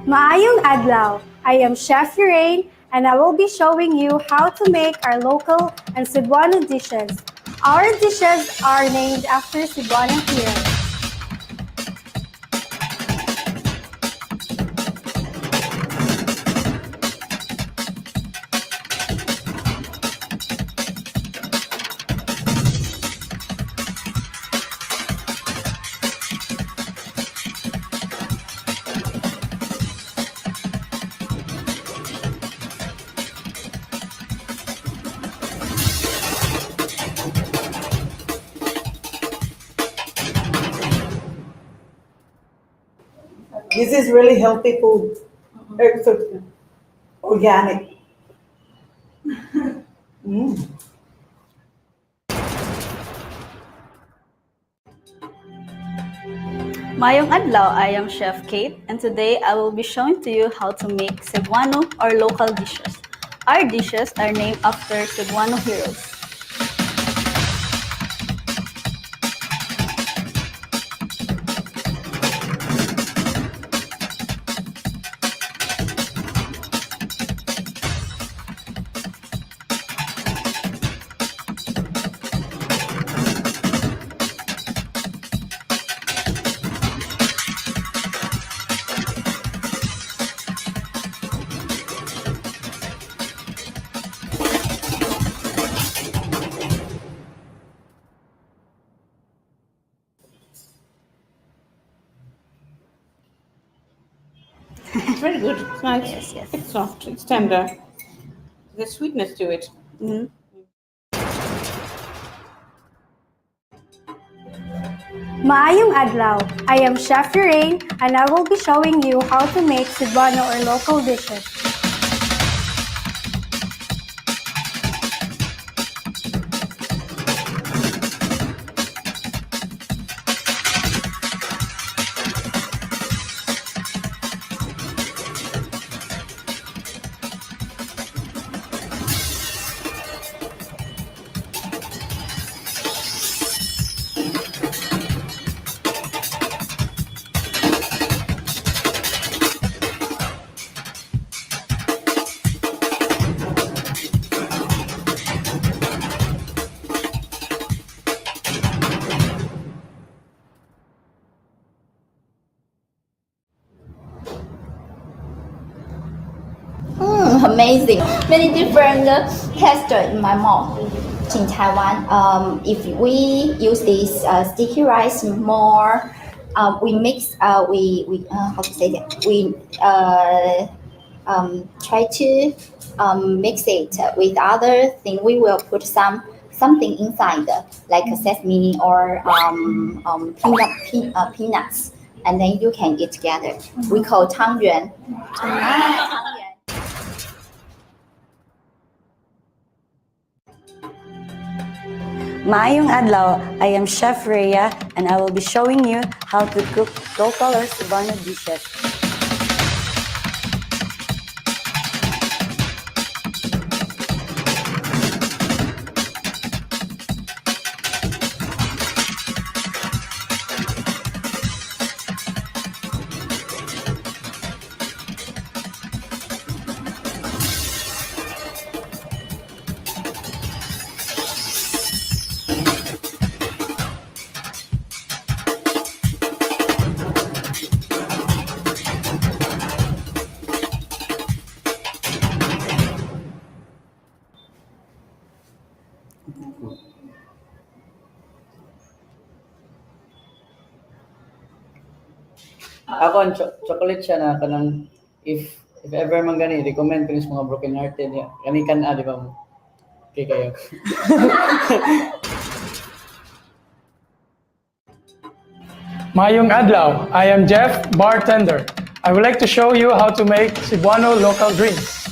Maayong adlaw! I am Chef 𝐿 and I will be showing you how to make our local and Cebuano dishes. Our dishes are named after Cebuano heroes. This is really healthy food. It's organic. Mayong adlaw, I am Chef Kate, and today I will be showing to you how to make Cebuano or local dishes. Our dishes are named after Cebuano heroes. It's very good. It's nice. Yes, yes. It's soft. It's tender. There's sweetness to it. Maayong adlaw! I am Chef 𝐿 and I will be showing you how to make Cebuano or local dishes. Amazing. Many different textures in my mouth. In Taiwan, if we use this sticky rice more, we mix. We how to say that? We try to mix it with other thing. We will put something inside, like sesame or peanuts, and then you can eat together. We call 汤圆. Maayong adlaw, I am Chef 𝐿 and I will be showing you how to cook local or Cebuano dishes. Ako ang chocolate siya na kanang if ever man gani recommend ko sa mga broken hearted niya. Kani kan di ba mo? Okay kayo. Mayong adlaw, I am Jeff, bartender. I would like to show you how to make Cebuano local drinks.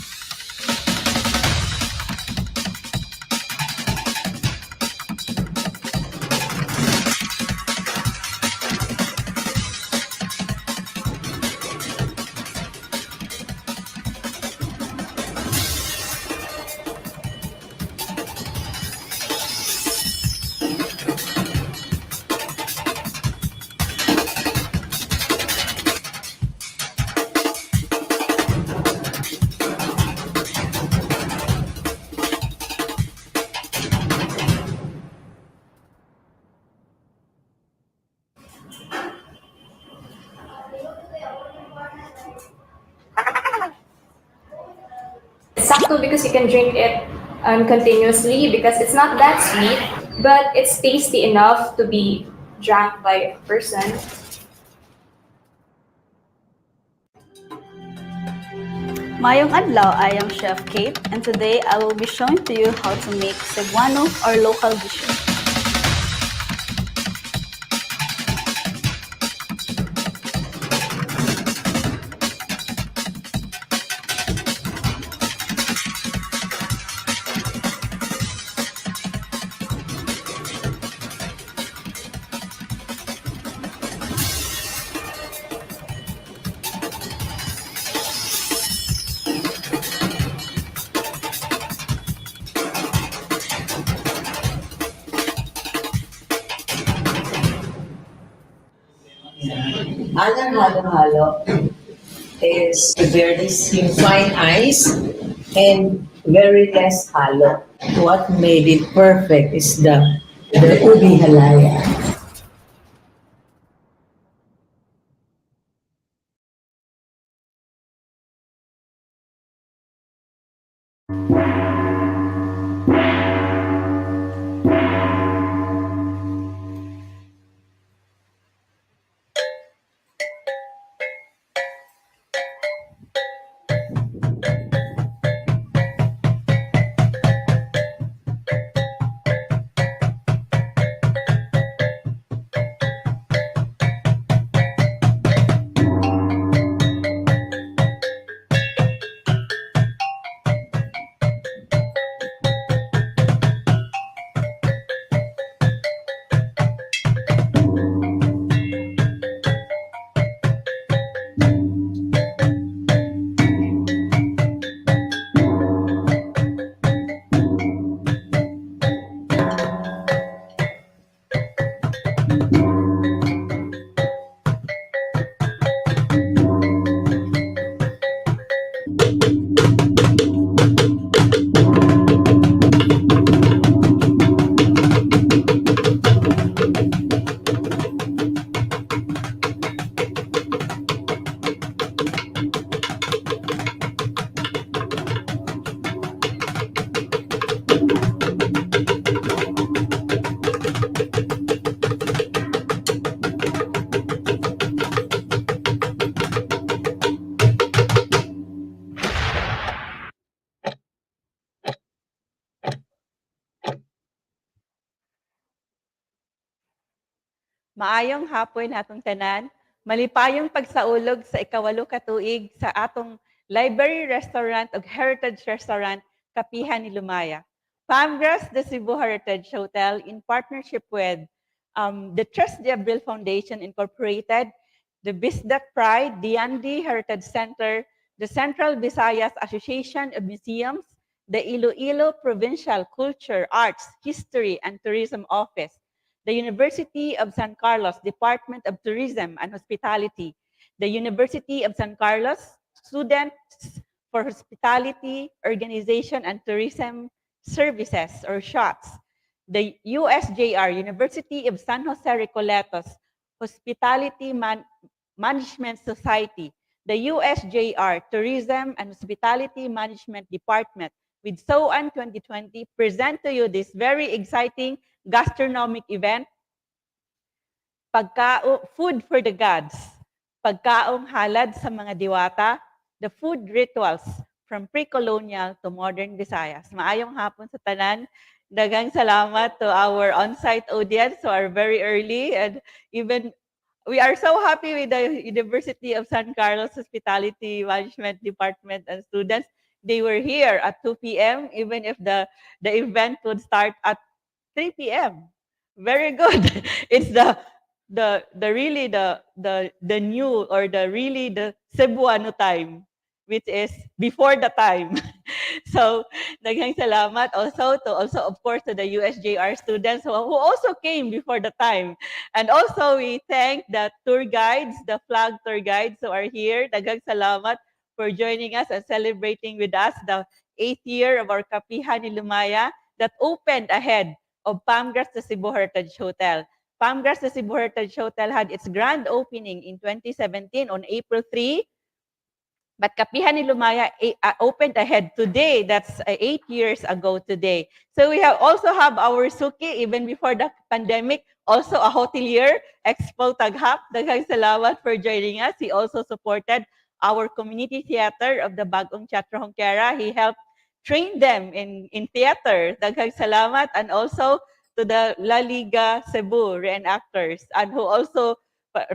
too because you can drink it continuously because it's not that sweet, but it's tasty enough to be drank by a person. Mayong adlaw, I am Chef Kate, and today I will be showing to you how to make Cebuano or local dishes. Alang halo-halo is very fine ice and very less halo. What made it perfect is the ubi halaya. Maayong hapon atong tanan. Malipayong pagsaulog sa ikawalo ka tuig sa atong library restaurant ug heritage restaurant Kapihan ni Lumaya. Pamgras the Cebu Heritage Hotel in partnership with the 𝐿 Foundation Incorporated, the Bisdak Pride, the Andy Heritage Center, the Central Visayas Association of Museums, the Iloilo Provincial Culture, Arts, History, and Tourism Office, the University of San Carlos Department of Tourism and Hospitality, the University of San Carlos Students for Hospitality, Organization, and Tourism Services, or SHOTS, the USJR, University of San Jose Recoletos Hospitality Management Society, the USJR Tourism and Hospitality Management Department, with 𝐸𝐴N 2020, present to you this very exciting gastronomic event, Food for the Gods, pagkaong halad sa mga diwata, the food rituals from pre-colonial to modern Visayas. Maayong hapon sa tanan. Daghang salamat to our on-site audience who are very early, and even we are so happy with the University of San Carlos Hospitality Management Department and students. They were here at 2 p.m. even if the event would start at 3 p.m. Very good. It's the new, or the Cebuano time, which is before the time. So, daghang salamat also of course to the USJR students who also came before the time. And also we thank the tour guides, the flag tour guides who are here. Daghang salamat for joining us and celebrating with us the 8th year of our Kapihan ni Lumaya that opened ahead of Pamgras the Cebu Heritage Hotel. Pamgras the Cebu Heritage Hotel had its grand opening in 2017 on April 3. But Kapihan ni Lumaya opened ahead today. That's 8 years ago today. So we also have our Suki, even before the pandemic, also a hotelier, Expo Taghap. Daghang salamat for joining us. He also supported our community theater of the Bagong Teatro Hongkera. He helped train them in theater. Daghang salamat. And also to the La Liga Cebu reenactors, and who also,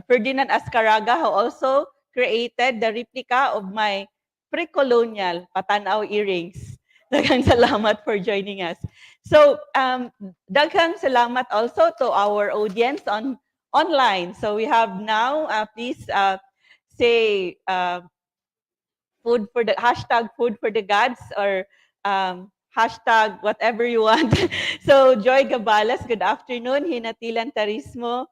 Ferdinand Ascaraga, who also created the replica of my pre-colonial Patanaw earrings. Daghang salamat for joining us. So, daghang salamat also to our audience online. So we have now, please say food for the hashtag food for the gods, or hashtag whatever you want. So Joy Gabalas, good afternoon. Hinatilan Turismo.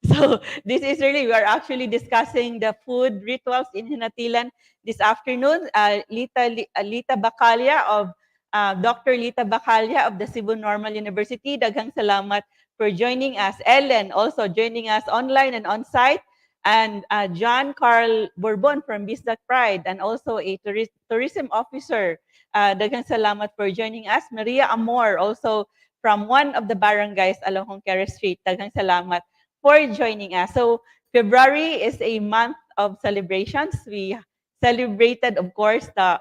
So this is really, we are actually discussing the food rituals in Hinatilan this afternoon. Lita Bacalia of Dr. Lita Bacalia of the Cebu Normal University. Daghang salamat for joining us. Ellen also joining us online and on-site. And John Carl Bourbon from Bisdak Pride, and also a tourism officer. Daghang salamat for joining us. Maria Amor, also from one of the barangays along Hongkera Street. Daghang salamat for joining us. So February is a month of celebrations. We celebrated, of course, the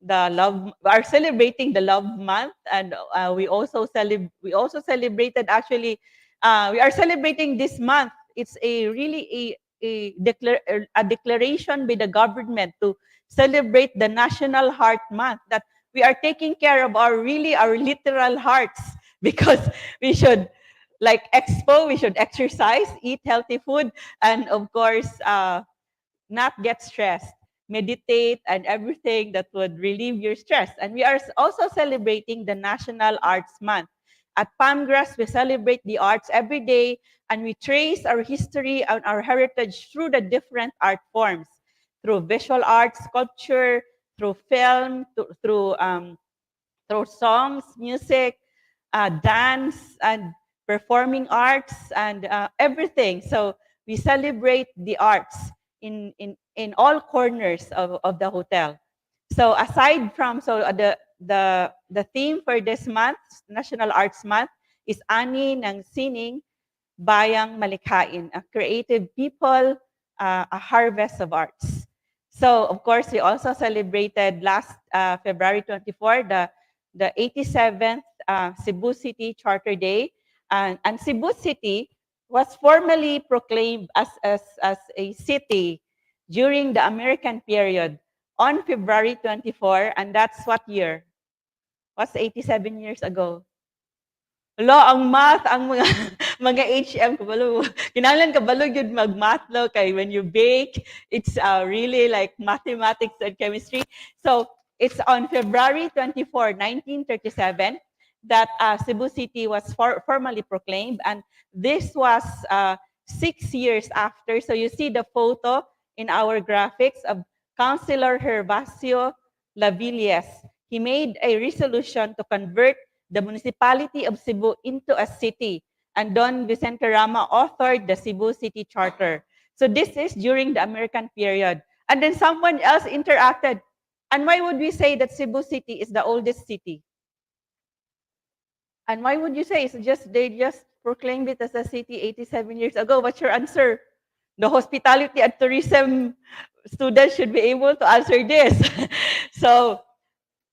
love. We are celebrating the love month, and we also celebrated actually. We are celebrating this month. It's a really a declaration by the government to celebrate the National Heart Month, that we are taking care of our literal hearts, because we should, like Expo, we should exercise, eat healthy food, and of course, not get stressed, meditate, and everything that would relieve your stress. And we are also celebrating the National Arts Month. At Palmgrass, we celebrate the arts every day, and we trace our history and our heritage through the different art forms, through visual arts, sculpture, through film, through songs, music, dance, and performing arts, and everything. So we celebrate the arts in all corners of the hotel. So aside from, the theme for this month, National Arts Month, is Ani ng Sining, Bayang Malikhain, a creative people, a harvest of arts. So of course, we also celebrated last February 24, the 87th Cebu City Charter Day. And Cebu City was formally proclaimed as a city during the American period on February 24, and that's what year? Was 87 years ago. Lo, ang math, ang mga, mga HM, kabalo, kinahanglan kabalo yun mag-math lo, kay when you bake, it's really like mathematics and chemistry. So, it's on February 24, 1937, that Cebu City was formally proclaimed, and this was 6 years after. So, you see the photo in our graphics of Councilor Gervasio Lavillas. He made a resolution to convert the municipality of Cebu into a city, and Don Vicente Rama authored the Cebu City Charter. So this is during the American period. And then someone else interacted. And why would we say that Cebu City is the oldest city? And why would you say they just proclaimed it as a city 87 years ago? What's your answer? The hospitality and tourism students should be able to answer this. So,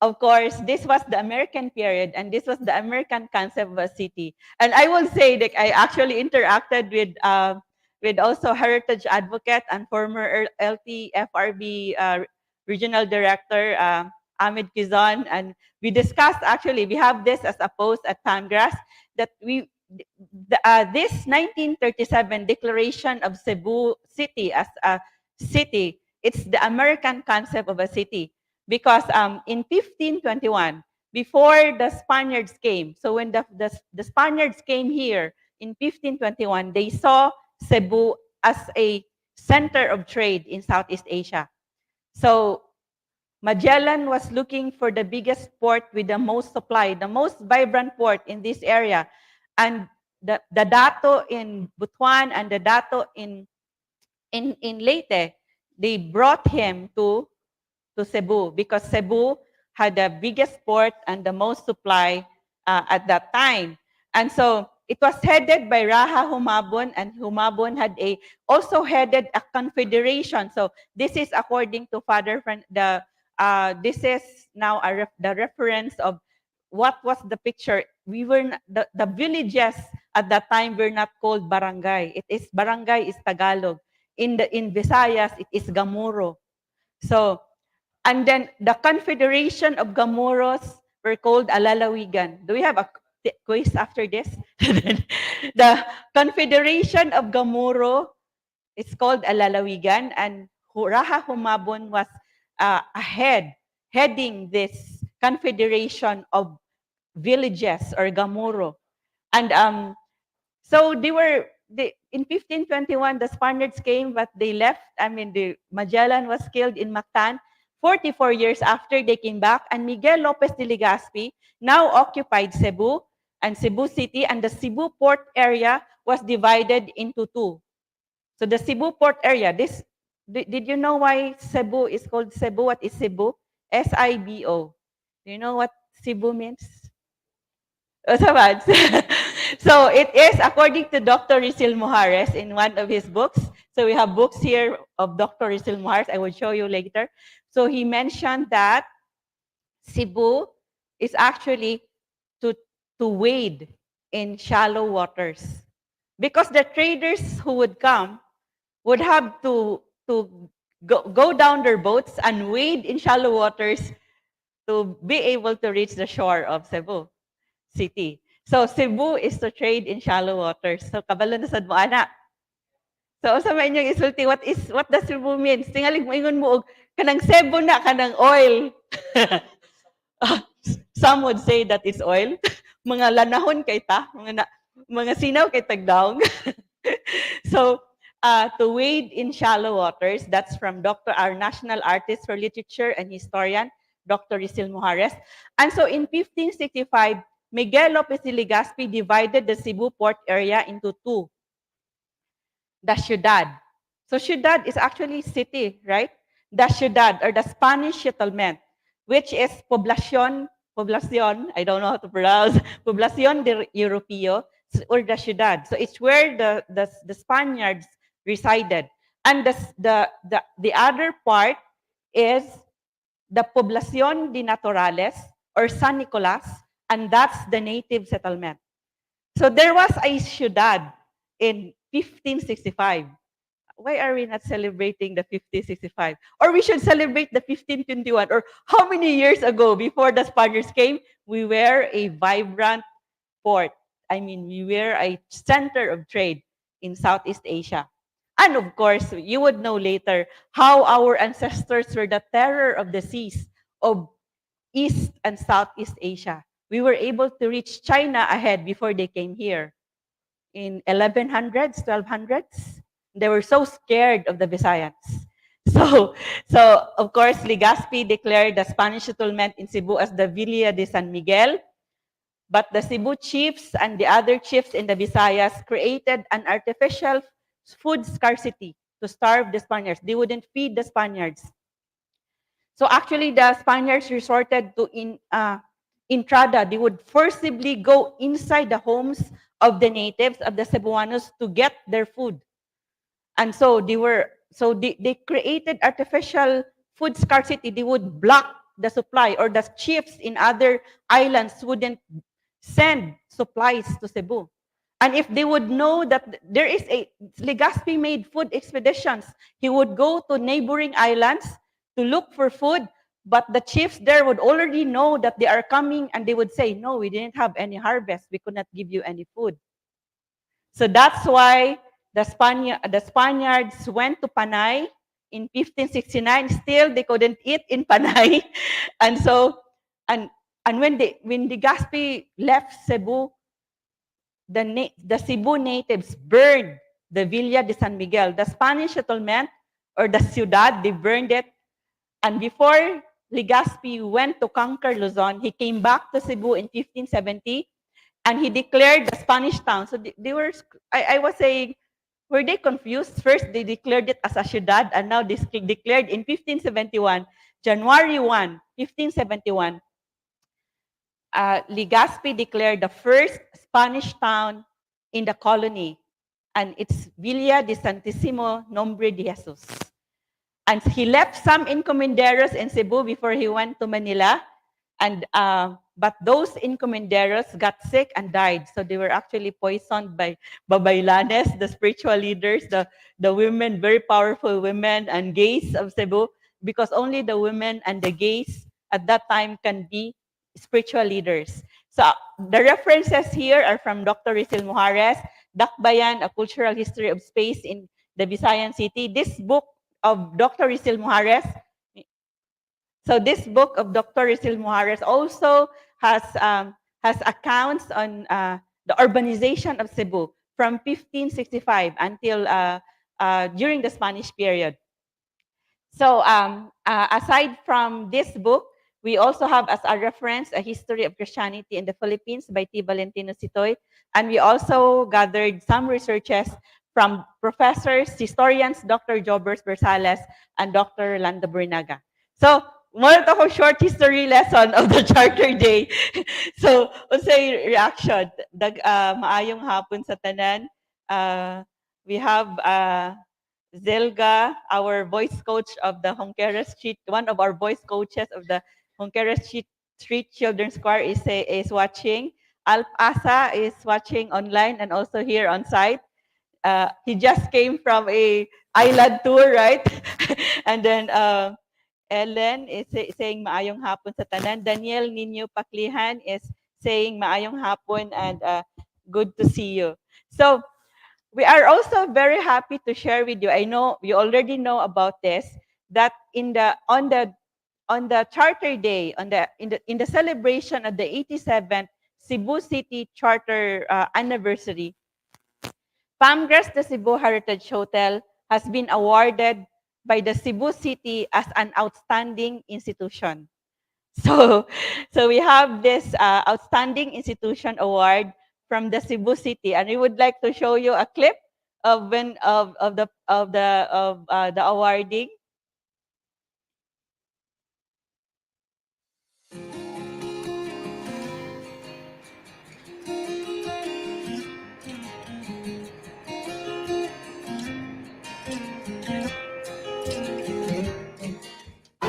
of course, this was the American period, and this was the American concept of a city. And I will say that I actually interacted with also heritage advocate and former LTFRB regional director, Ahmed Kizon, and we discussed, actually, we have this as a post at Palmgrass, that this 1937 declaration of Cebu City as a city, it's the American concept of a city. Because in 1521, before the Spaniards came, so when the Spaniards came here in 1521, they saw Cebu as a center of trade in Southeast Asia. So Magellan was looking for the biggest port with the most supply, the most vibrant port in this area. And the Dato in Butuan and the Dato in Leyte, they brought him to Cebu because Cebu had the biggest port and the most supply at that time. And so it was headed by Raha Humabon, and Humabon had also headed a confederation. So this is according to Father this is now the reference of what was the picture. We were the villages at that time were not called barangay. It is barangay is Tagalog. In Visayas it is Gamuro. So, and then the Confederation of Gamuros were called Alalawigan. Do we have a quiz after this? The Confederation of Gamuro is called Alalawigan, and Raha Humabon was heading this confederation of villages or Gamuro. And so in 1521, the Spaniards came, but they left. I mean, the Magellan was killed in Mactan. 44 years after, they came back, and Miguel Lopez de Legazpi now occupied Cebu and Cebu City, and the Cebu port area was divided into two. So the Cebu port area, did you know why Cebu is called Cebu? What is Cebu? S-I-B-O. Do you know what Cebu means? So it is according to Dr. Rizal Mujares in one of his books. So we have books here of Dr. Rizal Mujares. I will show you later. So he mentioned that Cebu is actually to wade in shallow waters, because the traders who would come would have to go down their boats and wade in shallow waters to be able to reach the shore of Cebu City. So Cebu is to trade in shallow waters. So kabalo na sad mo ana. So sa may inyong isulti, what does Cebu means? Tingalig mo ingon mo og kanang Cebu na kanang oil. Some would say that it's oil. Mga lanahon kay ta, mga sinaw kay tagdaong. So to wade in shallow waters, that's from our national artist for literature and historian, Dr. Rizal Mujares. And so in 1565, Miguel Lopez de Legazpi divided the Cebu port area into two. The ciudad. So ciudad is actually city, right? The ciudad, or the Spanish settlement, which is poblacion, I don't know how to pronounce, Poblacion de Europeo, or the ciudad. So it's where the Spaniards resided. And the other part is the Poblacion de Naturales, or San Nicolas, and that's the native settlement. So there was a ciudad in 1565. Why are we not celebrating the 1565? Or we should celebrate the 1521. Or how many years ago, before the Spaniards came, we were a vibrant port. I mean, we were a center of trade in Southeast Asia. And of course, you would know later how our ancestors were the terror of the seas of East and Southeast Asia. We were able to reach China ahead before they came here. In 1100s, 1200s, they were so scared of the Visayans. So of course, Legazpi declared the Spanish settlement in Cebu as the Villa de San Miguel. But the Cebu chiefs and the other chiefs in the Visayas created an artificial food scarcity to starve the Spaniards. They wouldn't feed the Spaniards. So actually, the Spaniards resorted to entrada. They would forcibly go inside the homes of the natives, of the Cebuanos, to get their food. And so they created artificial food scarcity. They would block the supply, or the chiefs in other islands wouldn't send supplies to Cebu. And if they would know that there is Legazpi made food expeditions, he would go to neighboring islands to look for food, but the chiefs there would already know that they are coming, and they would say, no, we didn't have any harvest. We could not give you any food. So that's why the Spaniards went to Panay in 1569. Still, they couldn't eat in Panay. And so, and when Legazpi left Cebu, the Cebu natives burned the Villa de San Miguel. The Spanish settlement, or the ciudad, they burned it. And before Legazpi went to conquer Luzon, he came back to Cebu in 1570, and he declared the Spanish town. So they were, I was saying, Were they confused? First, they declared it as a ciudad, and now they declared in 1571, January 1, 1571, Legazpi declared the first Spanish town in the colony, and it's Villa de Santissimo Nombre de Jesus. And he left some encomenderos in Cebu before he went to Manila, and but those encomenderos got sick and died. So they were actually poisoned by babaylanes, the spiritual leaders, the women, very powerful women and gays of Cebu, because only the women and the gays at that time can be spiritual leaders. So the references here are from Dr. Rizal Mujarez, Dakbayan, A Cultural History of Space in the Visayan City. This book of Dr. Rizal Mujarez, so this book of Dr. Rizal Mujarez also has accounts on the urbanization of Cebu from 1565 until during the Spanish period. So aside from this book, we also have as a reference a history of Christianity in the Philippines by T. Valentino Sitoy. And we also gathered some researches from professors, historians, Dr. Jobers Bersales and Dr. Lando Bernaga. So, more to a short history lesson of the Charter Day. So, unsay reaction? Maayong hapon sa tanan. We have Zelga, our voice coach of the Honquera Street, one of our voice coaches of the Honquera Street Children's Choir is watching. Alp Asa is watching online and also here on site. He just came from a island tour, right? And then Ellen is saying maayong hapon sa tanan. Daniel Nino Paklihan is saying maayong hapon and good to see you. So we are also very happy to share with you. I know you already know about this, that on the Charter Day, in the celebration of the 87th Cebu City Charter anniversary, Pamgras the Cebu Heritage Hotel has been awarded by the Cebu City as an outstanding institution. So we have this outstanding institution award from the Cebu City, and we would like to show you a clip of the awarding.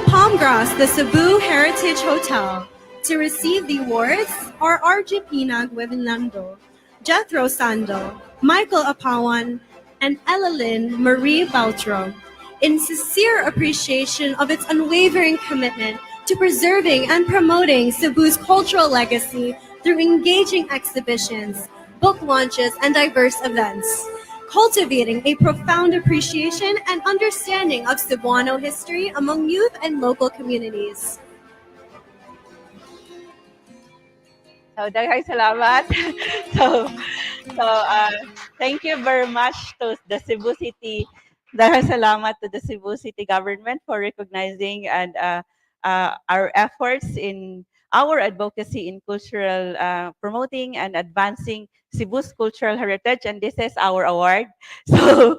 Palmgrass, the Cebu Heritage Hotel. To receive the awards are RG Pinag Wevinlando, Jethro Sando, Michael Apawan, and Elalyn Marie Bautro, in sincere appreciation of its unwavering commitment to preserving and promoting Cebu's cultural legacy through engaging exhibitions, book launches, and diverse events, cultivating a profound appreciation and understanding of Cebuano history among youth and local communities. So, daghang salamat. so, thank you very much to the Cebu City. Daghang salamat to the Cebu City government for recognizing and our efforts in our advocacy in cultural promoting and advancing Cebu's cultural heritage, and this is our award. So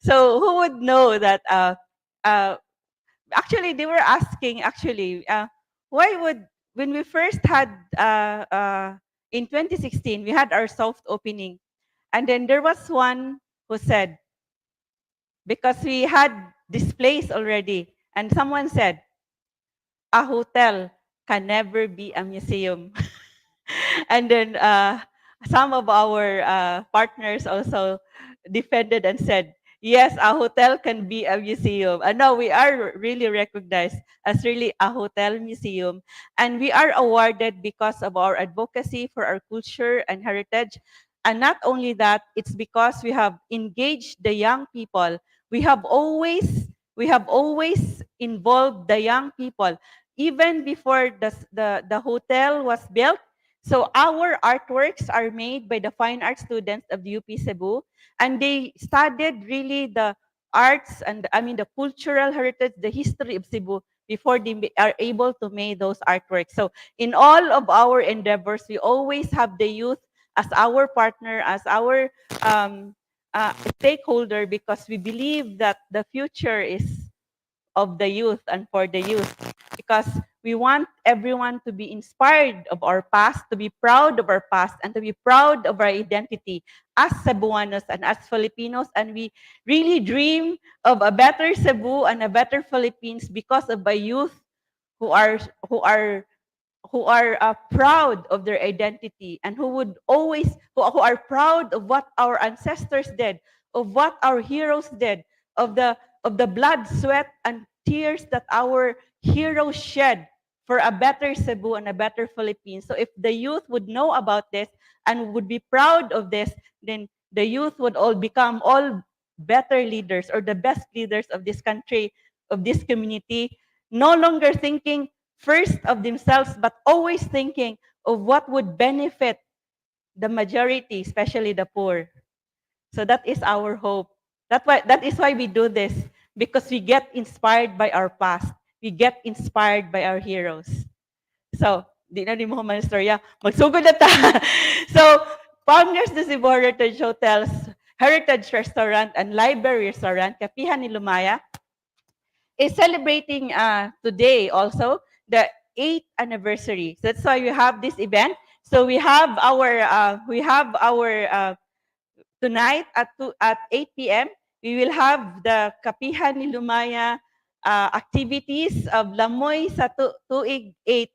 who would know that? Actually, they were asking. Why would when we first had in 2016 we had our soft opening, and then there was one who said, because we had displays already, and someone said, a hotel can never be a museum. And then some of our partners also defended and said, yes, a hotel can be a museum. And now we are really recognized as really a hotel museum. And we are awarded because of our advocacy for our culture and heritage. And not only that, it's because we have engaged the young people. We have always involved the young people. Even before the hotel was built, so our artworks are made by the fine art students of the UP Cebu, and they studied really the arts and the cultural heritage, the history of Cebu before they are able to make those artworks. So in all of our endeavors, we always have the youth as our partner, as our stakeholder because we believe that the future is of the youth and for the youth, because we want everyone to be inspired of our past, to be proud of our past, and to be proud of our identity as Cebuanos and as Filipinos. And we really dream of a better Cebu and a better Philippines because of the youth who are who are who are proud of their identity, and who are proud of what our ancestors did, of what our heroes did, of the blood, sweat, and tears that our heroes shed for a better Cebu and a better Philippines. So if the youth would know about this and would be proud of this, then the youth would all become all better leaders, or the best leaders of this country, of this community, no longer thinking first of themselves, but always thinking of what would benefit the majority, especially the poor. So that is our hope. That is why we do this, because we get inspired by our past. We get inspired by our heroes. So, di na rin mo man istorya. Magsugod na ta. So, founders ng Cebu Heritage Hotels, Heritage Restaurant, and Library Restaurant, Kapihan ni Lumaya, is celebrating today also the 8th anniversary. So that's why we have this event. So we have our tonight at 8 p.m. we will have the Kapihan ni Lumaya activities of Lamoy sa tuig 8.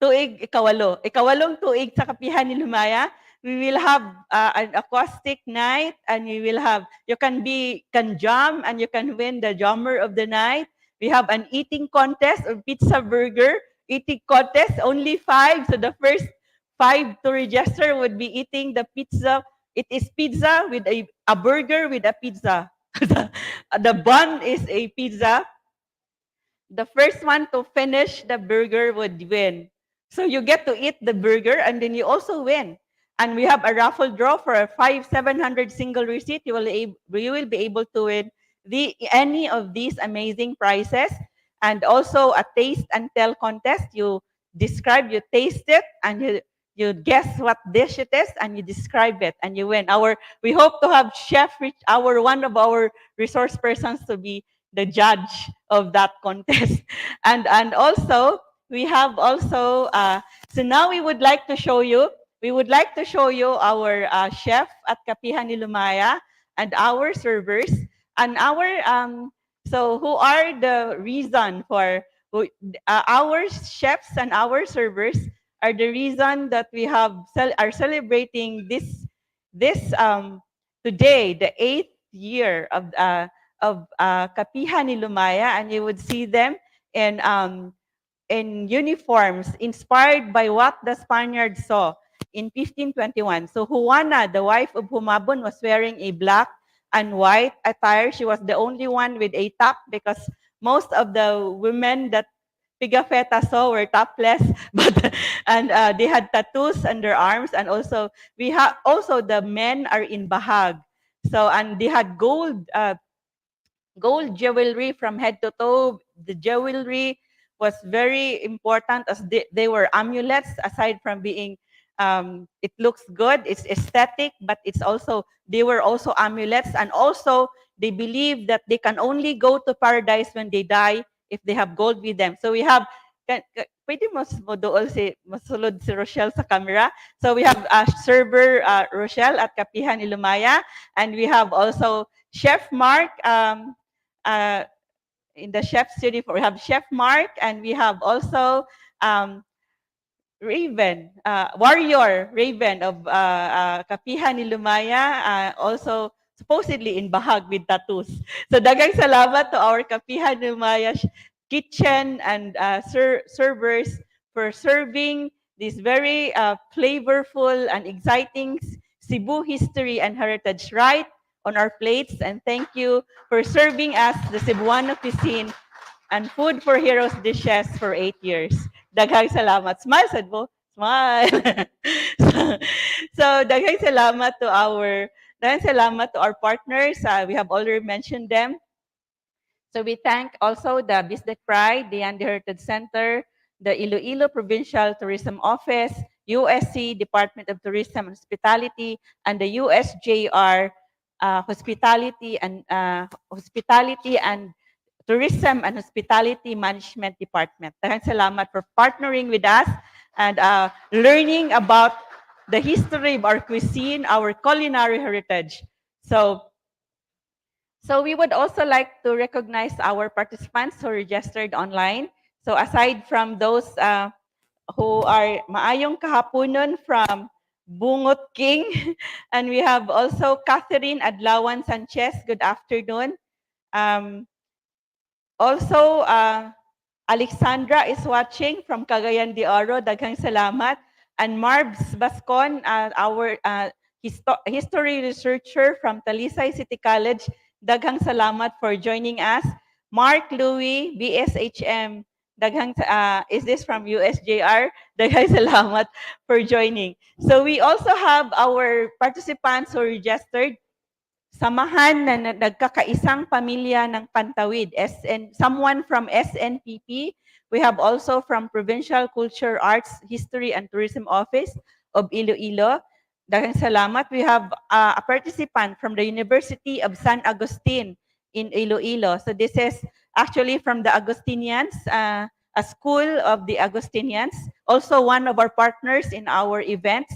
Tuig ikawalo. Ikawalong tuig sa Kapihan ni Lumaya. We will have an acoustic night, and you can jam and you can win the jammer of the night. We have an eating contest of pizza burger eating contest, only 5. So the first 5 to register would be eating the pizza. It is pizza with a burger with a pizza. The bun is a pizza. The first one to finish the burger would win. So you get to eat the burger, and then you also win. And we have a raffle draw for a 700 single receipt. You will be able to win any of these amazing prizes. And also a taste and tell contest. You taste it, and you guess what dish it is, and you describe it, and you win. We hope to have one of our resource persons to be the judge of that contest. And also we have also so now we would like to show you our chef at Kapihan ni Lumaya and our servers, and so who are the reason for our chefs and our servers are the reason that we are celebrating this today, the 8th year of Kapihan ni Lumaya, and you would see them in uniforms inspired by what the Spaniards saw in 1521. So Juana, the wife of Humabon, was wearing a black and white attire. She was the only one with a top, because most of the women that Pigafetta saw were topless, and they had tattoos on their arms, and also the men are in bahag. So, and they had gold jewelry from head to toe. The jewelry was very important, as they were amulets. Aside from being, it looks good, it's aesthetic, but they were also amulets, and also they believe that they can only go to paradise when they die if they have gold with them. So we have, pwede mo dool masulod si Rochelle sa camera. So we have server Rochelle at Kapihan ni Lumaya, and we have also Chef Mark in the chef's uniform. We have Chef Mark, and we have also Raven, warrior Raven of Kapihan ni Lumaya, also supposedly in bahag with tattoos. So daghang salamat to our Kapihan ni Lumaya kitchen and servers for serving this very flavorful and exciting Cebu history and heritage right on our plates. And thank you for serving us the Cebuano cuisine and Food for Heroes dishes for 8 years. Daghang salamat. Smile, said mo. Smile. So daghang salamat to our partners. We have already mentioned them. So we thank also the Bisdec Pride, the Andy Heritage Center, the Iloilo Provincial Tourism Office, USC Department of Tourism and Hospitality, and the USJR hospitality and tourism and hospitality management department. Daghang salamat for partnering with us and learning about the history of our cuisine, our culinary heritage. So we would also like to recognize our participants who registered online. So aside from those who are maayong kahaponon from Bungot King, and we have also Catherine Adlawan Sanchez. Good afternoon. Also, Alexandra is watching from Cagayan de Oro. Daghang salamat. And Marbs Bascon, our history researcher from Talisay City College. Daghang salamat for joining us. Mark Louis, BSHM. Daghang, is this from USJR? Daghang salamat for joining. So we also have our participants who registered. Samahan na nagkakaisang pamilya ng Pantawid, someone from SNPP. We have also from Provincial Culture, Arts, History, and Tourism Office of Iloilo. Daghang salamat. We have a participant from the University of San Agustin in Iloilo. So this is actually from the Agustinians, a school of the Agustinians, also one of our partners in our events.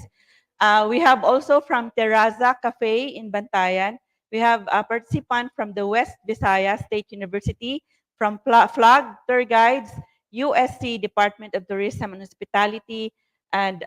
We have also from Terraza Cafe in Bantayan. We have a participant from the West Visayas State University, from Flag Tour Guides, USC Department of Tourism and Hospitality, and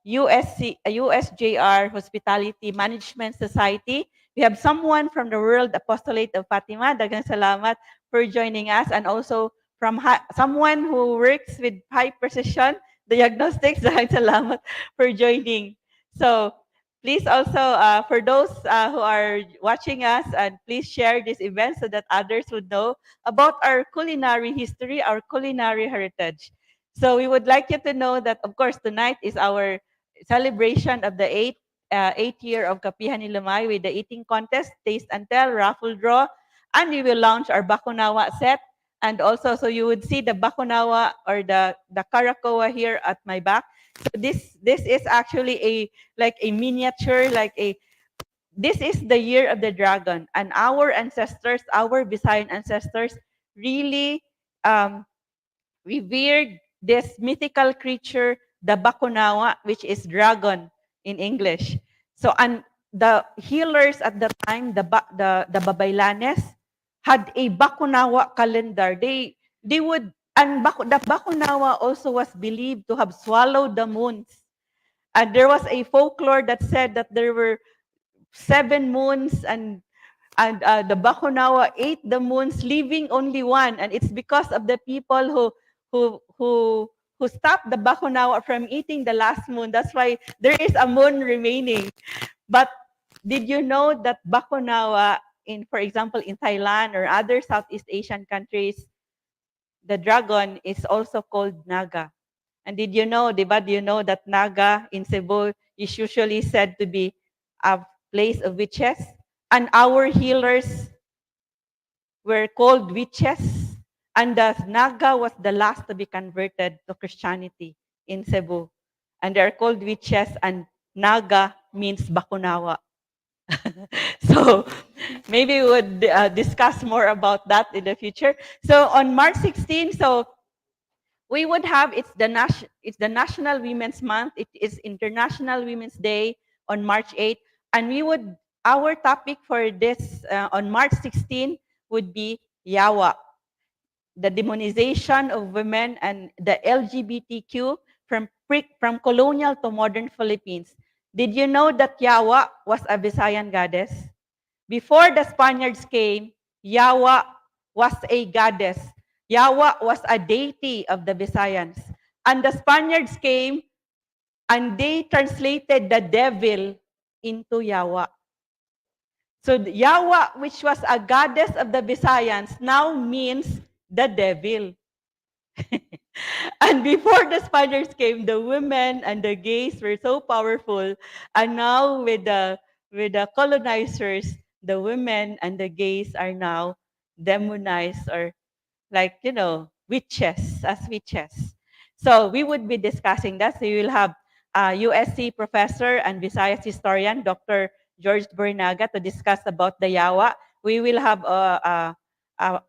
USJR Hospitality Management Society. We have someone from the World Apostolate of Fatima. Daghang salamat for joining us, and also from someone who works with high precision diagnostics. Daghang salamat for joining. So please also, for those who are watching us, and please share this event so that others would know about our culinary history, our culinary heritage. So we would like you to know that, of course, tonight is our celebration of the eighth year of Kapihan ni Lumay with the eating contest, taste and tell, raffle draw, and we will launch our Bakunawa set. And also, so you would see the Bakunawa or the Karakoa here at my back. So this is actually a miniature, this is the year of the dragon, and our ancestors, our Visayan ancestors, really revered this mythical creature, the Bakunawa, which is dragon in English. So, and the healers at the time, the Babaylanes, had a Bakunawa calendar. They would, and the Bakunawa also was believed to have swallowed the moons. And there was a folklore that said that there were 7 moons, and the Bakunawa ate the moons, leaving only one. And it's because of the people who stopped the Bakunawa from eating the last moon. That's why there is a moon remaining. But did you know that Bakunawa, for example, in Thailand or other Southeast Asian countries, the dragon is also called Naga? And did you know, diba, do you know that Naga in Cebu is usually said to be a place of witches? And our healers were called witches. And the Naga was the last to be converted to Christianity in Cebu. And they're called witches, and Naga means Bakunawa. So maybe we would discuss more about that in the future. So on March 16, so we would have, it's the National Women's Month. It is International Women's Day on March 8. And our topic for this on March 16 would be Yawa, the demonization of women and the LGBTQ from colonial to modern Philippines. Did you know that Yawa was a Visayan goddess? Before the Spaniards came, Yawa was a goddess. Yawa was a deity of the Visayans. And the Spaniards came and they translated the devil into Yawa. So Yawa, which was a goddess of the Visayans, now means the devil. And before the Spaniards came, the women and the gays were so powerful. And now with the colonizers, the women and the gays are now demonized, or witches, as witches. So we would be discussing that. So you will have USC professor and Visayas historian, Dr. George Bornaga to discuss about the yawa. We will have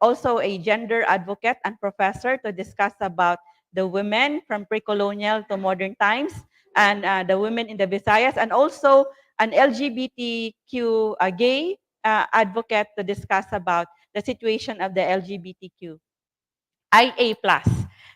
also a gender advocate and professor to discuss about the women from pre-colonial to modern times and the women in the Visayas, and also an LGBTQ gay advocate to discuss about the situation of the LGBTQ. IA+.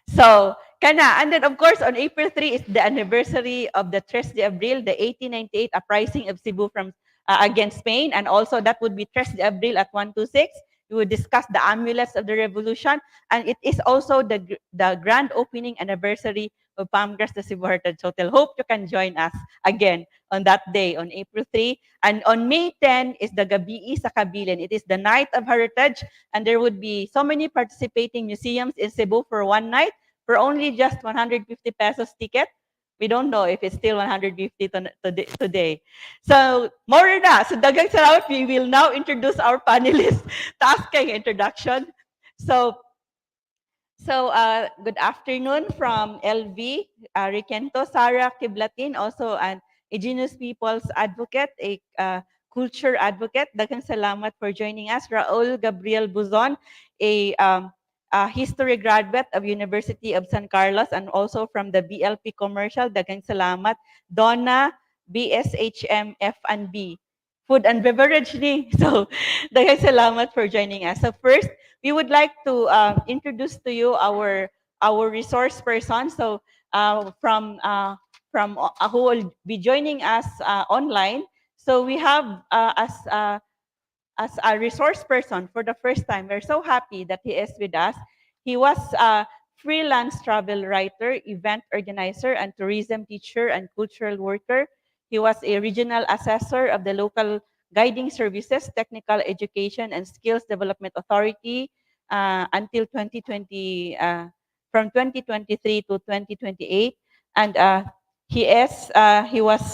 So, and then of course on April 3 is the anniversary of the 3 de Abril, the 1898 uprising of Cebu from against Spain, and also that would be 3 de Abril at 126. We will discuss the amulets of the revolution, and it is also the grand opening anniversary of Pamgras the Cebu Heritage Hotel. Hope you can join us again on that day, on April 3. And on May 10 is the Gabii sa Kabilin. It is the Night of Heritage, and there would be so many participating museums in Cebu for one night for only just 150 pesos ticket. We don't know if it's still 150 today. So, more na. So, daghang salamat. We will now introduce our panelists. Task kayong introduction. So, good afternoon from LV, Riquento, Sarah Kiblatin, also an indigenous people's advocate, a culture advocate. Daghang salamat for joining us. Raul Gabriel Buzon, a history graduate of University of San Carlos and also from the BLP Commercial. Daghang salamat. Donna, BSHM F&B. Food and beverage ni. So, daghang salamat for joining us. So first, we would like to introduce to you our resource person. So from who will be joining us online. So we have as a resource person for the first time. We're so happy that he is with us. He was a freelance travel writer, event organizer, and tourism teacher and cultural worker. He was a regional assessor of the local guiding services, technical education, and skills development authority until 2020, from 2023 to 2028. And he was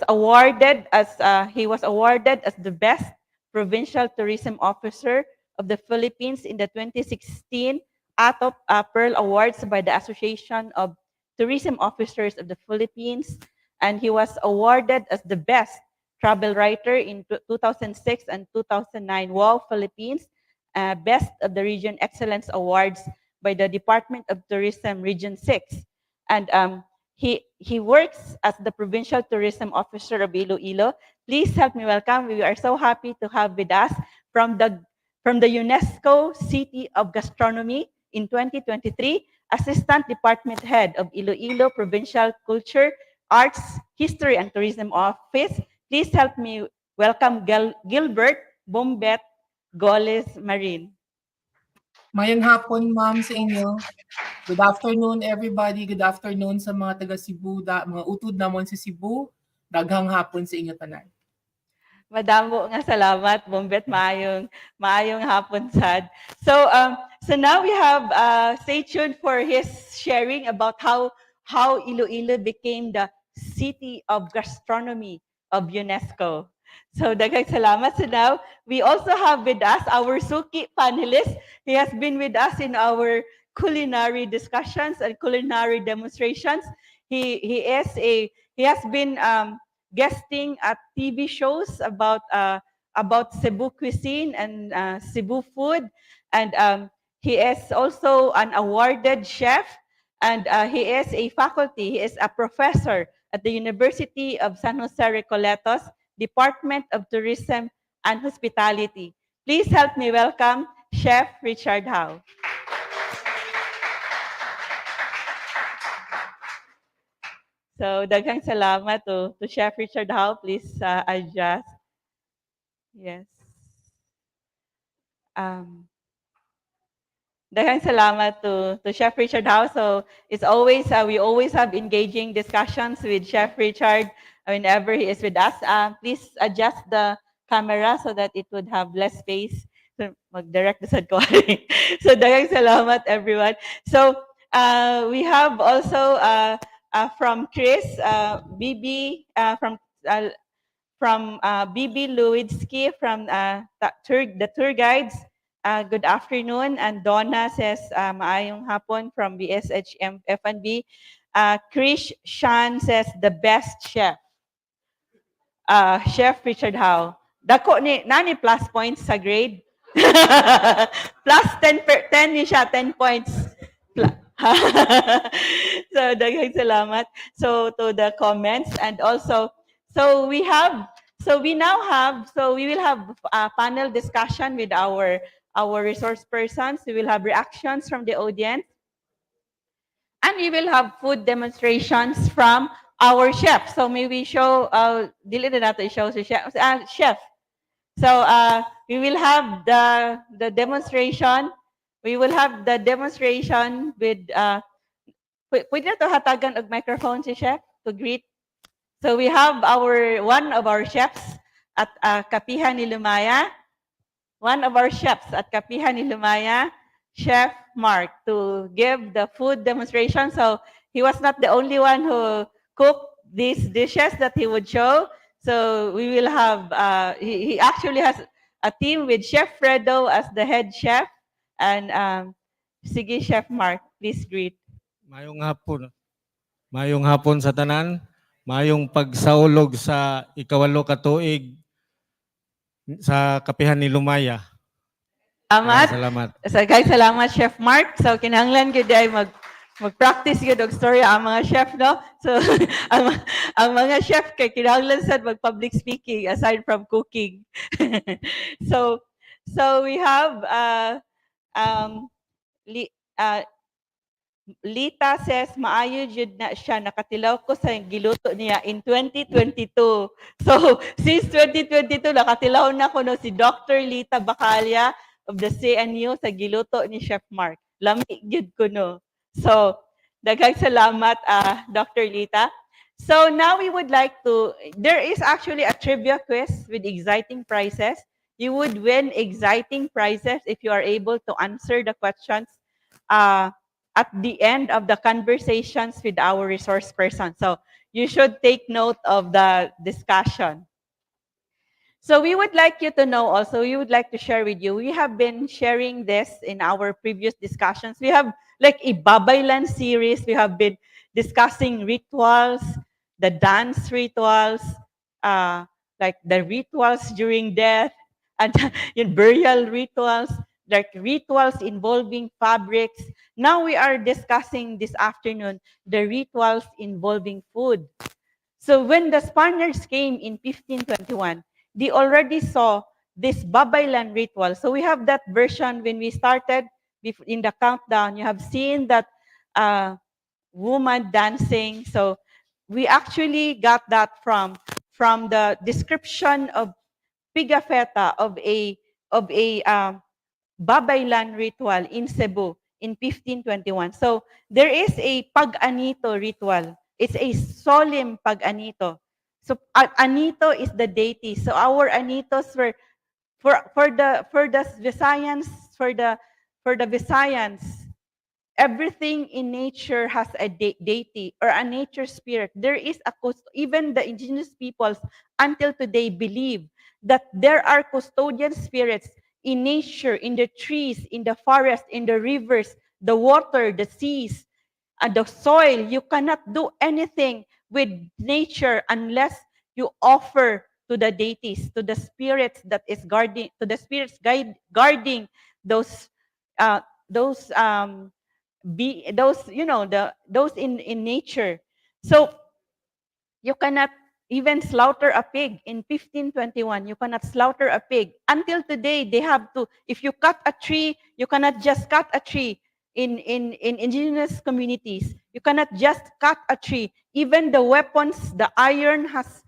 awarded as the best provincial tourism officer of the Philippines in the 2016 ATOP Pearl Awards by the Association of Tourism Officers of the Philippines, and he was awarded as the best travel writer in 2006 and 2009 WOW Philippines Best of the Region Excellence Awards by the Department of Tourism Region 6. And he works as the Provincial Tourism Officer of Iloilo. Please help me welcome. We are so happy to have with us from the UNESCO City of Gastronomy in 2023, Assistant Department Head of Iloilo Provincial Culture, Arts, History, and Tourism Office. Please help me welcome Gilbert Bombet Goles Marin. Mayang hapon, ma'am, sa inyo. Good afternoon, everybody. Good afternoon sa mga taga Cebu, mga utod namon sa Cebu. Daghang hapon sa inyo tanan. Madamo nga salamat, Bombet, maayong hapon sad. So now we have stay tuned for his sharing about how Iloilo became the City of Gastronomy of UNESCO. So daghang salamat. So now we also have with us our Suki panelist. He has been with us in our culinary discussions and culinary demonstrations. He has been guesting at TV shows about Cebu cuisine and Cebu food, and he is also an awarded chef, and he is a faculty. He is a professor at the University of San Jose Recoletos, Department of Tourism and Hospitality. Please help me welcome Chef Richard Howe. So, daghang salamat to Chef Richard Howe. Please adjust. Yes. Daghang salamat to Chef Richard Howe. So, it's always, we always have engaging discussions with Chef Richard whenever he is with us. Please adjust the camera so that it would have less space. So, mag-direct sa ko. So, daghang salamat, everyone. So, we have also from Chris, BB, from BB Lewinsky from the tour guides. Good afternoon. And Donna says, maayong hapon from BSHM F&B. Krish Shan says, the best chef. Chef Richard Howe. Dako ni nani plus points sa grade. Plus 10 ni siya, 10 points. So daghang salamat. So to the comments, and also we will have a panel discussion with our resource persons. We will have reactions from the audience. And we will have food demonstrations from our chef. So may we show, dili na natin show si chef. Chef. So we will have the demonstration. We will have the demonstration with, pwede na to hatagan og microphone si chef to greet. So we have one of our chefs at Kapihan ni Lumaya. One of our chefs at Kapihan ni Lumaya, Chef Mark, to give the food demonstration. So he was not the only one who cooked these dishes that he would show. So we will have, he actually has a team with Chef Fredo as the head chef. And sige, Chef Mark, please greet. Mayong hapon. Mayong hapon sa tanan. Mayong pagsaulog sa ikawalo ka tuig sa Kapihan ni Lumaya. Salamat. Salamat. So guys, salamat Chef Mark. So kinahanglan gyud ay mag-practice gyud og story ang mga chef, no? So ang mga chef kay kinahanglan sad mag-public speaking aside from cooking. So we have Lita says, maayo jud na siya, nakatilaw ko sa giluto niya in 2022. So, since 2022, nakatilaw na ko no, si Dr. Lita Bacalya of the CNU sa giluto ni Chef Mark. Lami jud ko no. So, daghang salamat, Dr. Lita. So, now we would like to, there is actually a trivia quiz with exciting prizes. You would win exciting prizes if you are able to answer the questions at the end of the conversations with our resource person. So you should take note of the discussion. So we would like you to know also, we would like to share with you, we have been sharing this in our previous discussions. We have like a Babaylan series. We have been discussing rituals, the dance rituals, like the rituals during death, and in burial rituals, like rituals involving fabrics. Now we are discussing this afternoon the rituals involving food. So when the Spaniards came in 1521, they already saw this Babaylan ritual. So we have that version when we started in the countdown. You have seen that woman dancing. So we actually got that from the description of Pigafetta of a Babaylan ritual in Cebu in 1521. So there is a pag-anito ritual. It's a solemn pag-anito. So anito is the deity. So our anitos were for the Visayans, for the Visayans, everything in nature has a deity or a nature spirit. There is even the indigenous peoples until today believe that there are custodian spirits in nature, in the trees, in the forest, in the rivers, the water, the seas, and the soil. You cannot do anything with nature unless you offer to the deities, to the spirits that is guarding, to the spirits guarding those those in nature. So you cannot even slaughter a pig in 1521. You cannot slaughter a pig. Until today, they have to, if you cut a tree, you cannot just cut a tree in indigenous communities. You cannot just cut a tree. Even the weapons, the iron has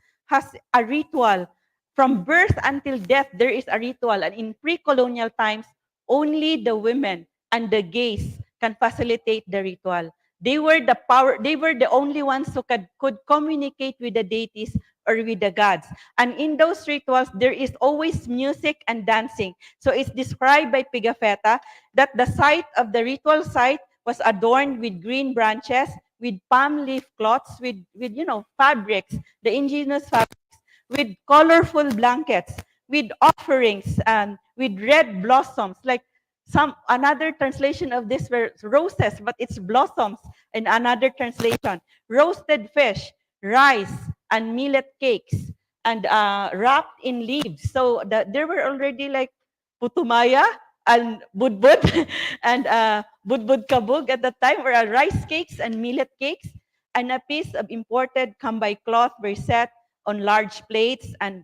a ritual. From birth until death, there is a ritual. And in pre-colonial times, only the women and the gays can facilitate the ritual. They were the only ones who could communicate with the deities or with the gods. And in those rituals, there is always music and dancing. So it's described by Pigafetta that the site of the ritual site was adorned with green branches, with palm leaf cloths, with fabrics, the indigenous fabrics, with colorful blankets, with offerings, and with red blossoms, like another translation of this were roses, but it's blossoms in another translation. Roasted fish, rice, and millet cakes, and wrapped in leaves. So there were already like putumaya and budbud and budbud kabug at the time, or rice cakes and millet cakes, and a piece of imported cambay cloth were set on large plates, and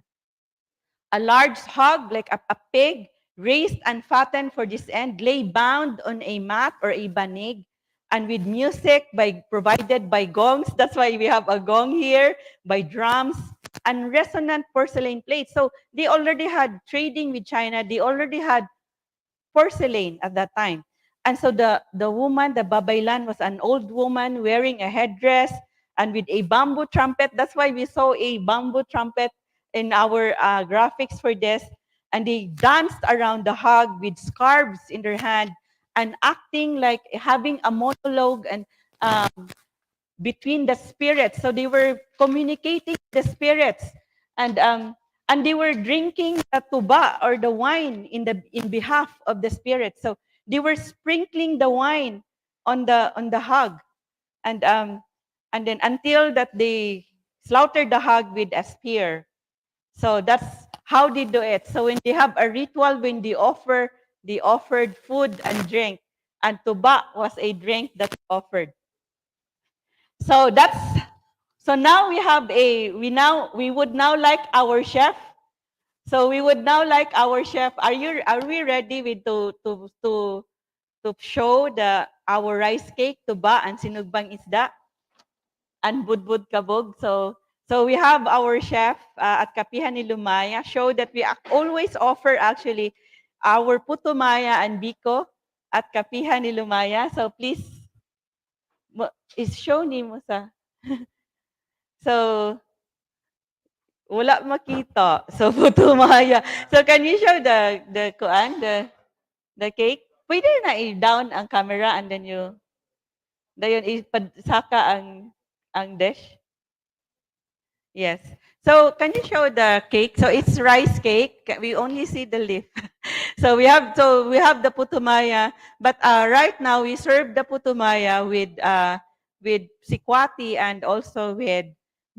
a large hog, like a pig, raised and fattened for this end, lay bound on a mat or a banig, and with music provided by gongs. That's why we have a gong here, by drums, and resonant porcelain plates. So they already had trading with China. They already had porcelain at that time. And so the woman, the babaylan, was an old woman wearing a headdress and with a bamboo trumpet. That's why we saw a bamboo trumpet in our graphics for this. And they danced around the hog with scarves in their hand and acting like having a monologue and between the spirits. So they were communicating the spirits, and they were drinking the tuba or the wine in behalf of the spirits. So they were sprinkling the wine on the hog, and then until that they slaughtered the hog with a spear. So that's how they do it. So when they have a ritual, when they offered food and drink, and tuba was a drink that's offered. So now we would now like our chef. So we would now like our chef. Are we ready to show our rice cake, tuba, and sinugbang isda, and budbud kabog? So we have our chef at Kapihan ni Lumaya show that we always offer actually our putumaya and biko at Kapihan ni Lumaya. So please, is show ni mo sa. So, wala makita. So, putumaya. So, can you show the cake? Pwede na i-down ang camera and then dayon saka ang dish? Yes. So, can you show the cake? So, it's rice cake. We only see the leaf. So, we have the putumaya, but right now we serve the putumaya with sikwati and also with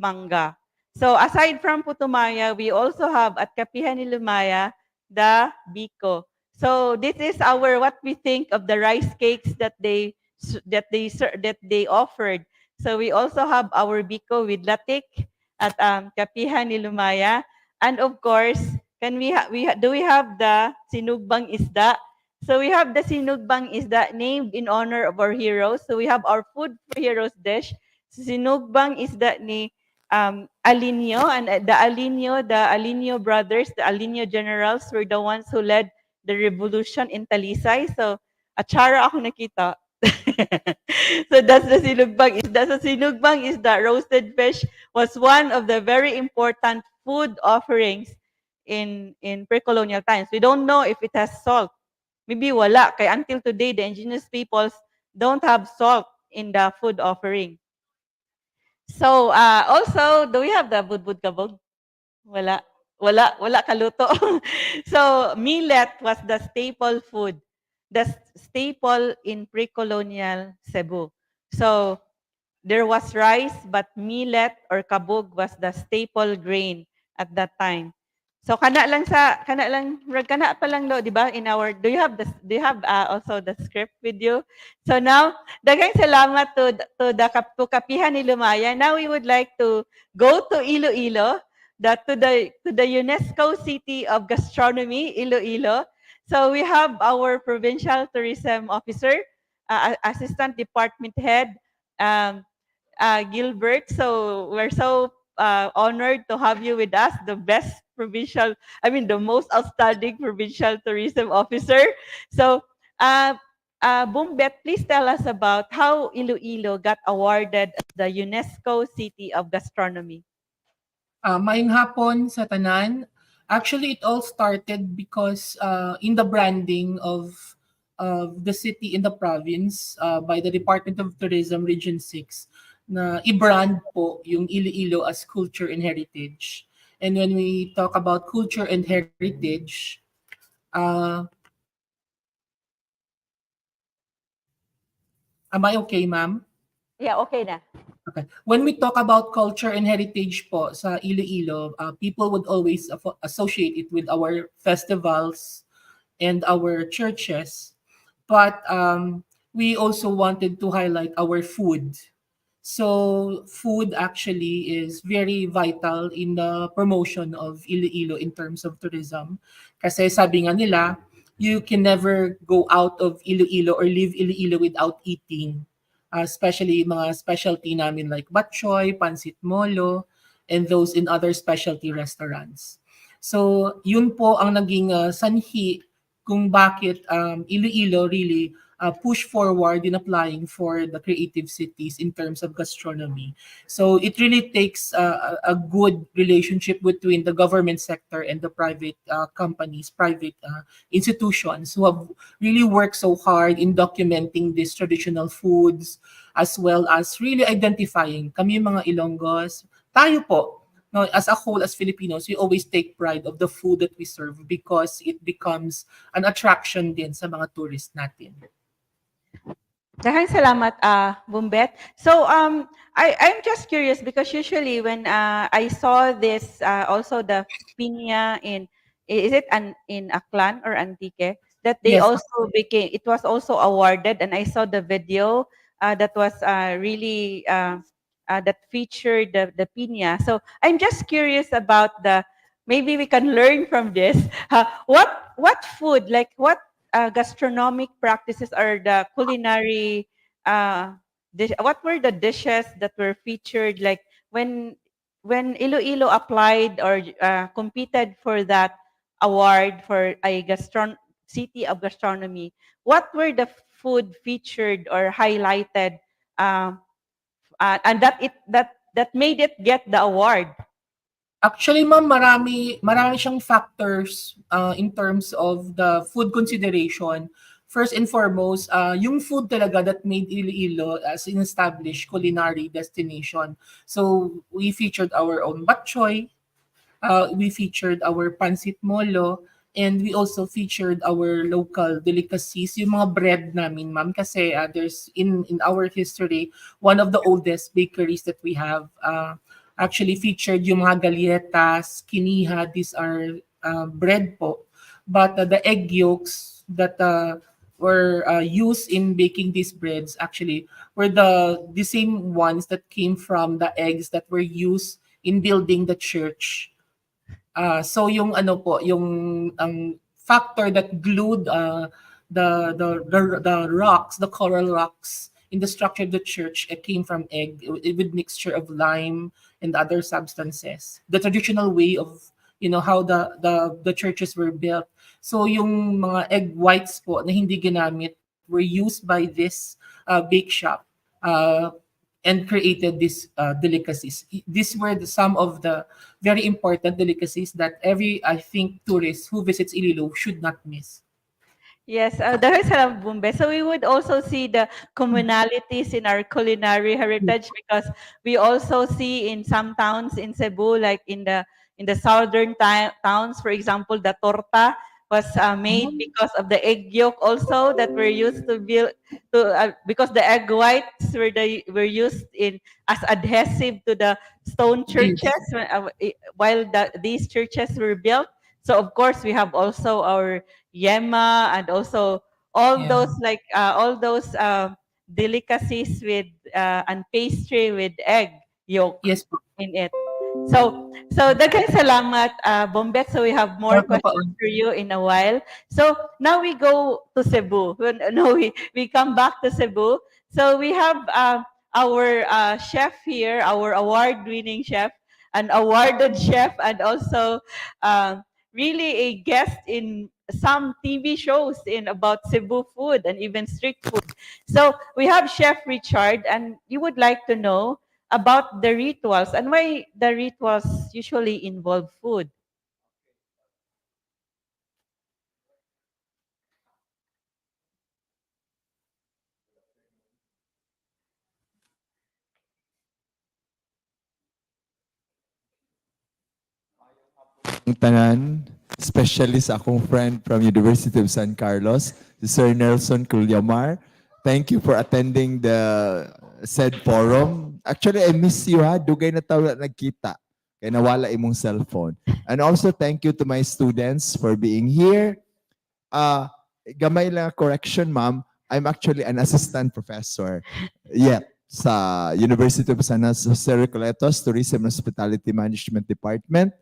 manga. So aside from putumaya, we also have at Kapihan ni Lumaya the biko. So this is what we think of the rice cakes that they offered. So we also have our biko with latik at Kapihan ni Lumaya, and of course, do we have the sinugbang isda? So we have the sinugbang isda named in honor of our heroes. So we have our food for heroes dish. Sinugbang isda ni Alinio, and the Alinio brothers, the Alinio generals were the ones who led the revolution in Talisay. So atsara ako nakita. So that's the sinugbang isda. So sinugbang isda, roasted fish, was one of the very important food offerings in pre-colonial times. We don't know if it has salt. Maybe wala. Kaya until today, the indigenous peoples don't have salt in the food offering. So also, do we have the budbud kabog? Wala. Wala kaluto. So millet was the staple food, the staple in pre-colonial Cebu. So there was rice, but millet or kabog was the staple grain at that time. So kana pa lang lo, di ba? Do you have also the script with you? So now, daghang salamat to Kapihan ni Lumaya. Now we would like to go to Iloilo, to the UNESCO City of Gastronomy, Iloilo. So we have our Provincial Tourism Officer, Assistant Department Head, Gilbert. So we're so honored to have you with us, the most outstanding provincial tourism officer. So, Bumbet, please tell us about how Iloilo got awarded as the UNESCO City of Gastronomy. Maayong hapon sa tanan. Actually, it all started because in the branding of the city in the province by the Department of Tourism Region 6, na i-brand po yung Iloilo as culture and heritage. And when we talk about culture and heritage, am I okay, ma'am? Yeah, okay na. Okay. When we talk about culture and heritage po sa Iloilo, people would always associate it with our festivals and our churches. But we also wanted to highlight our food. So food actually is very vital in the promotion of Iloilo in terms of tourism. Kasi sabi nga nila, you can never go out of Iloilo or leave Iloilo without eating. Especially mga specialty namin like batchoy, pansit molo, and those in other specialty restaurants. So yun po ang naging sanhi kung bakit Iloilo really push forward in applying for the creative cities in terms of gastronomy. So it really takes a good relationship between the government sector and the private companies, private institutions who have really worked so hard in documenting these traditional foods as well as really identifying kami yung mga Ilonggos. Tayo po, no, as a whole, as Filipinos, we always take pride of the food that we serve because it becomes an attraction din sa mga tourists natin. Daghang salamat, Bumbet. So, I'm just curious because usually when I saw this, also the piña is it in Aklan or Antique, that they Yes. also it was also awarded, and I saw the video that was really that featured the piña. So, I'm just curious about maybe we can learn from this. What food, like what gastronomic practices or the culinary what were the dishes that were featured, like when Iloilo applied or competed for that award for a city of gastronomy, what were the food featured or highlighted and that made it get the award? Actually, ma'am, marami siyang factors in terms of the food consideration. First and foremost, yung food talaga that made Iloilo as an established culinary destination. So we featured our own batchoy, we featured our pansit molo, and we also featured our local delicacies, yung mga bread namin, ma'am, kasi there's in our history, one of the oldest bakeries that we have actually featured yung mga galletas, kiniha, these are bread po. But the egg yolks that were used in baking these breads actually were the same ones that came from the eggs that were used in building the church. So yung ano po, yung factor that glued the rocks, the coral rocks in the structure of the church, it came from egg with mixture of lime and other substances. The traditional way of how the churches were built. So yung mga egg whites po na hindi ginamit were used by this bake shop and created these delicacies. These were some of the very important delicacies that I think tourist who visits Iloilo should not miss. Yes, dahil sa Bumbe. So we would also see the commonalities in our culinary heritage because we also see in some towns in Cebu, like in the southern towns, for example, the torta was made because of the egg yolk also that were used to build because the egg whites were used as adhesive to the stone churches while these churches were built. So of course we have also our yema and also all those delicacies with and pastry with egg yolk in it. So daghang salamat, Bombet. So we have more questions for you in a while. So now we go to Cebu. No, we come back to Cebu. So we have our chef here, our award-winning chef, an awarded chef, and also really a guest in some TV shows about Cebu food and even street food. So we have Chef Richard, and you would like to know about the rituals and why the rituals usually involve food. Tanan, especially sa akong friend from University of San Carlos, si Sir Nelson Culyamar. Thank you for attending the said forum. Actually, I miss you ha. Dugay na tayo na nagkita. Kaya nawala imong cellphone. And also thank you to my students for being here. Gamay lang correction, ma'am. I'm actually an assistant professor yet sa University of San Jose Recoletos Tourism and Hospitality Management Department.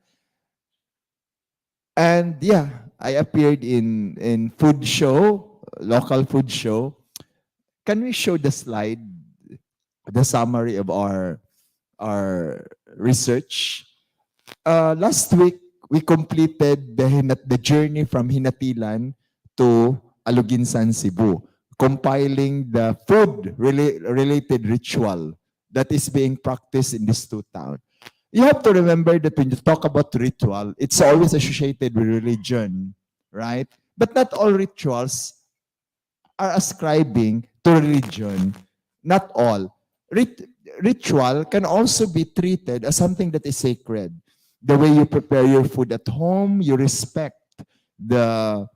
And yeah, I appeared in food show, local food show. Can we show the slide, the summary of our research? Last week, we completed the journey from Hinatilan to Aloginsan, Cebu, compiling the food-related ritual that is being practiced in these two towns. You have to remember that when you talk about ritual, it's always associated with religion, right? But not all rituals are ascribing to religion. Not all. Ritual can also be treated as something that is sacred. The way you prepare your food at home, you respect the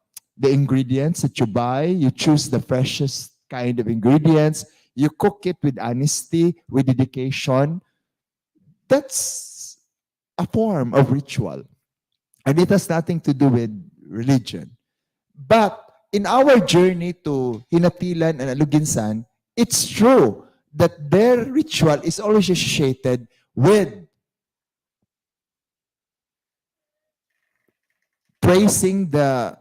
ingredients that you buy, you choose the freshest kind of ingredients, you cook it with honesty, with dedication. That's a form of ritual. And it has nothing to do with religion. But in our journey to Hinatilan and Aluginsan, it's true that their ritual is always associated with praising the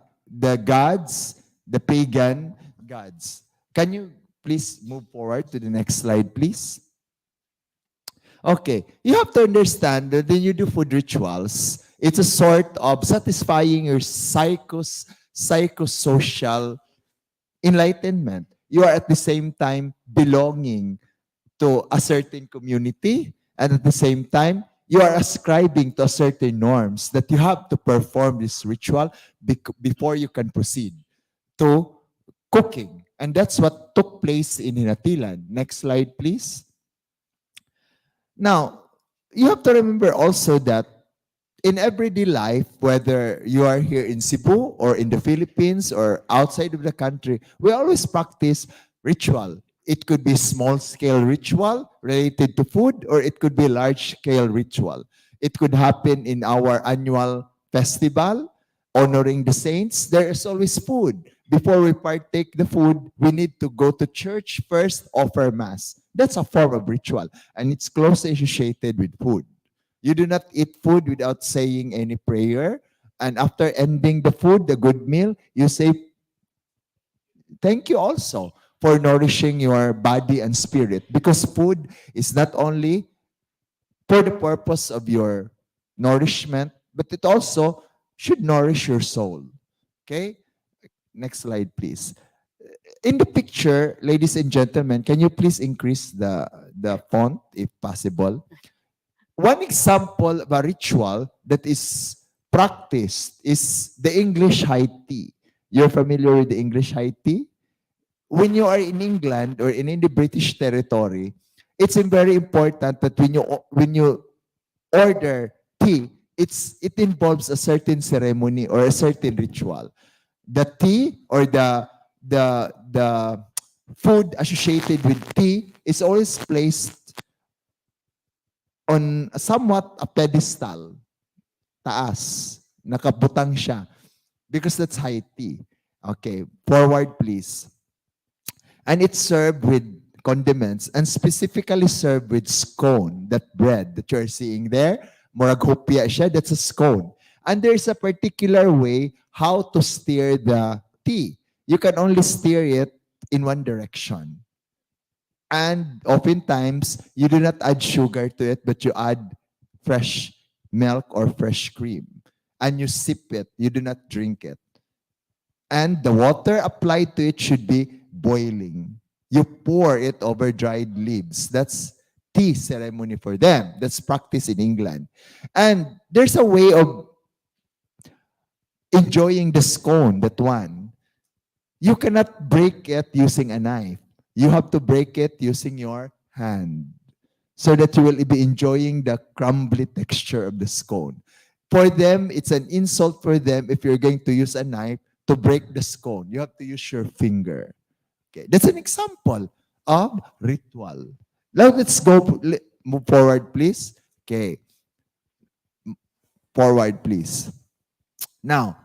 gods, the pagan gods. Can you please move forward to the next slide, please? Okay, you have to understand that when you do food rituals, it's a sort of satisfying your psychosocial enlightenment. You are at the same time belonging to a certain community, and at the same time, you are ascribing to certain norms that you have to perform this ritual before you can proceed to cooking. And that's what took place in Hinatilan. Next slide, please. Now, you have to remember also that in everyday life, whether you are here in Cebu or in the Philippines or outside of the country, we always practice ritual. It could be small-scale ritual related to food, or it could be large-scale ritual. It could happen in our annual festival, honoring the saints. There is always food. Before we partake the food, we need to go to church first, offer mass. That's a form of ritual, and it's closely associated with food. You do not eat food without saying any prayer. And after ending the food, the good meal, you say, thank you also for nourishing your body and spirit. Because food is not only for the purpose of your nourishment, but it also should nourish your soul. Okay? Next slide, please. In the picture, ladies and gentlemen, can you please increase the font if possible? One example of a ritual that is practiced is the English high tea. You're familiar with the English high tea? When you are in England or in the British territory, it's very important that when you order tea, it involves a certain ceremony or a certain ritual. The tea or the food associated with tea is always placed on somewhat a pedestal, taas, nakabutang siya, because that's high tea. Okay, forward please. And it's served with condiments, and specifically served with scone, that bread that you're seeing there, murag hopia siya, that's a scone. And there's a particular way how to stir the tea. You can only stir it in one direction. And oftentimes, you do not add sugar to it, but you add fresh milk or fresh cream. And you sip it, you do not drink it. And the water applied to it should be boiling. You pour it over dried leaves. That's tea ceremony for them. That's practiced in England. And there's a way of enjoying the scone, that one. You cannot break it using a knife. You have to break it using your hand so that you will be enjoying the crumbly texture of the scone. For them, it's an insult for them if you're going to use a knife to break the scone. You have to use your finger. Okay, that's an example of ritual. Now let's go move forward, please. Okay, forward, please. Now,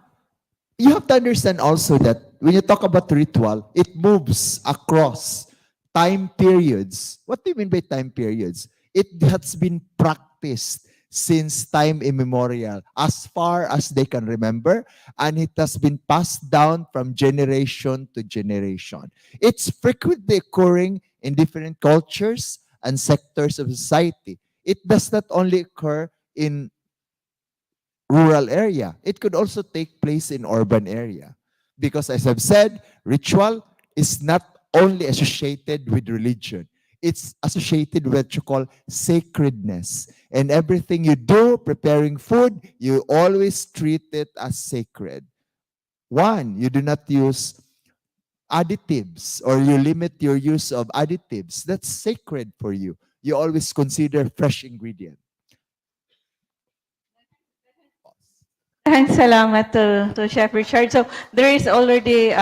you have to understand also that when you talk about ritual, it moves across time periods. What do you mean by time periods? It has been practiced since time immemorial, as far as they can remember, and it has been passed down from generation to generation. It's frequently occurring in different cultures and sectors of society. It does not only occur in rural area. It could also take place in urban area. Because as I've said, ritual is not only associated with religion. It's associated with what you call sacredness. And everything you do, preparing food, you always treat it as sacred. One, you do not use additives or you limit your use of additives. That's sacred for you. You always consider fresh ingredient. And salamat to Chef Richard. So there is already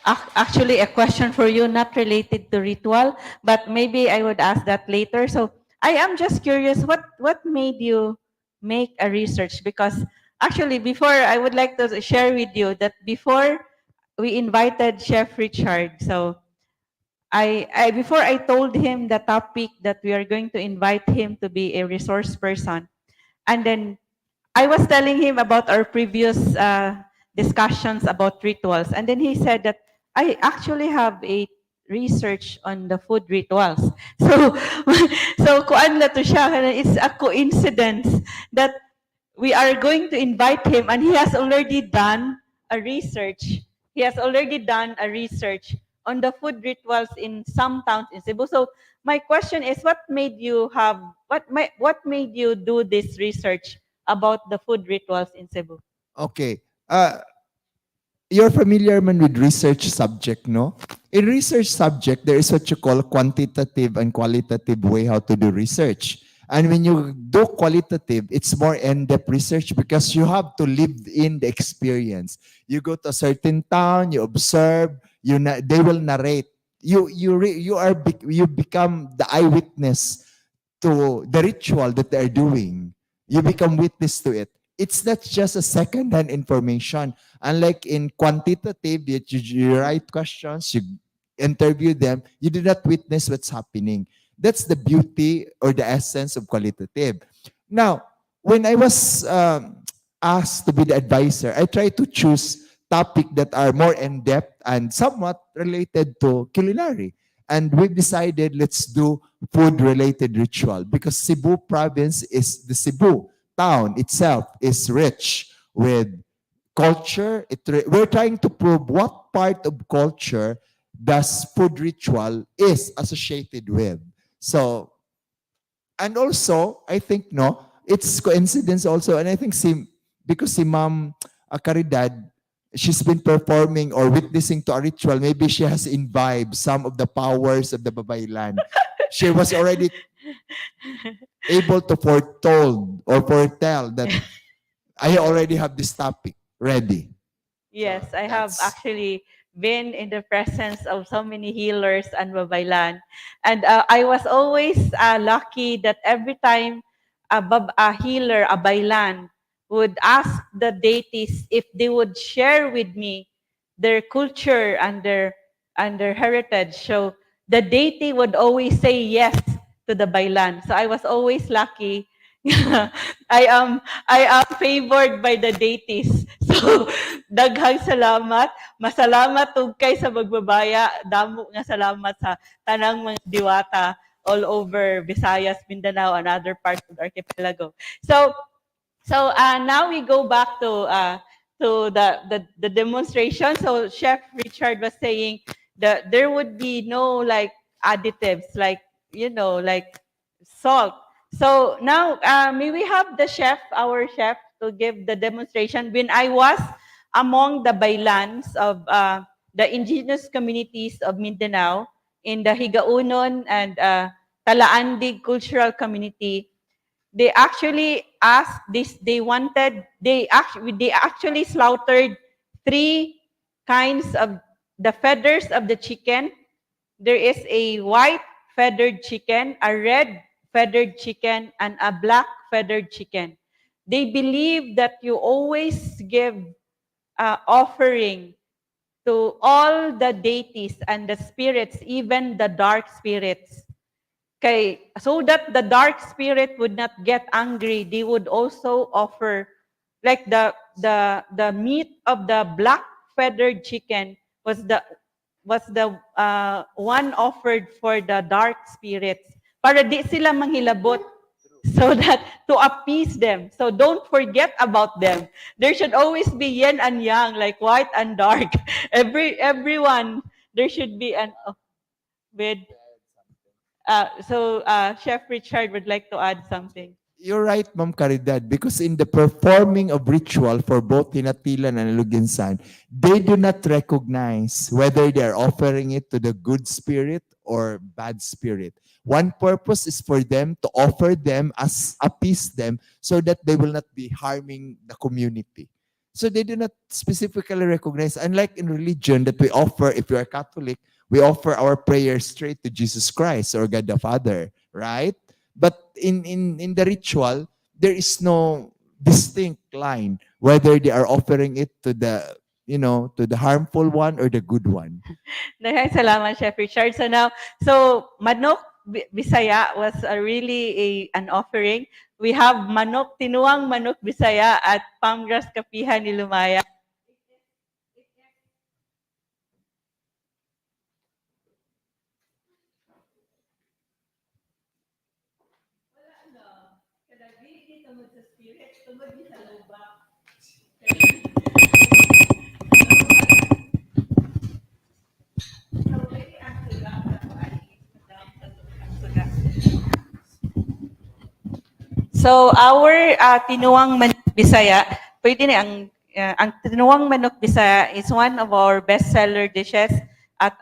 actually a question for you not related to ritual, but maybe I would ask that later. So I am just curious, what made you make a research? Because actually before, I would like to share with you that before we invited Chef Richard, so before I told him the topic that we are going to invite him to be a resource person, and then I was telling him about our previous discussions about rituals, and then he said that I actually have a research on the food rituals. So, so kuan na to siya, it's a coincidence that we are going to invite him, and he has already done a research. He has already done a research on the food rituals in some towns in Cebu. So my question is, what made you do this research about the food rituals in Cebu? Okay. You're familiar man with research subject, no? In research subject, there is what you call quantitative and qualitative way how to do research. And when you do qualitative, it's more in-depth research because you have to live in the experience. You go to a certain town, you observe, they will narrate. You become the eyewitness to the ritual that they're doing. You become witness to it. It's not just a second-hand information. Unlike in quantitative, you write questions, you interview them, you do not witness what's happening. That's the beauty or the essence of qualitative. Now, when I was asked to be the advisor, I try to choose topics that are more in-depth and somewhat related to culinary. And we've decided let's do food-related ritual because Cebu province is the Cebu town itself is rich with culture. We're trying to prove what part of culture does food ritual is associated with. So, and also, I think, no, it's coincidence also. And I think because si Ma'am Caridad, she's been performing or witnessing to a ritual, maybe she has imbibed some of the powers of the Babaylan. She was already able to foretell that I already have this topic ready. Yes, I have actually been in the presence of so many healers and babaylan. And I was always lucky that every time a healer, a baylan, would ask the deities if they would share with me their culture and their heritage. So the deity would always say yes to the baylan. So I was always lucky. I am favored by the deities. So daghang salamat. Masalamat ug kay sa magbabaya. Damo nga salamat sa tanang mga diwata all over Visayas, Mindanao, and other parts of the archipelago. So now we go back to the demonstration. So Chef Richard was saying that there would be no like additives, like like salt. So now may we have our chef, to give the demonstration. When I was among the bailans of the indigenous communities of Mindanao in the Higaunon and Talaandig cultural community, they actually asked this. They actually slaughtered 3 kinds of the feathers of the chicken. There is a white feathered chicken, a red feathered chicken, and a black feathered chicken. They believe that you always give offering to all the deities and the spirits, even the dark spirits. So that the dark spirit would not get angry, they would also offer, like the meat of the black feathered chicken was the one offered for the dark spirits para di sila manghilabot, so that to appease them. So don't forget about them. There should always be yin and yang, like white and dark. Everyone, there should be an with. Chef Richard would like to add something. You're right, Ma'am Caridad, because in the performing of ritual for both Tinatilan and Luginsan, they do not recognize whether they are offering it to the good spirit or bad spirit. One purpose is for them to offer them as appease them so that they will not be harming the community. So they do not specifically recognize, unlike in religion that we offer, if you are Catholic, we offer our prayers straight to Jesus Christ or God the Father, right? But in the ritual, there is no distinct line whether they are offering it to the, to the harmful one or the good one. Daghang salamat, Chef Richard. So manok Bisaya was an offering. We have tinuang manok Bisaya at Pamgras Kapihan ni Lumaya. So our tinuang manok Bisaya, pwede na ang tinuang manok Bisaya is one of our best-seller dishes at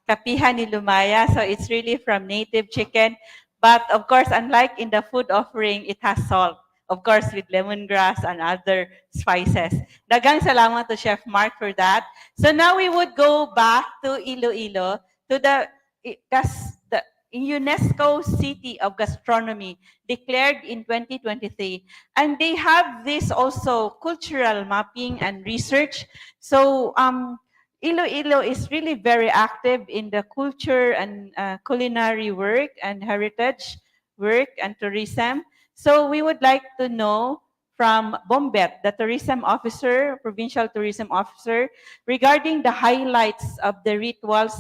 Kapihan ni Lumaya. So it's really from native chicken. But of course, unlike in the food offering, it has salt. Of course, with lemongrass and other spices. Daghang salamat to Chef Mark for that. So now we would go back to Iloilo, to the UNESCO City of Gastronomy, declared in 2023. And they have this also cultural mapping and research. So Iloilo is really very active in the culture and culinary work and heritage work and tourism. So we would like to know from Bombet, the tourism officer, provincial tourism officer, regarding the highlights of the rituals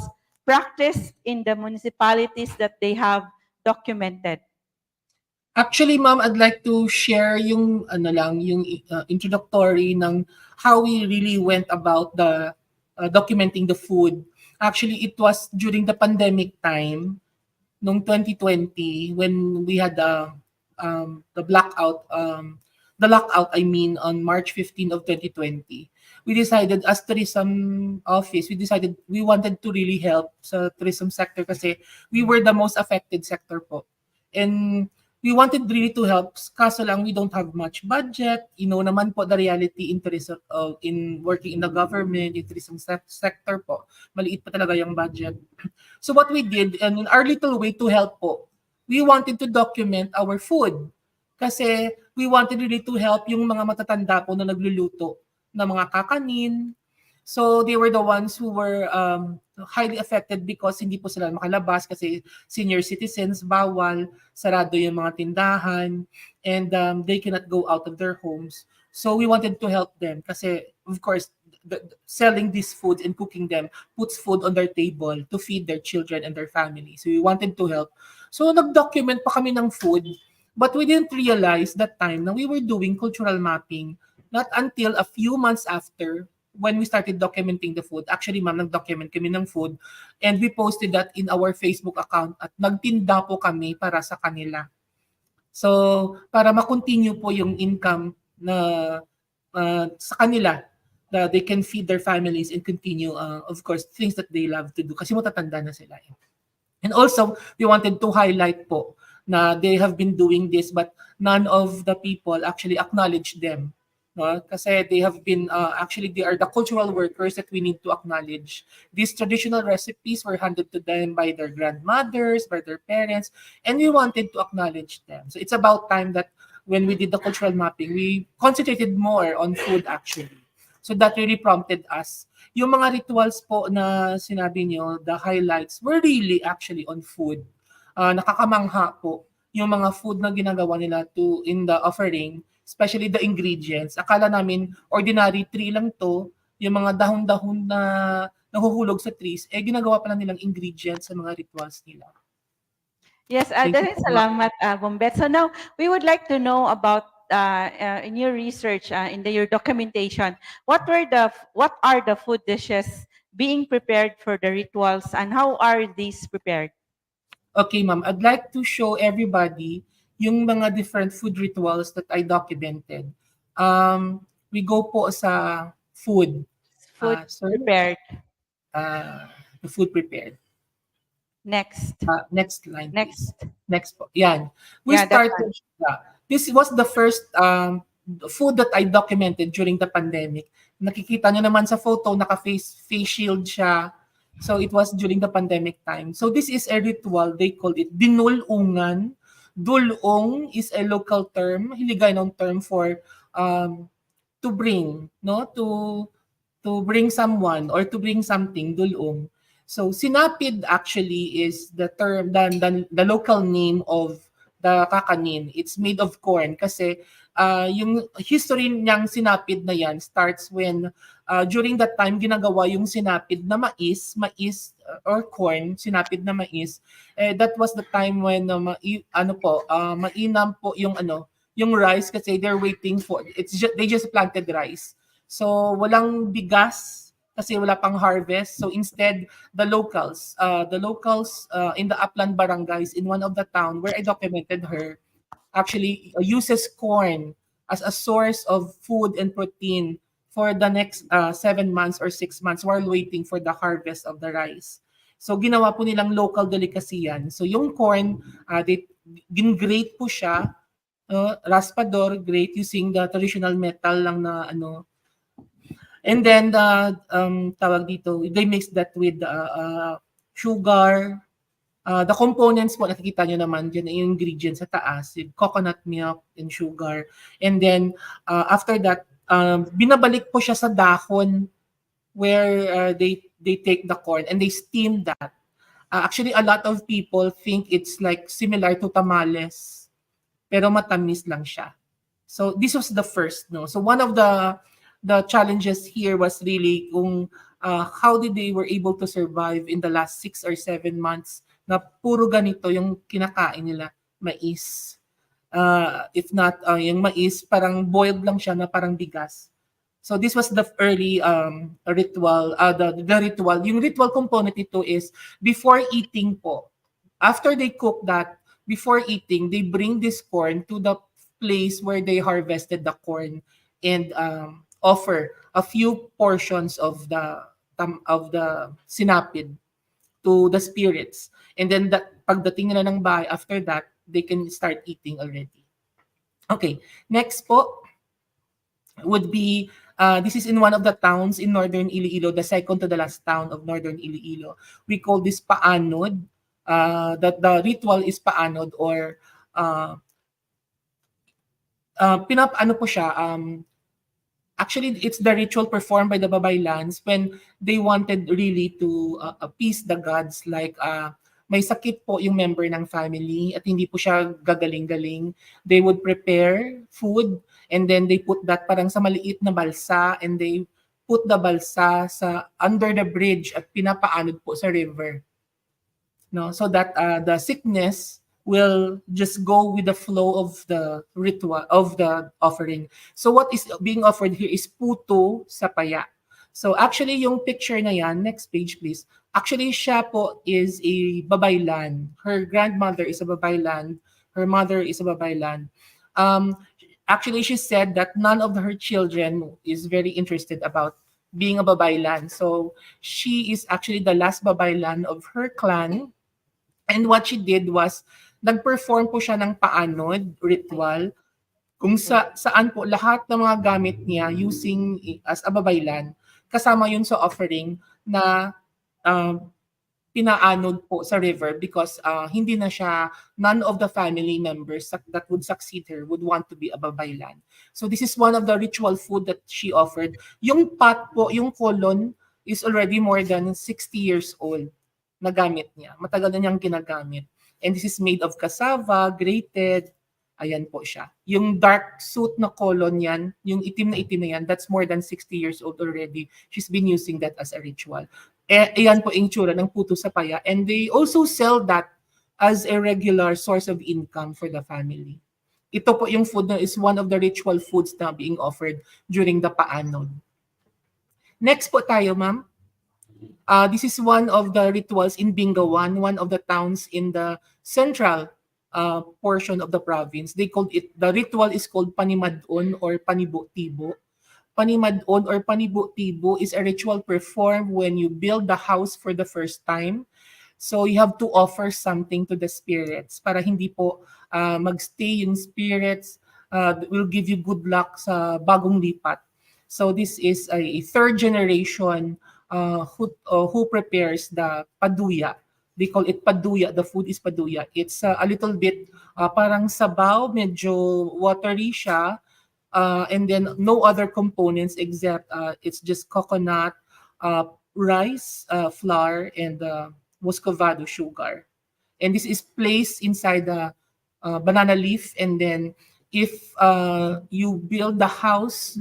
practiced in the municipalities that they have documented. Actually, ma'am, I'd like to share yung introductory ng how we really went about the documenting the food. Actually, it was during the pandemic time, noong 2020, when we had the lockout, on March 15 of 2020. We decided as tourism office, we wanted to really help sa tourism sector kasi we were the most affected sector po. And we wanted really to help, kaso lang we don't have much budget. Naman po the reality in tourism, in working in the government, in tourism sector po, maliit pa talaga yung budget. So what we did, and in our little way to help po, we wanted to document our food. Kasi we wanted really to help yung mga matatanda po na nagluluto na mga kakanin. So they were the ones who were highly affected because hindi po sila makalabas kasi senior citizens, bawal, sarado yung mga tindahan, and they cannot go out of their homes. So we wanted to help them kasi, of course, selling these foods and cooking them puts food on their table to feed their children and their family. So we wanted to help. So nag-document pa kami ng food, but we didn't realize that time na we were doing cultural mapping not until a few months after when we started documenting the food. Actually, ma'am, nag-document kami ng food and we posted that in our Facebook account at nagtinda po kami para sa kanila. So, para ma-continue po yung income na sa kanila, that they can feed their families and continue, of course, things that they love to do kasi matatanda na sila. And also, we wanted to highlight po na they have been doing this but none of the people actually acknowledge them No? Kasi they have been, actually, they are the cultural workers that we need to acknowledge. These traditional recipes were handed to them by their grandmothers, by their parents, and we wanted to acknowledge them. So it's about time that when we did the cultural mapping, we concentrated more on food actually. So that really prompted us. Yung mga rituals po na sinabi niyo, the highlights were really actually on food. Nakakamangha po yung mga food na ginagawa nila to in the offering, especially the ingredients. Akala namin ordinary tree lang to, yung mga dahon-dahon na nahuhulog sa trees, ginagawa pala nilang ingredients sa mga rituals nila. Yes, Thank you daling po, salamat, Bombet. So now, we would like to know about, in your research, your documentation, what are the food dishes being prepared for the rituals, and how are these prepared? Okay, ma'am. I'd like to show everybody yung mga different food rituals that I documented. We go po sa food. Food So, prepared. the food prepared. Next. Next line, Next. please. Next po. Yan. We Yeah, that started, this was the first food that I documented during the pandemic. Nakikita nyo naman sa photo, face shield siya. So it was during the pandemic time. So this is a ritual, they call it dinulungan. Dulong is a local term, Hiligaynon term for to bring, no? To bring someone or to bring something, dulong. So sinapid actually is the term, the local name of the kakanin. It's made of corn kasi yung history niyang sinapid na yan starts when during that time ginagawa yung sinapid na mais or corn, sinapid na mais. That was the time when mainam po yung rice kasi they're waiting for they just planted rice. So walang bigas kasi wala pang harvest. So instead, the locals in the upland barangays in one of the town where I documented her actually uses corn as a source of food and protein for the next 7 months or 6 months while waiting for the harvest of the rice. So ginawa po nilang local delicacy yan. So yung corn, gin-grate po siya, raspador, grate using the traditional metal lang na and then tawag dito, they mix that with sugar. The components po nakikita nyo naman dyan yung ingredients sa taas, yung coconut milk and sugar. And then after that, binabalik po siya sa dahon where they take the corn and they steam that. Actually, a lot of people think it's like similar to tamales, pero matamis lang siya. So this was the first, no? So one of the challenges here was really how did they were able to survive in the last 6 or 7 months na puro ganito yung kinakain nila, mais. If not, yung mais, parang boiled lang siya na parang bigas. So this was the early ritual, the ritual. Yung ritual component ito is before eating po. After they cook that, before eating, they bring this corn to the place where they harvested the corn and offer a few portions of the sinapid to the spirits. And then pagdating nila ng bahay, after that, they can start eating already. Okay, next po would be, this is in one of the towns in northern Iloilo, the second to the last town of northern Iloilo. We call this paanod. That the ritual is paanod or ano po siya, actually, it's the ritual performed by the Babaylans when they wanted really to appease the gods. Like, may sakit po yung member ng family at hindi po siya gagaling-galing. They would prepare food and then they put that parang sa maliit na balsa and they put the balsa under the bridge at pinapaanod po sa river. No? So that the sickness will just go with the flow of the ritual, of the offering. So what is being offered here is puto sa paya. So actually, yung picture na yan, next page please. Actually, siya po is a babaylan. Her grandmother is a babaylan. Her mother is a babaylan. Actually, she said that none of her children is very interested about being a babaylan. So she is actually the last babaylan of her clan. And what she did was, nag-perform po siya ng paanod ritual kung saan po lahat ng mga gamit niya using as a babaylan, kasama yun sa offering na pinaanod po sa river because hindi na siya, none of the family members that would succeed her would want to be a babaylan. So this is one of the ritual food that she offered. Yung pot po, yung kolon is already more than 60 years old na gamit niya. Matagal na niyang ginagamit. And this is made of cassava, grated. Ayan po siya. Yung dark suit na kolon yan, yung itim na yan, that's more than 60 years old already. She's been using that as a ritual. Ayan po yung tsura ng puto sa paya. And they also sell that as a regular source of income for the family. Ito po yung food na is one of the ritual foods na being offered during the paanod. Next po tayo, ma'am. This is one of the rituals in Bingawan, one of the towns in the central portion of the province. They called it, the ritual is called Panimadon or Panibo-Tibo. Panimadon or Panibo-Tibo is a ritual performed when you build the house for the first time. So you have to offer something to the spirits para hindi po magstay yung spirits, will give you good luck sa bagong lipat. So this is a third generation who prepares the paduya. They call it paduya. The food is paduya. It's a little bit parang sabaw, medyo watery siya. And then no other components except it's just coconut, rice, flour, and muscovado sugar. And this is placed inside the banana leaf. And then if you build the house,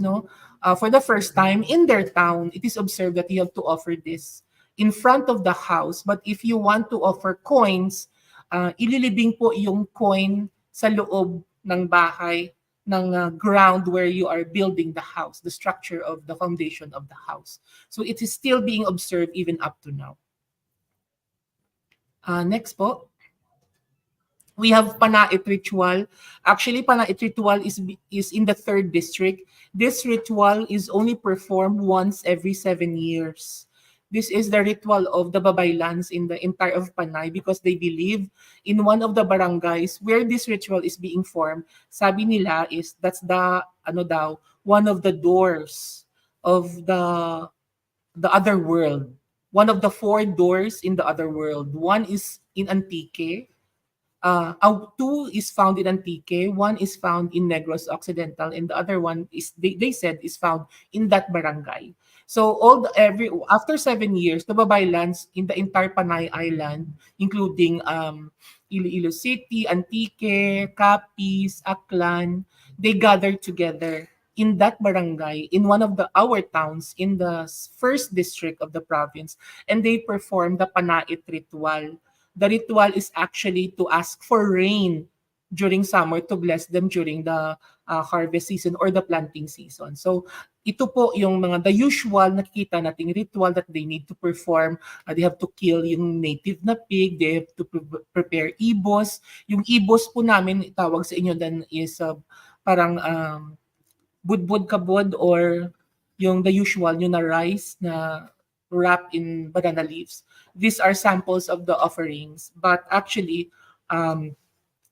for the first time in their town, it is observed that you have to offer this in front of the house. But if you want to offer coins, ililibing po yung coin sa loob ng bahay, ng ground where you are building the house, the structure of the foundation of the house. So it is still being observed even up to now. Next po. We have Panait ritual. Actually, Panait ritual is in the 3rd district. This ritual is only performed once every 7 years. This is the ritual of the babaylans in the entire of Panay because they believe in one of the barangays where this ritual is being formed. Sabi nila is that's the one of the doors of the other world. One of the 4 doors in the other world. One is in Antique. 2 is found in Antique, 1 is found in Negros Occidental, and the other one is they said is found in that barangay. So after 7 years, the babaylans in the entire Panay Island, including Iloilo City, Antique, Capiz, Aklan, they gathered together in that barangay, in one of our towns in the 1st district of the province, and they performed the Panait ritual. The ritual is actually to ask for rain during summer to bless them during the harvest season or the planting season. So ito po yung the usual nakikita nating ritual that they need to perform. They have to kill yung native na pig, they have to prepare ibos. Yung ibos po namin tawag sa inyo dan is parang budbud kabod or yung the usual yung na rice na wrapped in banana leaves. These are samples of the offerings, but actually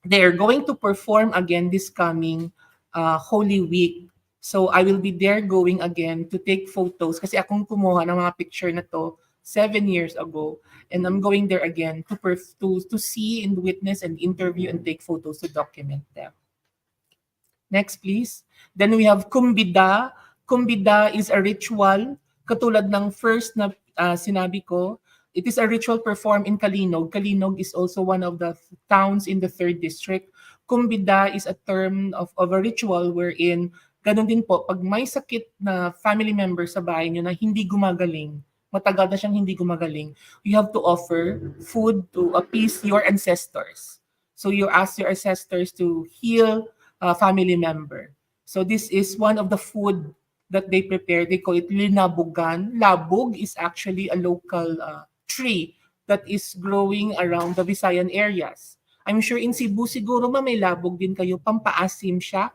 they're going to perform again this coming Holy Week. So I will be there going again to take photos kasi akong kumuha ng mga picture na to 7 years ago, and I'm going there again to see and witness and interview and take photos to document them. Next, please. Then we have kumbida. Kumbida is a ritual katulad ng first na sinabi ko. It is a ritual performed in Kalinog. Kalinog is also one of the towns in the 3rd district. Kumbida is a term of a ritual wherein ganun din po, pag may sakit na family member sa bahay nyo na hindi gumagaling, matagal na siyang hindi gumagaling, you have to offer food to appease your ancestors. So you ask your ancestors to heal a family member. So this is one of the food that they prepare. They call it linabugan. Labog is actually a local tree that is growing around the Visayan areas. I'm sure in Cebu siguro may labog din kayo, pampaasim siya.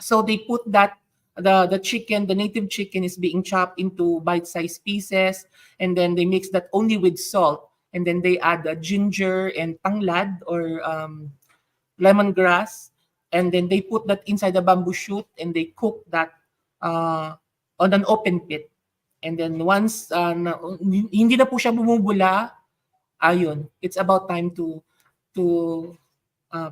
So they put that, the chicken, the native chicken is being chopped into bite-sized pieces, and then they mix that only with salt, and then they add ginger and tanglad or lemongrass, and then they put that inside a bamboo shoot and they cook that on an open pit. And then once hindi na po siya bumubula, ayun, it's about time to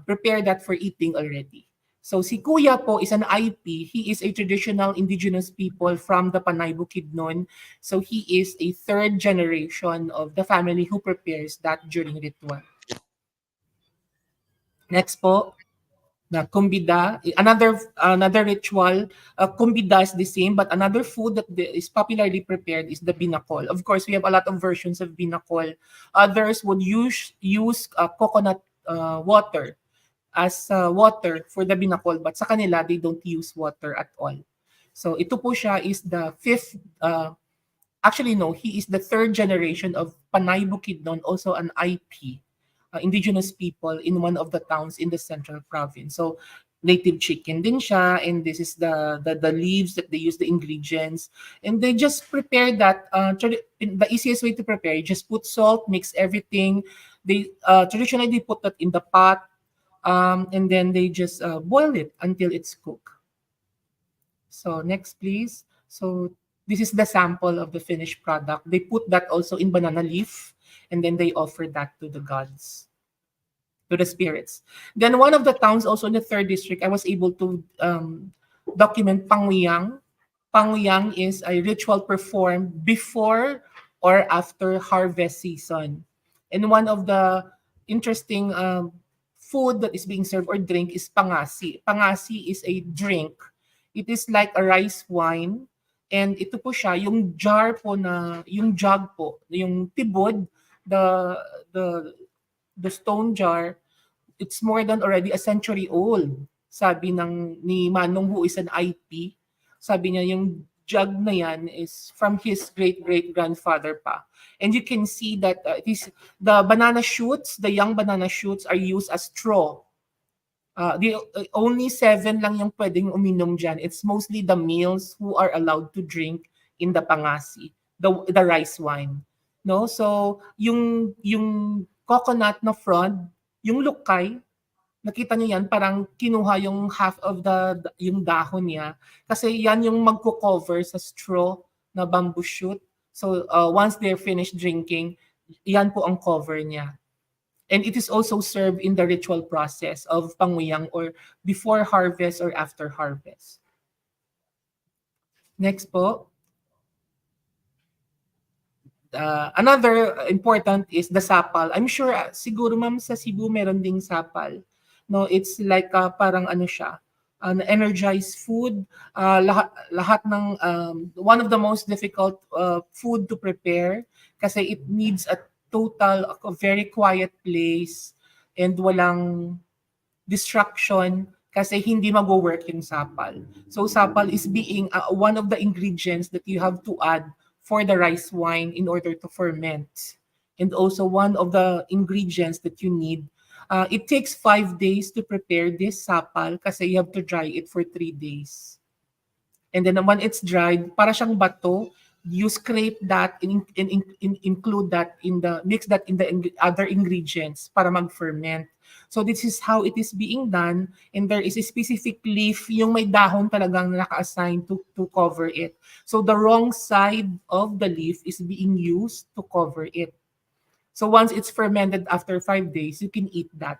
prepare that for eating already. So si Kuya po is an IP. He is a traditional indigenous people from the Panay Bukidnon. So he is a third generation of the family who prepares that during ritual. Next po, na kumbida, another ritual. Kumbida is the same, but another food that is popularly prepared is the binakol. Of course, we have a lot of versions of binakol. Others would use coconut water as water for the binakol, but sa kanila, they don't use water at all. So ito po siya is the fifth, actually no, he is the third generation of Panay Bukidnon, also an IP, indigenous people in one of the towns in the central province. So native chicken din siya, and this is the leaves that they use, the ingredients, and they just prepare that. The easiest way to prepare, you just put salt, mix everything. They traditionally they put that in the pot. And then they just boil it until it's cooked. So next, please. So this is the sample of the finished product. They put that also in banana leaf, and then they offer that to the gods, to the spirits. Then one of the towns also in the 3rd district, I was able to document Panguyang. Panguyang is a ritual performed before or after harvest season. And one of the interesting food that is being served or drink is pangasi. Pangasi is a drink. It is like a rice wine. And ito po siya, yung jar po na, yung jug po, yung tibod, the stone jar, it's more than already a century old. Sabi ni Manong who is an IP, sabi niya yung jug na yan is from his great-great-grandfather pa. And you can see that the banana shoots, the young banana shoots are used as straw. Only 7 lang yung pwedeng uminom dyan. It's mostly the males who are allowed to drink in the pangasi, the rice wine. No? So, yung coconut na frond, yung lukay, nakita niyo yan, parang kinuha yung half of yung dahon niya. Kasi yan yung magko-cover sa straw na bamboo shoot. So once they're finished drinking, yan po ang cover niya. And it is also served in the ritual process of panguyang or before harvest or after harvest. Next po. Another important is the sapal. I'm sure siguro ma'am sa Cebu meron ding sapal. No, it's like parang ano siya, an energized food. Lahat ng one of the most difficult food to prepare kasi it needs a very quiet place and walang distraction kasi hindi mag-work yung sapal. So sapal is being one of the ingredients that you have to add for the rice wine in order to ferment. And also one of the ingredients that you need. It takes 5 days to prepare this sapal kasi you have to dry it for 3 days. And then when it's dried, para siyang bato, you scrape that and include that mix that in the other ingredients para mag-ferment. So this is how it is being done, and there is a specific leaf, yung may dahon talagang naka-assign to cover it. So the wrong side of the leaf is being used to cover it. So once it's fermented after 5 days, you can eat that.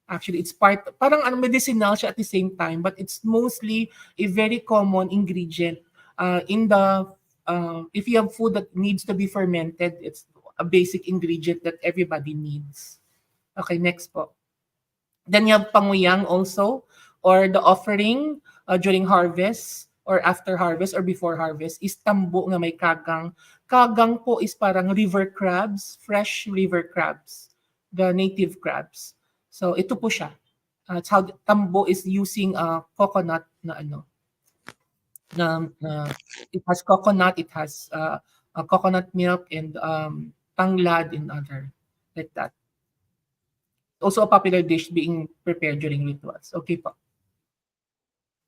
Actually, it's parang medicinal siya at the same time, but it's mostly a very common ingredient if you have food that needs to be fermented, it's a basic ingredient that everybody needs. Okay, next po. Then you have panguyang also, or the offering during harvest, or after harvest, or before harvest, is tambo na may kagang. Kagang po is parang river crabs, fresh river crabs, the native crabs. So ito po siya. It's how tambo is using coconut na ano. It has coconut, it has coconut milk and tanglad and other like that. Also a popular dish being prepared during rituals. Okay po.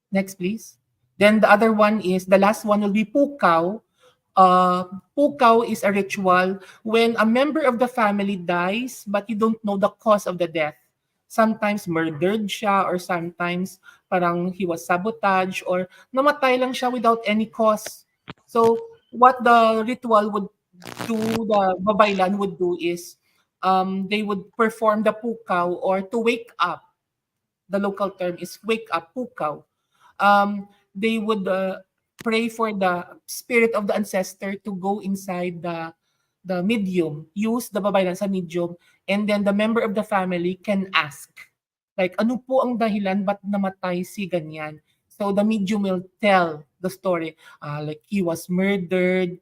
Next, please. Then the other one is, the last one will be pukaw. Pukaw is a ritual when a member of the family dies, but you don't know the cause of the death. sometimes murdered siya, or sometimes parang he was sabotaged, or namatay lang siya without any cause. So what the ritual would do, the babaylan would do is they would perform the pukaw, or to wake up. The local term is wake up, pukaw. They would pray for the spirit of the ancestor to go inside the medium, use the babaylan sa medium, and then the member of the family can ask, like, ano po ang dahilan ba't namatay si ganyan? So the medium will tell the story, like he was murdered,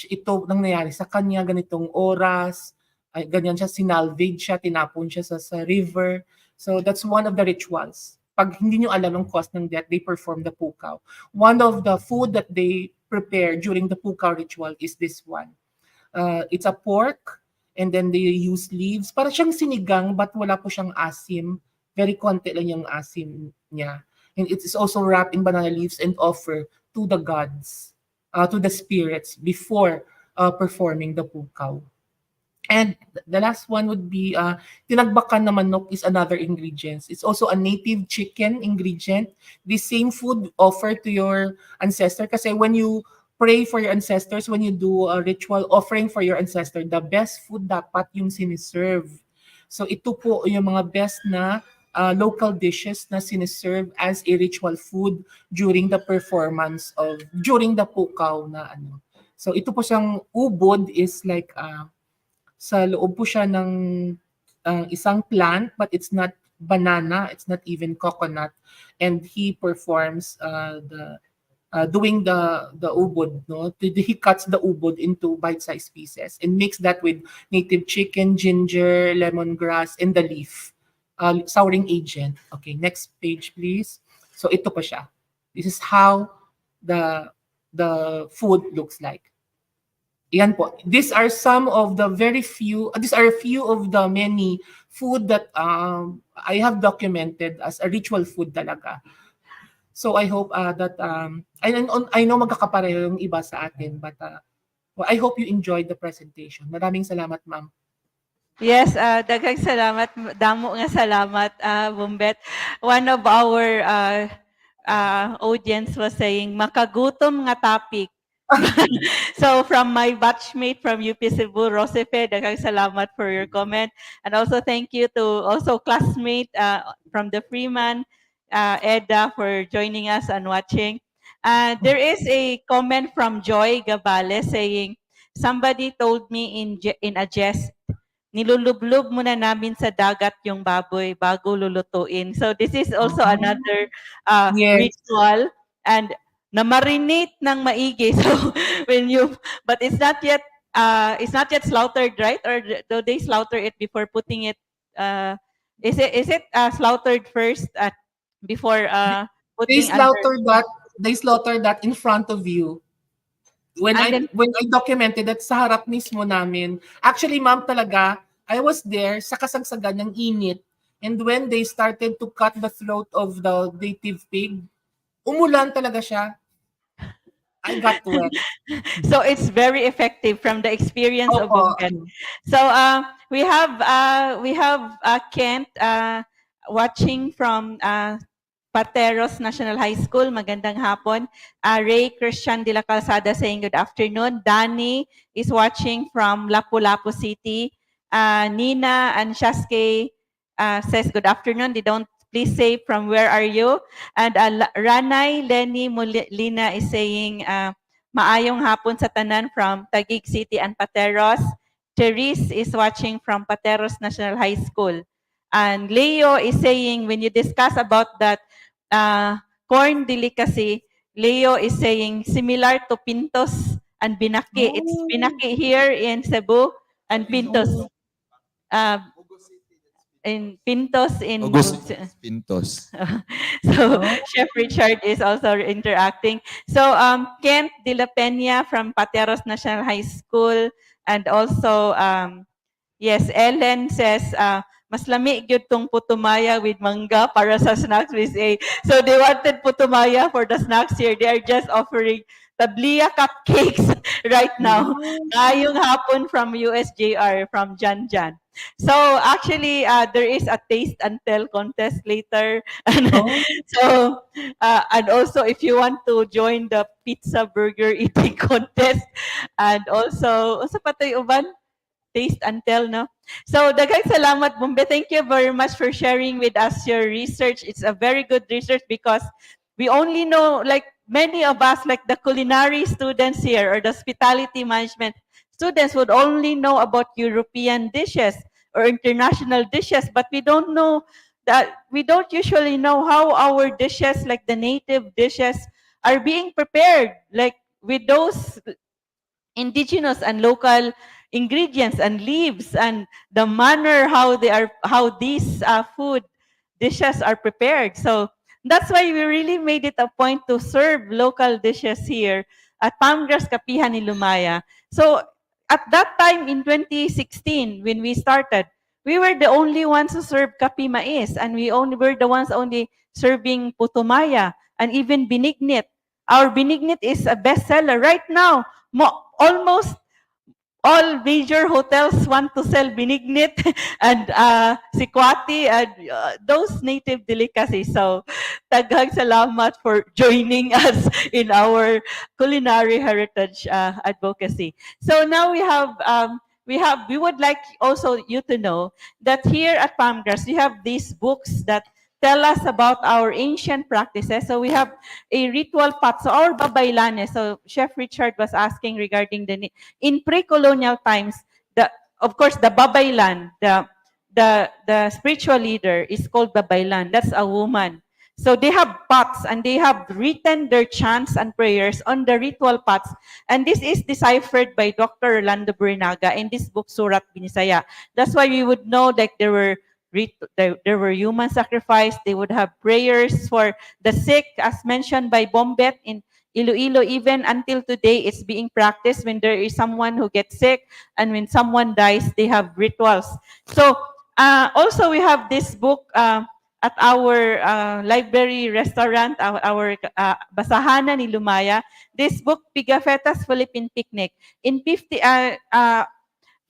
ito nangyayari sa kanya, ganitong oras, ay, ganyan siya, sinalvage siya, tinapon siya sa river. So that's one of the rituals. Pag hindi nyo alam ang cause ng death, they perform the pukaw. One of the food that they prepare during the pukaw ritual is this one. It's a pork, and then they use leaves. Para siyang sinigang, but wala po siyang asim. Very konti lang yung asim niya. And it is also wrapped in banana leaves and offered to the gods, to the spirits, before performing the pukaw. And the last one would be tinagbakan na manok is another ingredient. It's also a native chicken ingredient. The same food offered to your ancestor. Kasi when you pray for your ancestors, when you do a ritual offering for your ancestor, the best food dapat yung siniserve. So ito po yung mga best na local dishes na siniserve as a ritual food during the performance of, during the pukaw na ano. So ito po siyang ubod is like, sa loob po siya ng isang plant, but it's not banana, it's not even coconut. And he performs doing the ubod, no? He cuts the ubod into bite-sized pieces and mix that with native chicken, ginger, lemongrass, and the leaf, souring agent. Okay, next page, please. So ito pa siya. This is how the food looks like. Yan po. These are some of the very few, these are a few of the many food that I have documented as a ritual food talaga. So I hope that, I know magkakapareho yung iba sa atin, but well, I hope you enjoyed the presentation. Maraming salamat, ma'am. Yes, daghang salamat, damo nga salamat, Bumbet. One of our audience was saying, makagutom nga topic. So from my batchmate from UP Cebu, Rosefe, daghang salamat for your comment. And also thank you to also classmate from the Freeman, Edda, for joining us and watching. There is a comment from Joy Gabale saying, somebody told me in a jest, nilulublub muna namin sa dagat yung baboy bago lulutuin. So this is also another Yes. ritual, and na-marinate ng maigi. So when you, but it's not yet slaughtered, right? Or do they slaughter it before putting it? Is it slaughtered first before putting They slaughter that in front of you. When I documented that sa harap mismo namin, actually ma'am talaga, I was there sa kasagsagan ng init, and when they started to cut the throat of the native pig, umulan talaga siya. I got wet. So it's very effective from the experience of Bumbet. So we have Kent watching from Pateros National High School. Magandang hapon. Ray Christian de la Calzada saying good afternoon. Danny is watching from Lapu-Lapu City. Nina and Shaske says good afternoon. They don't please say from where are you. And Ranay Lenny Molina is saying maayong hapon sa tanan from Taguig City and Pateros. Therese is watching from Pateros National High School. And Leo is saying, when you discuss about that corn delicacy, Leo is saying similar to pintos and binaki. It's binaki here in Cebu and pintos. In Pintos in Pintos. So Chef Richard is also interacting. So Kent De La Peña from Pateros National High School, and also yes, Ellen says mas lami gyud tong putumaya with mangga para sa snacks with A. So they wanted putumaya for the snacks here. They are just offering tablia cupcakes right now. Ngayong hapon from USJR, from Jan Jan. So actually, there is a taste and tell contest later. And so, and also if you want to join the pizza burger eating contest, and also, sa patay uban? Taste and tell, no? So, daghang salamat, Bumbe. Thank you very much for sharing with us your research. It's a very good research because we only know, like many of us, like the culinary students here or the hospitality management students would only know about European dishes or international dishes, but we don't know that, we don't usually know how our dishes, like the native dishes, are being prepared, like with those indigenous and local ingredients and leaves, and the manner how these food dishes are prepared. So that's why we really made it a point to serve local dishes here at Pamgras Kapihan ni Lumaya. So at that time in 2016, when we started, we were the only ones who served kapi mais, and we only were the ones only serving putumaya and even binignit. Our binignit is a bestseller right now. Almost all major hotels want to sell binignit and sikwati and those native delicacies. So, taghang salamat for joining us in our culinary heritage advocacy. So now we would like also you to know that here at Pamgras, we have these books that tell us about our ancient practices. So we have a ritual pot. So our babaylanes. So Chef Richard was asking regarding in pre-colonial times, of course the babaylan, the spiritual leader is called babaylan. That's a woman. So they have pots and they have written their chants and prayers on the ritual pots. And this is deciphered by Dr. Orlando Burinaga in this book, Surat Binisaya. That's why we would know that there were human sacrifice. They would have prayers for the sick, as mentioned by Bombet in Iloilo. Even until today, it's being practiced when there is someone who gets sick and when someone dies, they have rituals. So also we have this book at our library restaurant, our Basahanan ni Lumaya. This book, Pigafetta's Philippine Picnic. In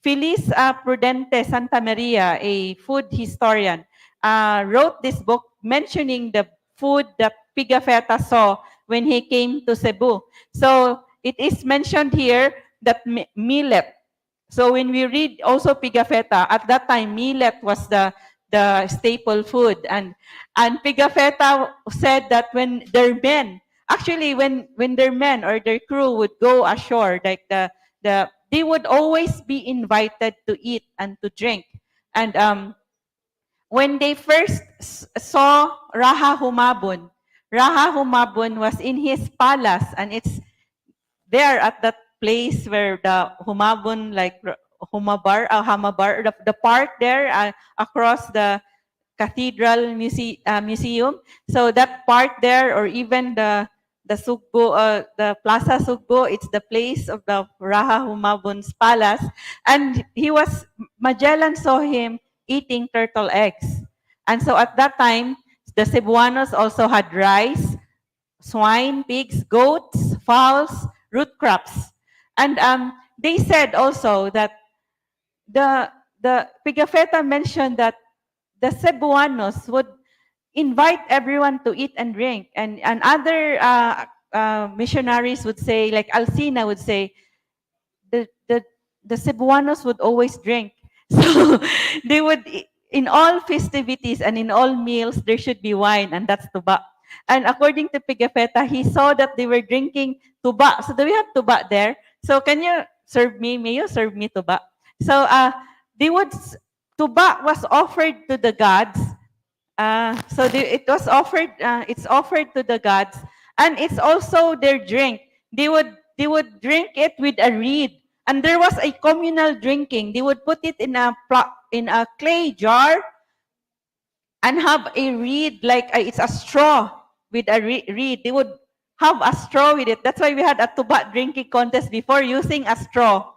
Feliz Prudente Santa Maria, a food historian, wrote this book mentioning the food that Pigafetta saw when he came to Cebu. So it is mentioned here that millet. So when we read also Pigafetta, at that time millet was the staple food, and Pigafetta said that when their men, actually when their men or their crew would go ashore, like they would always be invited to eat and to drink. And when they first saw Raha Humabon was in his palace, and it's there at that place where the Humabon, like Hamabar, the park there across the Cathedral Museum. So that part there, or even the Sugbo, the Plaza Sugbo, it's the place of the Raha Humabon's palace. And Magellan saw him eating turtle eggs. And so at that time, the Cebuanos also had rice, swine, pigs, goats, fowls, root crops. And they said also that the Pigafetta mentioned that the Cebuanos would invite everyone to eat and drink, and other missionaries would say, like Alcina would say, the Cebuanos would always drink. So they would, in all festivities and in all meals, there should be wine, and that's tuba. And according to Pigafetta, he saw that they were drinking tuba. So do we have tuba there? So can you serve me? May you serve me tuba? So tuba was offered to the gods. It's offered to the gods, and it's also their drink. They would drink it with a reed, and there was a communal drinking. They would put it in a clay jar and have a reed, like it's a straw with a reed. They would have a straw with it. That's why we had a tuba drinking contest before, using a straw.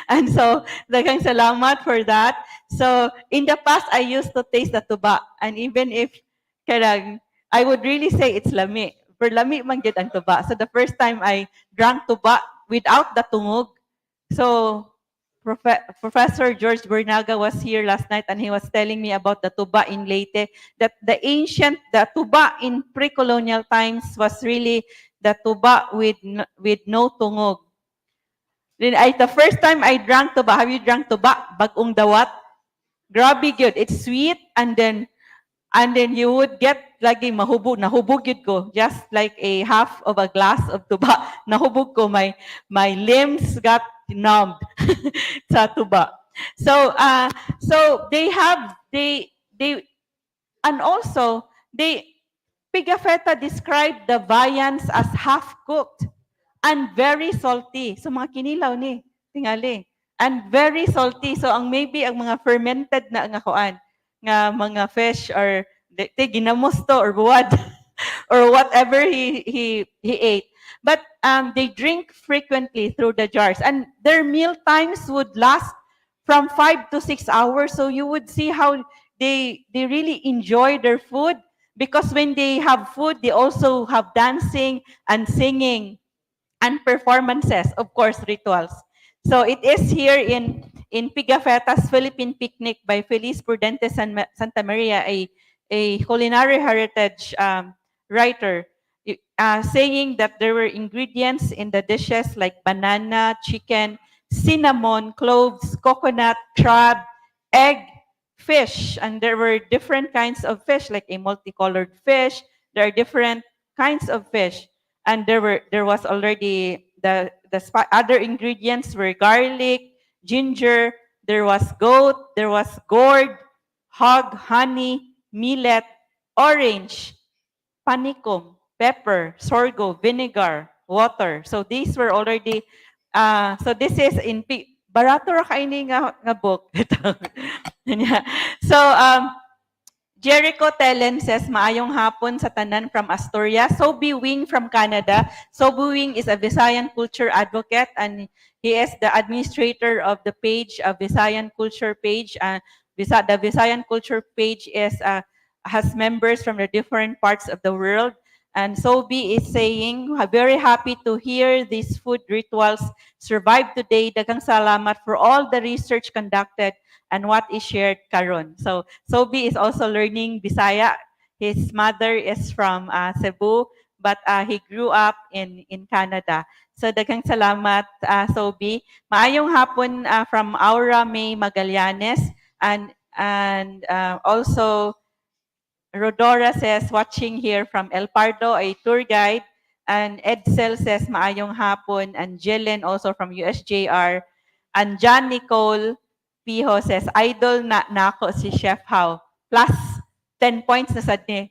And so, daghang salamat for that. So, in the past, I used to taste the tuba. And even if I would really say it's lami. Pero lami man gyud ang tuba. So the first time I drank tuba without the tungog. So Professor George Bernaga was here last night and he was telling me about the tuba in Leyte, that the tuba in pre-colonial times was really the tuba with no tungog. Then the first time I drank tuba, have you drank tuba? Bagong dawat? Grabe gyud. It's sweet and then you would get lagi mahubog, nahubog yun ko, just like a half of a glass of tuba. Nahubog ko, my limbs got numbed sa tuba. So and also Pigafetta described the viands as half cooked and very salty. So mga kinilaw ni, tingali. And very salty. So maybe ang mga fermented na nga kuan, nga mga fish or ginamos to or buwad or whatever he ate. But they drink frequently through the jars, and their meal times would last from 5 to 6 hours. So you would see how they really enjoy their food, because when they have food, they also have dancing and singing and performances, of course, rituals. So it is here in Pigafetta's Philippine Picnic by Feliz Prudente Santa Maria, a culinary heritage writer, saying that there were ingredients in the dishes like banana, chicken, cinnamon, cloves, coconut, crab, egg, fish, and there were different kinds of fish, like a multicolored fish. There are different kinds of fish, and there was already the other ingredients were garlic, ginger. There was goat, there was gourd, hog, honey, millet, orange, panicum, pepper, sorgo, vinegar, water. So these were already, so this is in, barato ra kaini nga book. So, Jericho Tellen says, maayong hapon sa tanan from Astoria. Sobi Wing from Canada. Sobi Wing is a Visayan culture advocate and he is the administrator of the page, Visayan culture page. The Visayan culture page has members from the different parts of the world. And Sobi is saying, very happy to hear these food rituals survive today. Daghang salamat for all the research conducted and what is shared karon. So Sobi is also learning Bisaya. His mother is from Cebu, but he grew up in Canada. So daghang salamat, Sobi. Maayong hapon from Aura May Magallanes, and also Rodora says, watching here from El Pardo, a tour guide. And Edsel says, maayong hapon. And Jillian also from USJR. And John Nicole Piho says, idol na nako si Chef How. Plus 10 points na sad ni.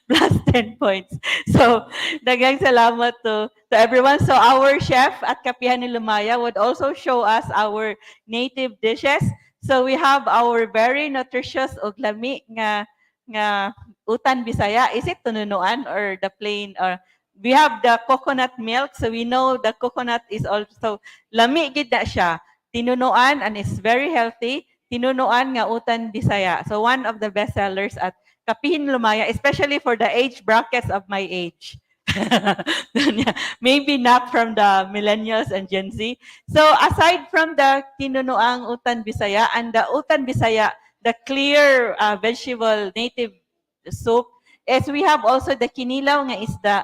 Plus 10 points. So, daghang salamat to everyone. So, our chef at Kapihan ni Lumaya would also show us our native dishes. So, we have our very nutritious og lami nga utan Bisaya. Is it tununuan or the plain? Or we have the coconut milk. So, we know the coconut is also lami gid na siya. Tinunuan, and it's very healthy. Tinunuan nga utan Bisaya. So one of the best sellers at Kapihin Lumaya, especially for the age brackets of my age. Maybe not from the millennials and Gen Z. So aside from the tinunuang utan Bisaya and the utan Bisaya, the clear vegetable native soup, is we have also the kinilaw nga isda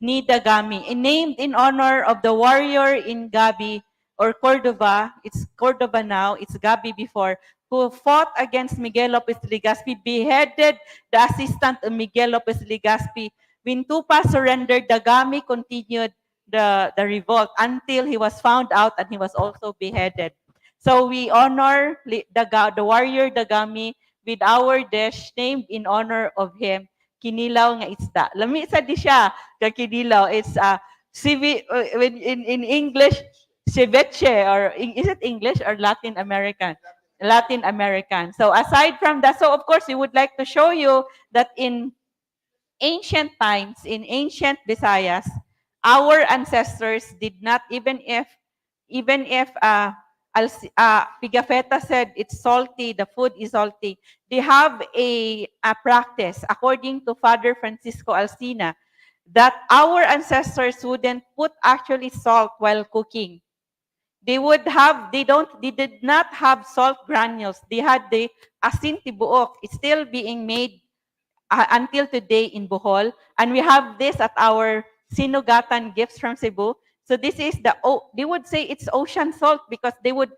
ni Dagami, named in honor of the warrior in Gabi, or Cordova. It's Cordova now, it's Gabi before, who fought against Miguel Lopez Legazpi, beheaded the assistant of Miguel Lopez Legazpi. When Tupa surrendered, Dagami continued the revolt until he was found out and he was also beheaded. So we honor the warrior Dagami with our dish named in honor of him, kinilaw nga isda. Lami sa di siya ka kinilaw. It's in English, ceviche, or is it English or Latin American? Latin American. So aside from that, so of course we would like to show you that in ancient times, in ancient Visayas, our ancestors did not, even if Pigafetta said it's salty, the food is salty. They have a practice, according to Father Francisco Alcina, that our ancestors wouldn't put actually salt while cooking. They did not have salt granules. They had the asin tibuok. It's still being made until today in Bohol. And we have this at our sinugatan gifts from Cebu. So this is they would say it's ocean salt because they would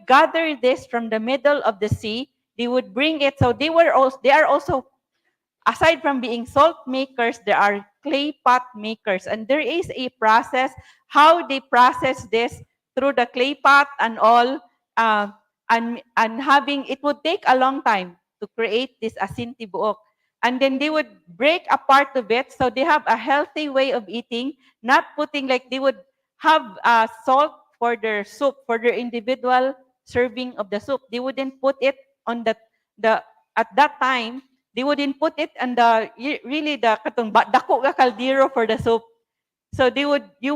gather this from the middle of the sea. They would bring it. So they are also, aside from being salt makers, there are clay pot makers. And there is a process how they process this through the clay pot and all. And having, it would take a long time to create this asin tibuok. And then they would break a part of it. So they have a healthy way of eating, not putting, like they would have salt for their soup, for their individual serving of the soup. They wouldn't put it on the at that time, they wouldn't put it on the really the katong dako ka kaldero for the soup. So you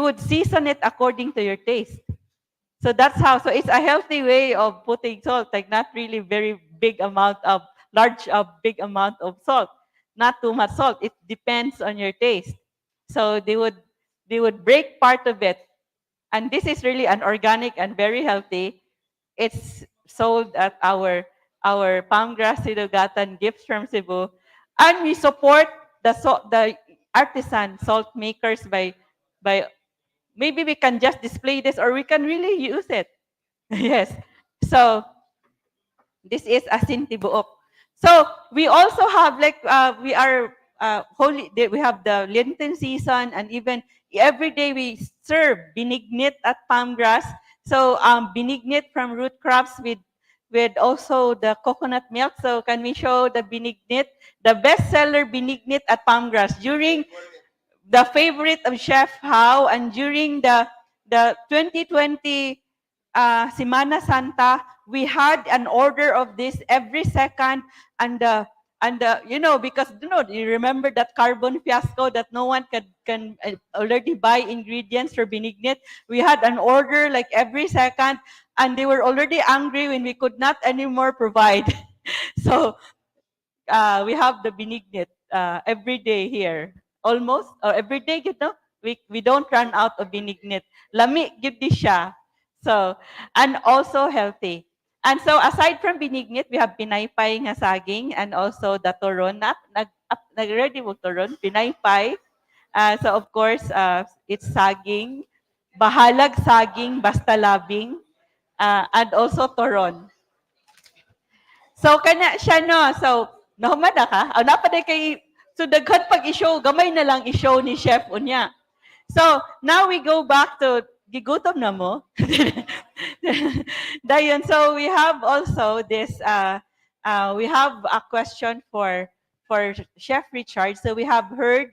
would season it according to your taste. So that's how. So it's a healthy way of putting salt, like not really very big amount of big amount of salt, not too much salt. It depends on your taste. So they would break part of it, and this is really an organic and very healthy. It's sold at our Palmgrass Sinugatan gifts from Cebu, and we support the artisan salt makers by maybe we can just display this or we can really use it. Yes. So this is asin tibuok. So we also have like we are we have the Lenten season, and even every day we serve binignit at Palmgrass. So binignit from root crops with also the coconut milk. So can we show the binignit, the bestseller binignit at Palmgrass during the favorite of Chef How, and during the 2020 Semana Santa, we had an order of this every second, and because you remember that carbon fiasco that no one can already buy ingredients for binignit. We had an order like every second, and they were already angry when we could not anymore provide. So we have the binignit every day here. Almost, or every day, we don't run out of binignit. Lami, give this siya. So, and also healthy. And so, aside from binignit, we have pinaypay nga saging, and also the turon. Nag-ready mo turon, pinaypay. So, of course, it's saging, bahalag saging, basta labing, and also turon. So kana siya no. So nahuman na ka. Napaday kay so daghan pag i-show, gamay na lang i-show ni chef unya. So now we go back to gigutom na mo. Dayon, so we have also this we have a question for Chef Richard. So we have heard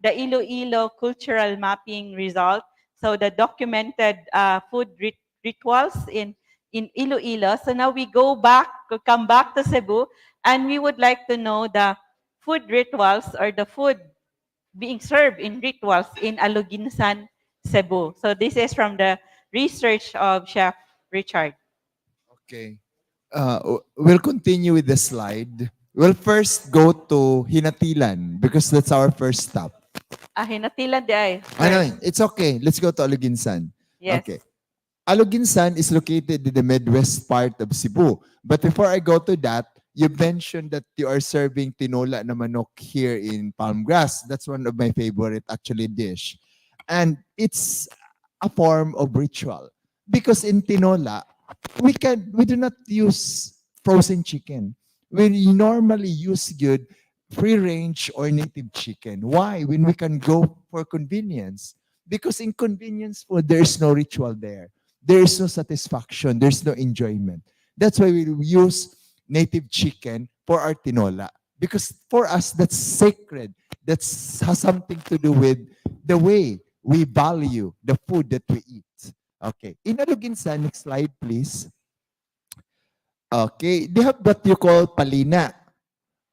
the Iloilo cultural mapping result. So the documented food rituals in Iloilo. So now we come back to Cebu, and we would like to know the food rituals or the food being served in rituals in Aluginsan, Cebu. So this is from the research of Chef Richard. Okay. We'll continue with the slide. We'll first go to Hinatilan because that's our first stop. Hinatilan di ay. Ano, it's okay. Let's go to Aluginsan. Yes. Okay. Aluginsan is located in the Midwest part of Cebu. But before I go to that, you mentioned that you are serving tinola na manok here in Palmgrass. That's one of my favorite actually dish. And it's a form of ritual. Because in tinola, we do not use frozen chicken. We normally use good free-range or native chicken. Why? When we can go for convenience. Because in convenience food, there is no ritual there. There is no satisfaction. There's no enjoyment. That's why we use native chicken for our tinola. Because for us, that's sacred. That has something to do with the way we value the food that we eat. Okay. In Aluginsan, next slide, please. Okay. They have what you call palina.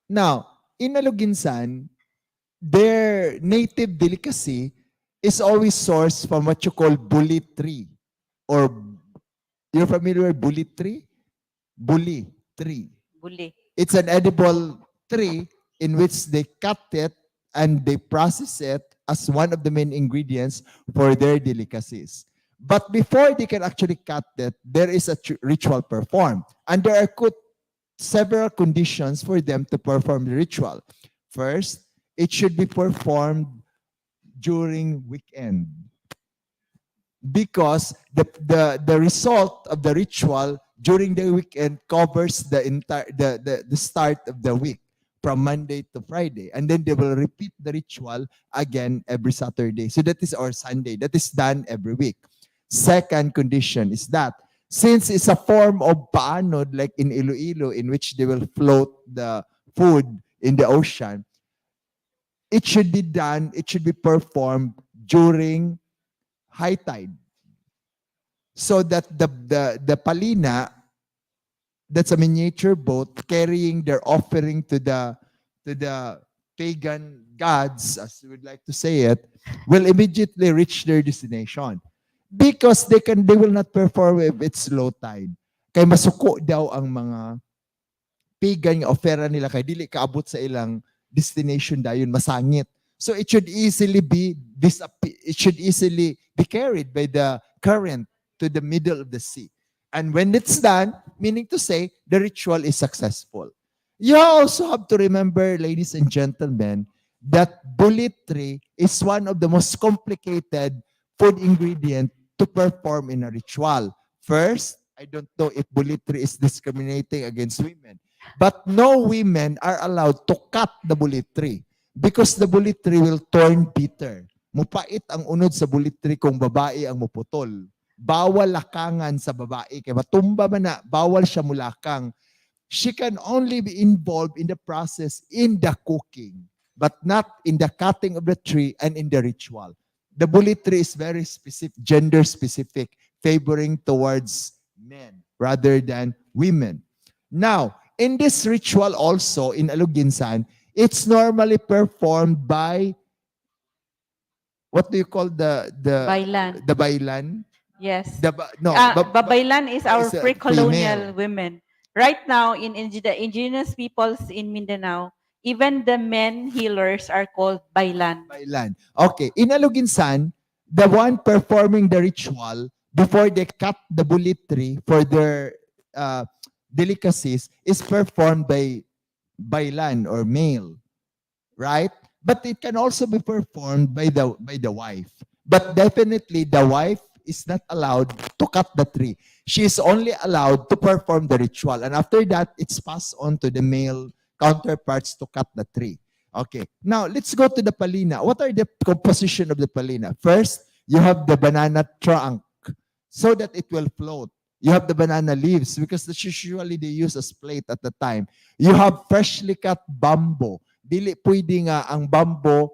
Now, in Aluginsan, their native delicacy is always sourced from what you call bully tree. or you're familiar with bully tree? Bully tree. Buli. It's an edible tree in which they cut it and they process it as one of the main ingredients for their delicacies. But before they can actually cut it, there is a ritual performed. And there are several conditions for them to perform the ritual. First, it should be performed during weekend, because the result of the ritual during the weekend covers the entire the start of the week from Monday to Friday, and then they will repeat the ritual again every Saturday. So that is our Sunday. That is done every week. Second condition is that since it's a form of paanod, like in Iloilo, in which they will float the food in the ocean, it should be performed during high tide, so that the palina, that's a miniature boat carrying their offering to the pagan gods, as we would like to say it, will immediately reach their destination, because they will not perform if it's low tide. Kay masuko daw ang mga pagan nga ofera nila, kay dili kaabot sa ilang destination dayon, masangit. So it should easily be carried by the current to the middle of the sea. And when it's done, meaning to say, the ritual is successful. You also have to remember, ladies and gentlemen, that bulitry is one of the most complicated food ingredient to perform in a ritual. First, I don't know if bulitry is discriminating against women, but no women are allowed to cut the bulitry, because the bulitry will turn bitter. Mupait ang unod sa bulitry kung babae ang muputol. Bawal lakangan sa babae. Kaya matumba man na, bawal siya mulakang. She can only be involved in the process in the cooking, but not in the cutting of the tree and in the ritual. The bulitry is very specific, gender specific, favoring towards men rather than women. Now, in this ritual also, in Aluginsan, it's normally performed by, what do you call the Bailan. The bailan? Yes. Babaylan is our is a pre-colonial female. women. Right now, in the indigenous peoples in Mindanao, even the men healers are called bailan. Bailan. Okay. In Aluginsan, the one performing the ritual before they cut the bulitry for their delicacies is performed by bailan or male, right? But it can also be performed by the wife. But definitely the wife is not allowed to cut the tree. She is only allowed to perform the ritual. And after that, it's passed on to the male counterparts to cut the tree. Okay. Now, let's go to the palina. What are the composition of the palina? First, you have the banana trunk so that it will float. You have the banana leaves because that's usually they use as plate at the time. You have freshly cut bamboo. Dili pwede nga ang bamboo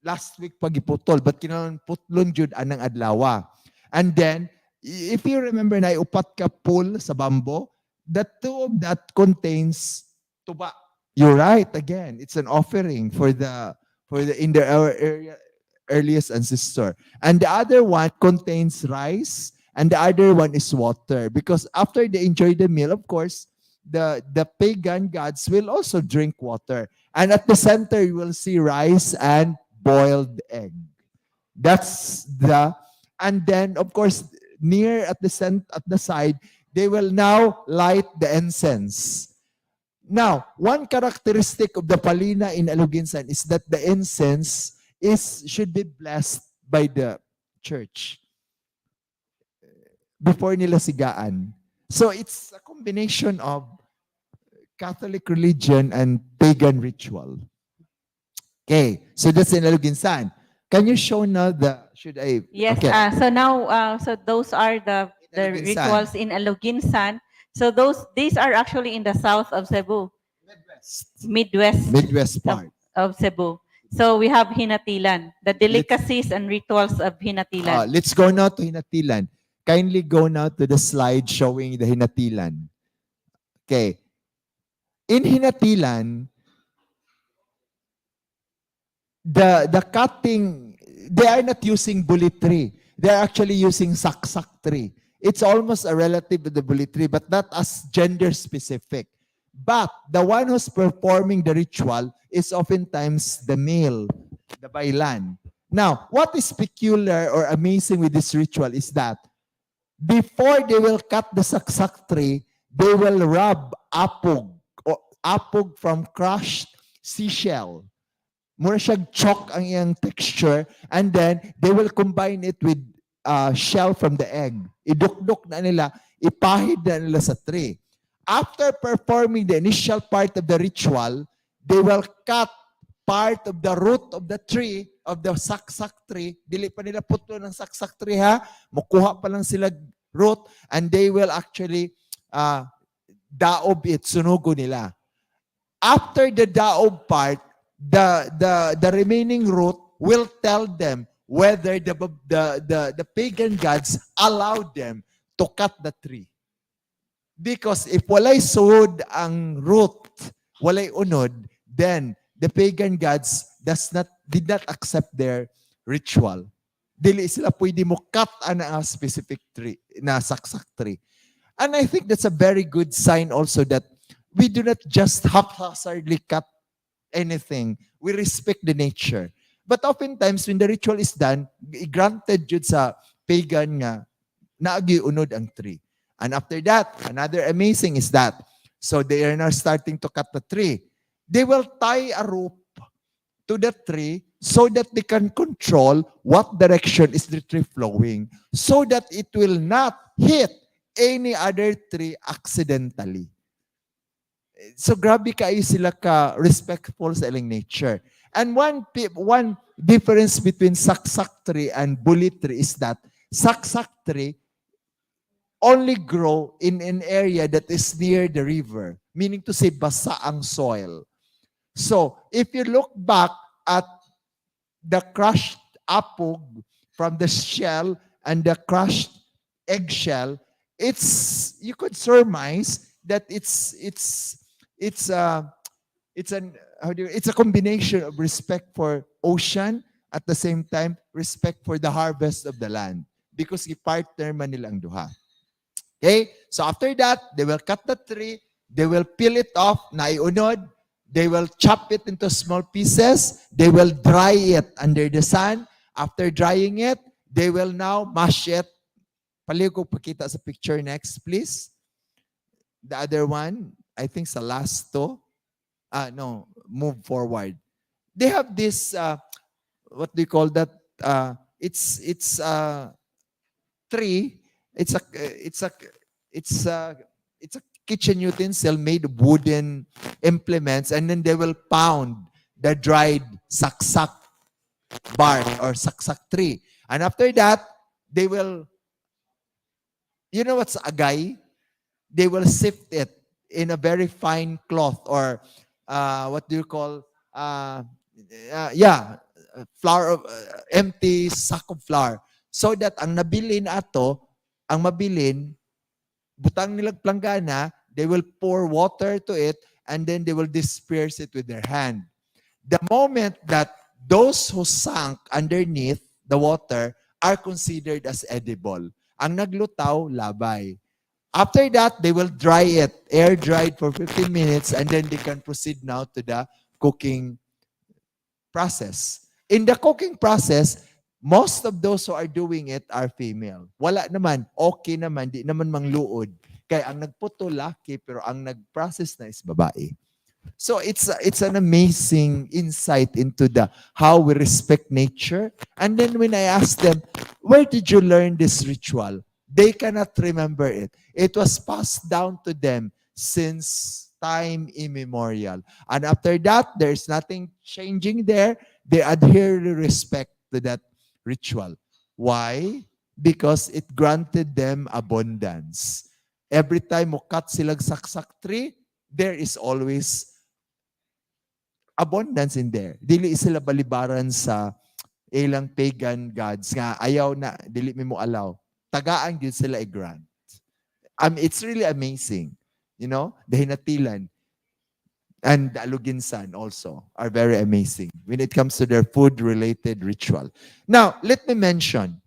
last week pagiputol, but kinahanglan putlon jud anang adlaw. And then, if you remember na upat ka pull sa bamboo, the two of that contains tuba. You're right, again, it's an offering for the our earliest ancestor. And the other one contains rice, and the other one is water. Because after they enjoy the meal, of course, the pagan gods will also drink water. And at the center, you will see rice and boiled egg. And then, of course, near at the side, they will now light the incense. Now, one characteristic of the palina in Aluginsan is that the incense should be blessed by the church before nila sigaan. So it's a combination of Catholic religion and pagan ritual. Okay, so that's in Aluginsan. Can you show now Yes, okay. so now, so those are the Aluginsan. rituals in Aluginsan. So these are actually in the south of Cebu. Midwest part of Cebu. So we have hinatilan, the delicacies and rituals of hinatilan. Let's go now to hinatilan. Kindly go now to the slide showing the hinatilan. Okay. In hinatilan, the cutting, they are not using bulitry. they're actually using saksak tree. It's almost a relative to the bully tree, but not as gender specific. But the one who's performing the ritual is oftentimes the male, the bailan. Now, what is peculiar or amazing with this ritual is that before they will cut the saksak tree, they will rub apog, or apog from crushed seashell. Mura siyang chalk ang iyang texture, and then they will combine it with shell from the egg. Idukdok na nila, ipahid na nila sa tree. After performing the initial part of the ritual, they will cut part of the root of the tree, of the saksak tree. Dili pa nila putlo ng saksak tree ha. Mukuha pa lang sila root, and they will actually daob it, sunugo nila. After the daob part, the remaining root will tell them whether the pagan gods allowed them to cut the tree. Because if walay suod ang root, walay unod, then the pagan gods did not accept their ritual. Dili sila pwede mo cut a specific tree, na saksak tree. And I think that's a very good sign also that we do not just haphazardly cut anything. We respect the nature. But oftentimes, when the ritual is done, granted jud sa pagan nga, naagi unod ang tree. And after that, another amazing is that, so they are now starting to cut the tree. They will tie a rope to the tree so that they can control what direction is the tree flowing, so that it will not hit any other tree accidentally. So grabe kayo sila ka respectful sa ilang nature. And one difference between saksak tree and bully tree is that saksak tree only grow in an area that is near the river, meaning to say basa ang soil. So if you look back at the crushed apog from the shell and the crushed eggshell, you could surmise that it's a combination of respect for ocean, at the same time respect for the harvest of the land, because i-partner man nila ang duha. Okay? So after that, they will cut the tree, they will peel it off, naiunod, they will chop it into small pieces, they will dry it under the sun. After drying it, they will now mash it. Paliw ko pakita sa picture next, please. The other one, I think sa last to. No, move forward. They have this, what do you call that? It's a tree. It's a kitchen utensil made of wooden implements, and then they will pound the dried saksak bark or saksak tree. And after that, they will, you know what's agay? They will sift it in a very fine cloth, or what do you call, flour of empty sack of flour, so that ang nabilin ato, ang mabilin, butang nilang planggana, they will pour water to it, and then they will disperse it with their hand. The moment that those who sank underneath the water are considered as edible. Ang naglutaw, labay. After that, they will dry it, air dried for 15 minutes, and then they can proceed now to the cooking process. In the cooking process, most of those who are doing it are female. Wala naman, okay naman, di naman mangluod. Kaya ang nagputo laki, pero ang nag-process na is babae. So it's an amazing insight into how we respect nature. And then when I asked them, where did you learn this ritual? They cannot remember it. It was passed down to them since time immemorial. And after that, there's nothing changing there. They adhere to respect to that ritual. Why? Because it granted them abundance. Every time mo cut silang saksak tree, there is always abundance in there. Dili sila balibaran sa ilang pagan gods nga ayaw na, dili mo allow. Tagaan yun sila i-grant. It's really amazing. You know, the hinatilan and the aluginsan also are very amazing when it comes to their food-related ritual. Now, let me mention,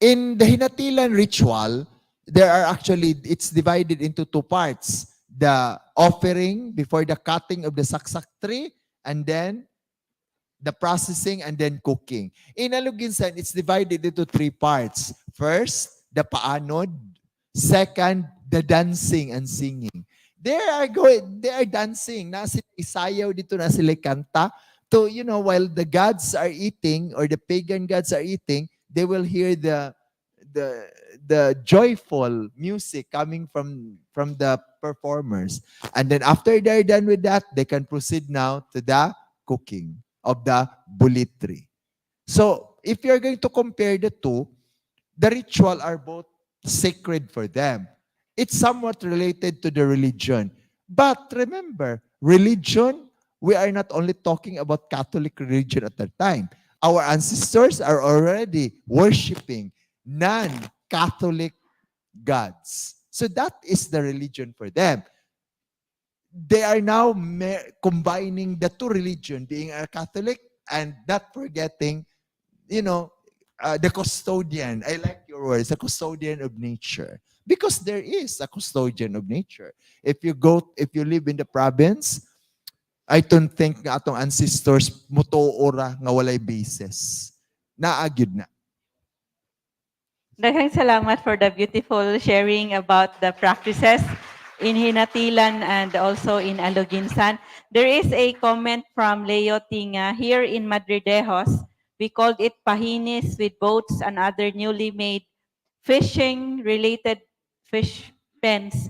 In the Hinatilan ritual, there are actually, it's divided into two parts. The offering before the cutting of the saksak tree, and then the processing, and then cooking. In Aluginsan, it's divided into three parts. First, the paanod. Second, the dancing and singing. They are dancing. Na sila isayaw dito, na sila kanta. So, while the gods are eating, or the pagan gods are eating, they will hear the joyful music coming from the performers. And then after they're done with that, they can proceed now to the cooking of the bulitri. So if you're going to compare the two, the ritual are both sacred for them. It's somewhat related to the religion. But remember, religion, we are not only talking about Catholic religion at that time. Our ancestors are already worshiping non-Catholic gods. So that is the religion for them. They are now combining the two religions, being a Catholic and not forgetting, the custodian. I like your words, the custodian of nature. Because there is a custodian of nature. If you live in the province, I don't think nga atong ancestors mutuora nga walay basis. Naagyud na. Daghang salamat for the beautiful sharing about the practices in Hinatilan and also in Aluginsan. There is a comment from Leo Tinga. Here in Madridejos, we called it pahinis with boats and other newly made fishing-related fish pens.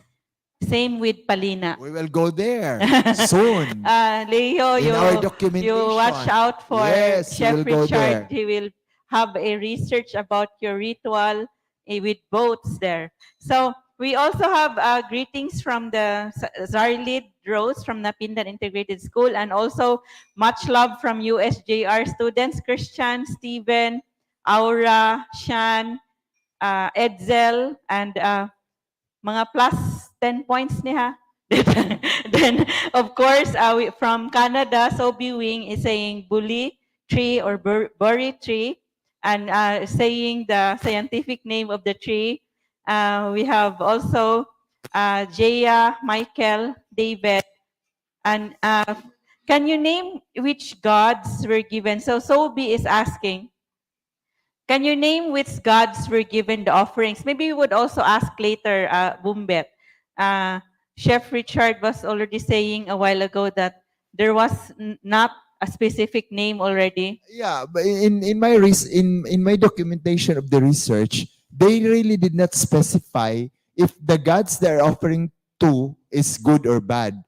Same with Palina. We will go there soon. Leo, in our documentation. you watch out for Yes, Chef we'll go Richard. there. He will have a research about your ritual with boats there. So we also have greetings from the Zarlid Rose from Napindan Integrated School, and also much love from USJR students, Christian, Steven, Aura, Shan, Edsel, and mga plus 10 points niya. Then, of course, from Canada, Sobi Wing is saying bully tree or burry tree, and saying the scientific name of the tree. We have also Jaya, Michael, David, and can you name which gods were given? So Sobi is asking, can you name which gods were given the offerings? Maybe we would also ask later, Bumbet. Chef Richard was already saying a while ago that there was not a specific name already. Yeah, but in my documentation of the research, they really did not specify if the gods they're offering to is good or bad.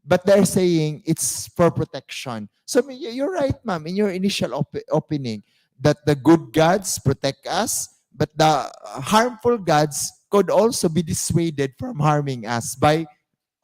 But they're saying it's for protection. So you're right, ma'am, in your initial opening, that the good gods protect us, but the harmful gods could also be dissuaded from harming us by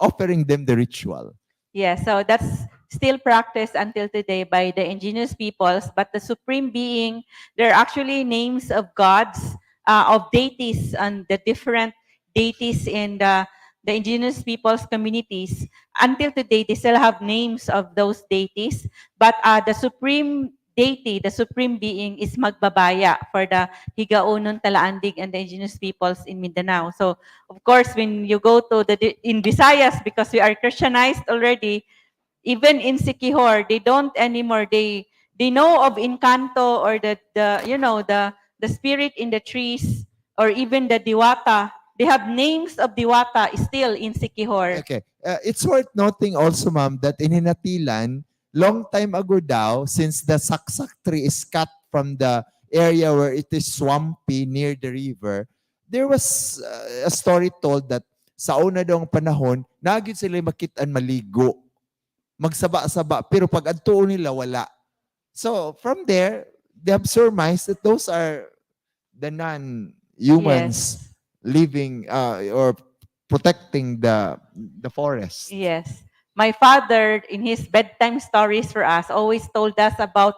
offering them the ritual. Yeah, so that's still practiced until today by the indigenous peoples, but the supreme being, there are actually names of gods, of deities, and the different deities in the indigenous peoples communities. Until today, they still have names of those deities, but the supreme deity, the supreme being, is Magbabaya for the Higaonon, Talaandig, and the indigenous peoples in Mindanao. So, of course, when you go to in Visayas, because we are Christianized already, even in Siquijor, they don't anymore. They know of Encanto or the spirit in the trees, or even the Diwata. They have names of Diwata still in Siquijor. Okay. It's worth noting also, ma'am, that in Hinatilan, long time ago daw, since the saksak tree is cut from the area where it is swampy near the river, there was a story told that sa una daw ang panahon, nagid sila makitaan maligo. Magsaba-saba, pero pag adtuon nila, wala. So, from there, they have surmised that those are the non-humans living or protecting the forest. Yes. My father, in his bedtime stories for us, always told us about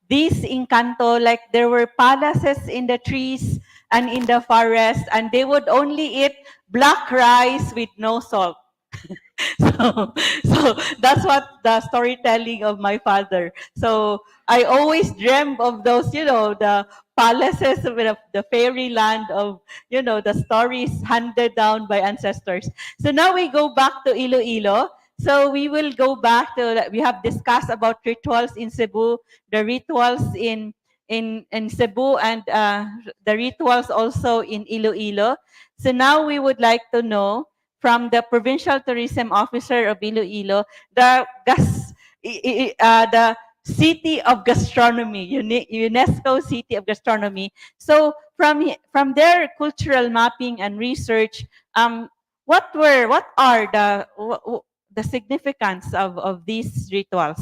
this Encanto, like there were palaces in the trees and in the forest, and they would only eat black rice with no salt. So that's what the storytelling of my father. So I always dreamt of those, the palaces of the fairyland of, the stories handed down by ancestors. So now we go back to Iloilo. So we will go back to, we have discussed about rituals in Cebu, the rituals in Cebu, and the rituals also in Iloilo. So now we would like to know from the Provincial Tourism Officer of Iloilo, the City of Gastronomy, UNESCO City of Gastronomy. So from their cultural mapping and research, what are the significance of these rituals?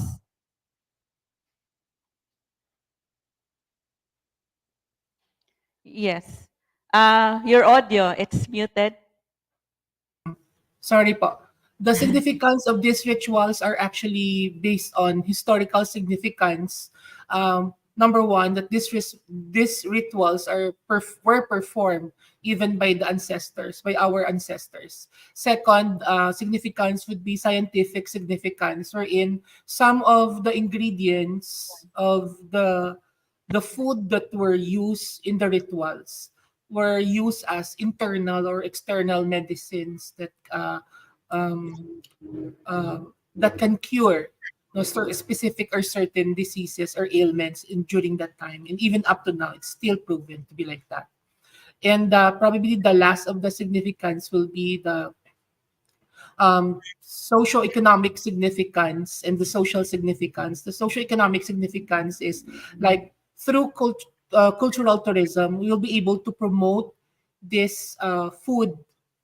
Yes. Your audio, it's muted. Sorry po. The significance of these rituals are actually based on historical significance. Number one, that these rituals were performed even by the ancestors, by our ancestors. Second, significance would be scientific significance, wherein some of the ingredients of the food that were used in the rituals were used as internal or external medicines um, that can cure specific or certain diseases or ailments during that time. And even up to now, it's still proven to be like that. And probably the last of the significance will be the socio-economic significance and the social significance. The socio-economic significance is like through cultural tourism, we will be able to promote this food,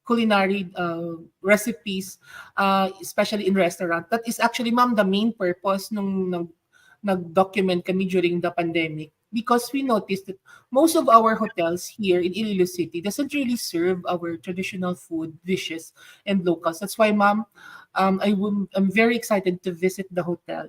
culinary recipes, especially in restaurant. That is actually, ma'am, the main purpose nung nag-document kami during the pandemic, because we noticed that most of our hotels here in Iloilo City doesn't really serve our traditional food dishes and locals. That's why, ma'am, I'm very excited to visit the hotel.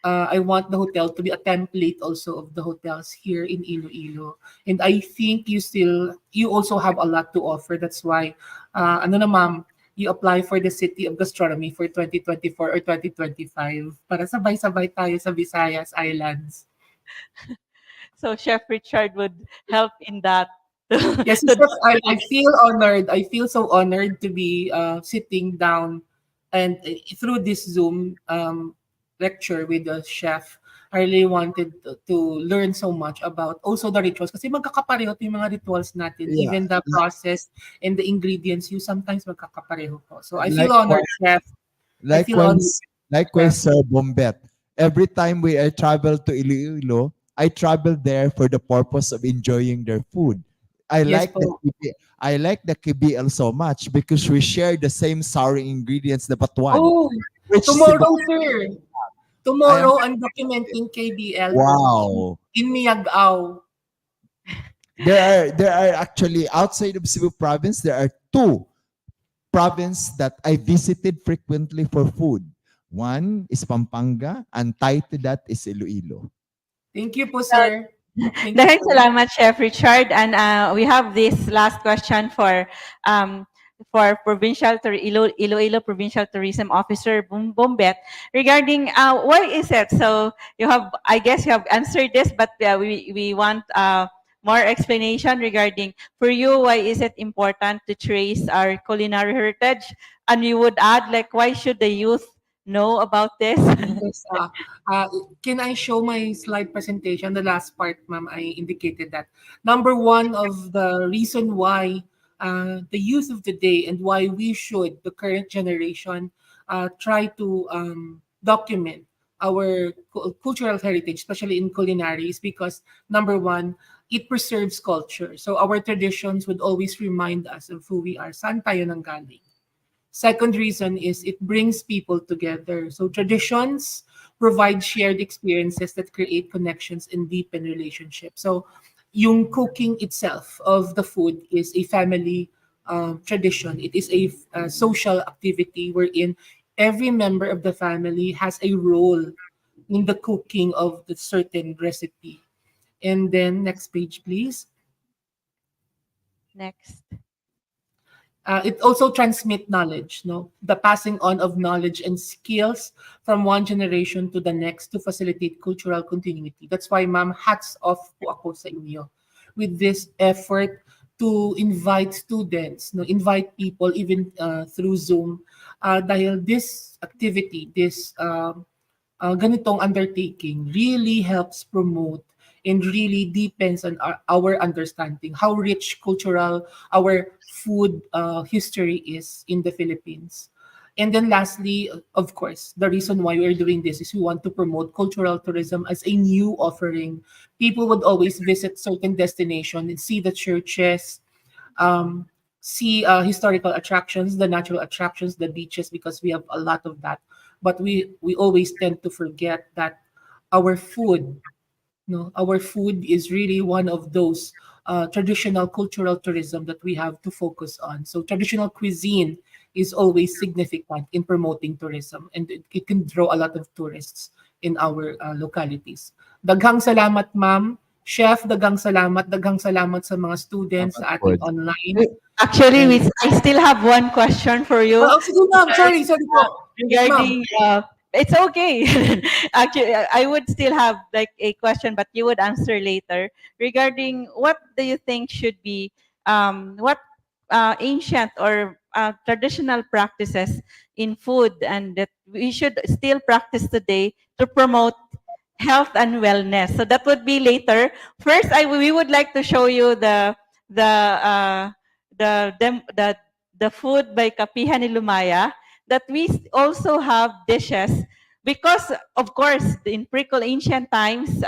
I want the hotel to be a template also of the hotels here in Iloilo. And I think you also have a lot to offer. That's why, ano na, ma'am, you apply for the City of Gastronomy for 2024 or 2025 para sabay-sabay tayo sa Visayas Islands. So Chef Richard would help in that. Yes, Chef, I feel honored. I feel so honored to be sitting down and through this Zoom lecture with the chef. I really wanted to learn so much about also the rituals kasi magkakapareho yung mga rituals natin. Yeah. Even the process and the ingredients, you sometimes magkakapareho po. So I feel honored, chef. Likewise, Sir Bombet. Every time I travel to Iloilo, I travel there for the purpose of enjoying their food. I like the 𝐾𝐵L so much because we share the same sour ingredients, the batuan. Oh, tomorrow, sir. Tomorrow, I'm documenting 𝐾𝐵L. Wow. In Miagao. There are actually, outside of Cebu province, there are two provinces that I visited frequently for food. One is Pampanga, and tied to that is Iloilo. Thank you po, sir. Daghang salamat, Chef Richard. And we have this last question for Iloilo Provincial Tourism Officer Bombet regarding why is it? So I guess you have answered this, but we want more explanation regarding, for you, why is it important to trace our culinary heritage? And you would add, like, why should the youth know about this? Yes, can I show my slide presentation? The last part, ma'am, I indicated that. Number one of the reason why the youth of today and why we should, the current generation, try to document our cultural heritage, especially in culinary, is because, number one, it preserves culture. So our traditions would always remind us of who we are. Saan tayo nanggaling? Second reason is it brings people together. So traditions provide shared experiences that create connections and deepen relationships. So yung cooking itself of the food is a family tradition. It is a social activity wherein every member of the family has a role in the cooking of the certain recipe. And then next page, please. Next. It also transmit knowledge, no? The passing on of knowledge and skills from one generation to the next to facilitate cultural continuity. That's why, ma'am, hats off po ako sa inyo with this effort to invite students, no, invite people even through Zoom, dahil this activity, this ganitong undertaking really helps promote and really depends on our understanding how rich cultural our food history is in the Philippines. And then lastly, of course, the reason why we're doing this is we want to promote cultural tourism as a new offering. People would always visit certain destination and see the churches, um, see historical attractions, the natural attractions, the beaches, because we have a lot of that. But we always tend to forget that our food, no, our food is really one of those traditional cultural tourism that we have to focus on. So traditional cuisine is always significant in promoting tourism, and it can draw a lot of tourists in our localities. Daghang salamat, ma'am. Chef, daghang salamat sa mga students sa ating Good. online. Actually, I still have one question for you. Oh, sige, ma'am. Sorry po. Regarding, it's okay. Actually, I would still have like a question, but you would answer later. Regarding what do you think should be, what ancient or traditional practices in food and that we should still practice today to promote health and wellness. So that would be later. First, we would like to show you the uh, the food by Kapihan ni Lumaya, that we also have dishes because of course in pre-ancient times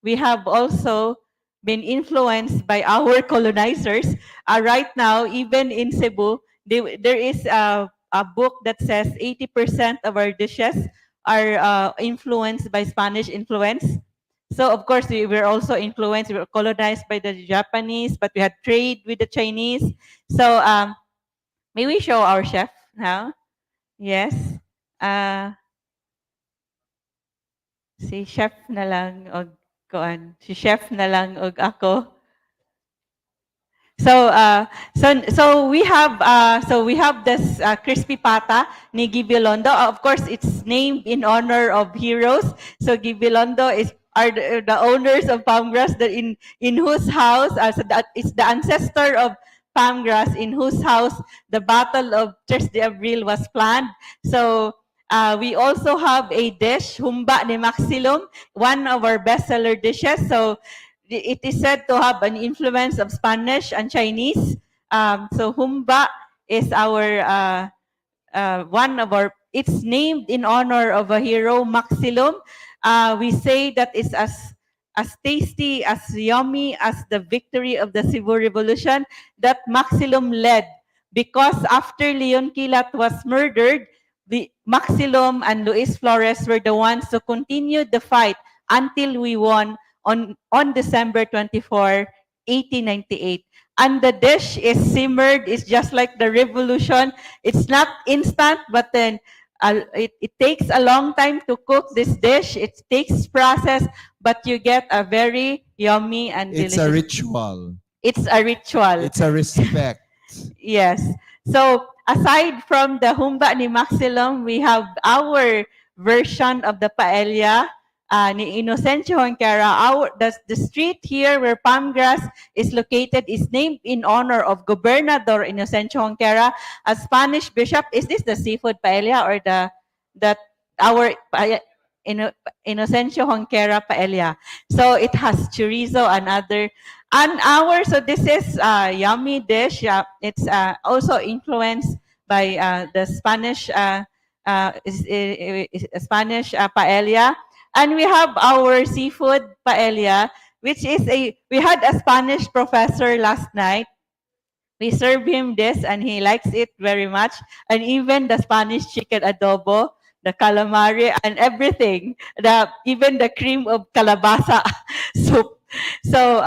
we have also been influenced by our colonizers. Right now, even in Cebu, there is a book that says 80% of our dishes are influenced by Spanish influence. So of course we were also influenced, we were colonized by the Japanese, but we had trade with the Chinese. So may we show our chef now? Yes. Si chef na lang og kuan. Si chef na lang og ako. So we have this crispy pata ni Gibilondo. Of course, it's named in honor of heroes. So Gibilondo are the owners of Palmgrass, that in whose house, so that is the ancestor of Palmgrass, in whose house the Battle of 3 de Abril was planned. So we also have a dish, humba ni Maxilum, one of our bestseller dishes. So it is said to have an influence of Spanish and Chinese. So humba is our one of our. It's named in honor of a hero, Maxilum. We say that it's as tasty, as yummy as the victory of the Cebu Revolution that Maxilum led. Because after Leon Quilat was murdered, the Maxilum and Luis Flores were the ones to continue the fight until we won on December 24, 1898. And the dish is simmered. It's just like the revolution. It's not instant, but then it takes a long time to cook this dish. It takes process, but you get a very yummy and delicious. It's a ritual. It's a ritual. It's a respect. Yes. So aside from the humba ni Maxilum, we have our version of the paella ni Inocencio Honquera. The street here where Palmgrass is located is named in honor of Gobernador Inocencio Honquera, a Spanish bishop. Is this the seafood paella or our Inocencio Honquera paella? So it has chorizo so this is a yummy dish. It's also influenced by the Spanish Spanish paella. And we have our seafood paella, which is we had a Spanish professor last night. We served him this and he likes it very much. And even the Spanish chicken adobo, the calamari and everything, even the cream of calabasa soup. So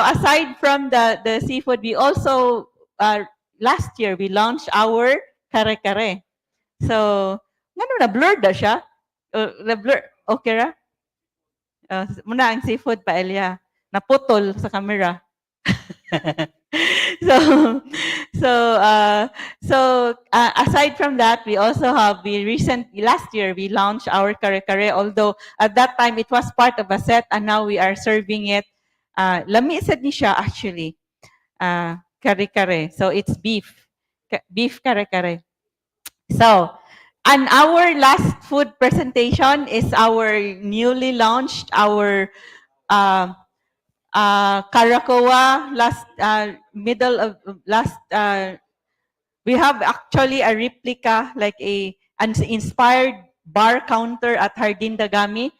aside from the seafood, we also, last year, we launched our kare-kare. So, na-blurred na siya? Na-blur, okay ra? Muna ang seafood paella. Naputol sa camera. so, Aside from that, we also have last year we launched our kare-kare, although at that time it was part of a set and now we are serving it. Lami sad ni siya actually. Kare-kare. So it's beef. Beef kare-kare. So, and our last food presentation is our newly launched, our Karakoa middle of last we have actually a replica, like an inspired bar counter at Hardin Dagami.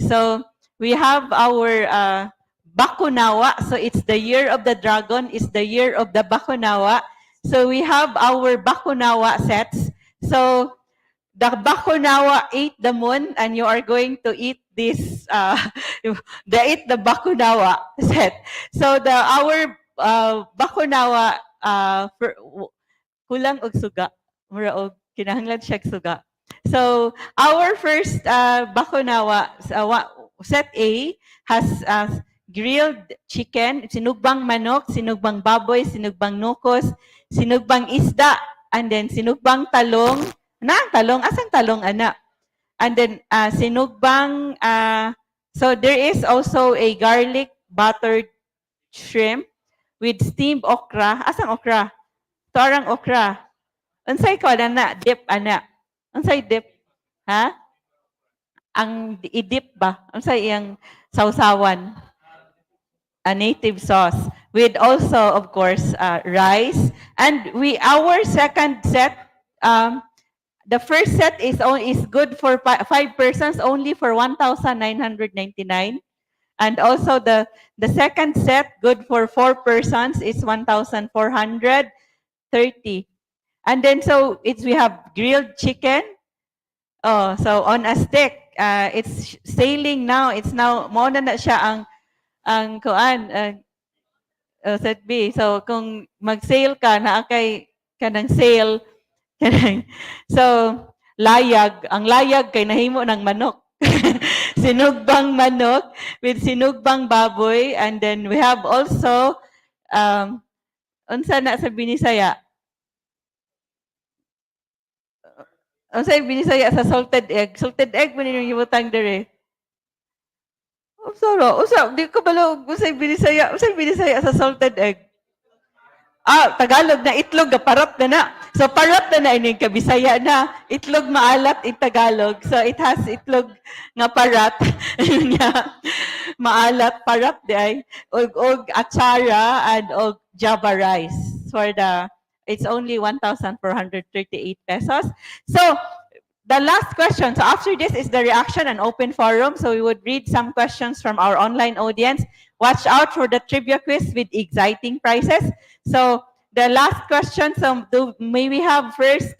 So we have our Bakunawa. So it's the year of the dragon, it's the year of the Bakunawa. So we have our Bakunawa sets. So the Bakunawa ate the moon, and you are going to eat this, the Bakunawa set. So our Bakunawa, kulang og suga, mura og kinahanglan siya suga. So our first Bakunawa, set A has grilled chicken, sinugbang manok, sinugbang baboy, sinugbang nukos, sinugbang isda, and then sinugbang talong. Talong, asang talong, ana? And then sinugbang, so there is also a garlic buttered shrimp with steamed okra. Asang okra? Torang okra. Unsay ko na dip, ana? Unsay dip? Ha? Ang i-dip ba? Unsay iyang sausawan? A native sauce. With also, of course, rice. And our second set, the first set is good for 5 persons, only for 1,999. And also the second set, good for 4 persons, is 1,430. And then we have grilled chicken. Oh, so on a stick, it's sailing now. It's now mo na siya ang kuan set B. So kung mag-sail ka na kay kanang sail. So, ang layag kay nahimo ng manok. Sinugbang manok with sinugbang baboy. And then we have also, unsa na sa Binisaya? Unsa Binisaya sa salted egg? Salted egg mo ninyong ibutang dire. Di ko balo, unsa Binisaya sa salted egg? Tagalog na itlog, parat na. So parat na ining kabisaya na. Itlog maalat in Tagalog. So it has itlog nga parat. Maalat, parat di ay. Og atsara and og java rice. It's only 1,438 pesos. So the last question. So after this is the reaction and open forum. So we would read some questions from our online audience. Watch out for the trivia quiz with exciting prizes. So the last question, may we have first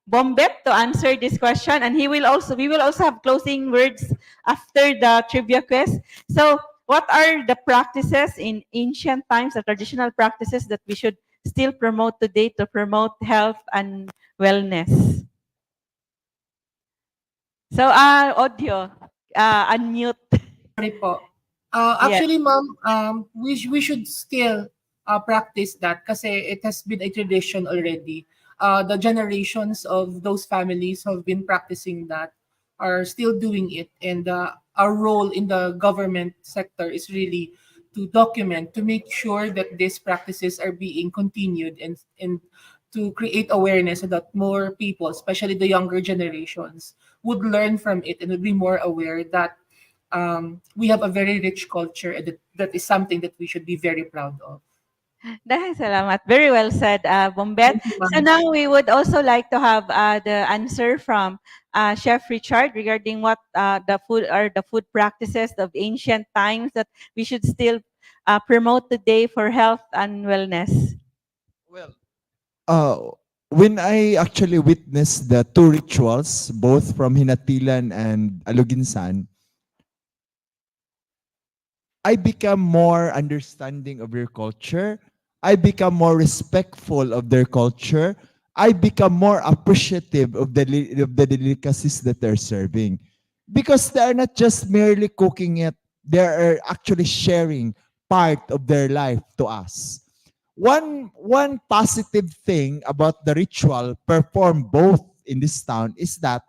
Bombet to answer this question, and we will also have closing words after the trivia quiz. So what are the practices in ancient times, the traditional practices that we should still promote today to promote health and wellness? So audio, unmute. Sorry po. Actually, ma'am, we should still practice that kasi it has been a tradition already. The generations of those families who have been practicing that are still doing it, and our role in the government sector is really to document, to make sure that these practices are being continued, and to create awareness so that more people, especially the younger generations, would learn from it and would be more aware that we have a very rich culture, and that is something that we should be very proud of. Dahil salamat. Very well said, Bombet. So now we would also like to have the answer from Chef Richard regarding what the food practices of ancient times that we should still promote today for health and wellness. Well, when I actually witnessed the two rituals, both from Hinatilan and Aluginsan, I become more understanding of your culture. I become more respectful of their culture. I become more appreciative of the delicacies that they're serving. Because they're not just merely cooking it, they are actually sharing part of their life to us. One positive thing about the ritual performed both in this town is that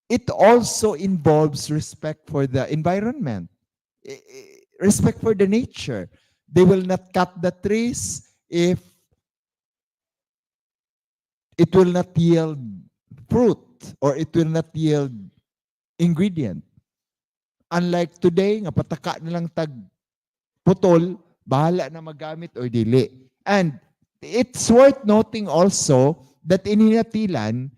it also involves respect for the environment, respect for the nature. They will not cut the trees if it will not yield fruit or it will not yield ingredient. Unlike today, nga pataka na lang tag putol, bahala na magamit or dili. And it's worth noting also that in Hinatilan,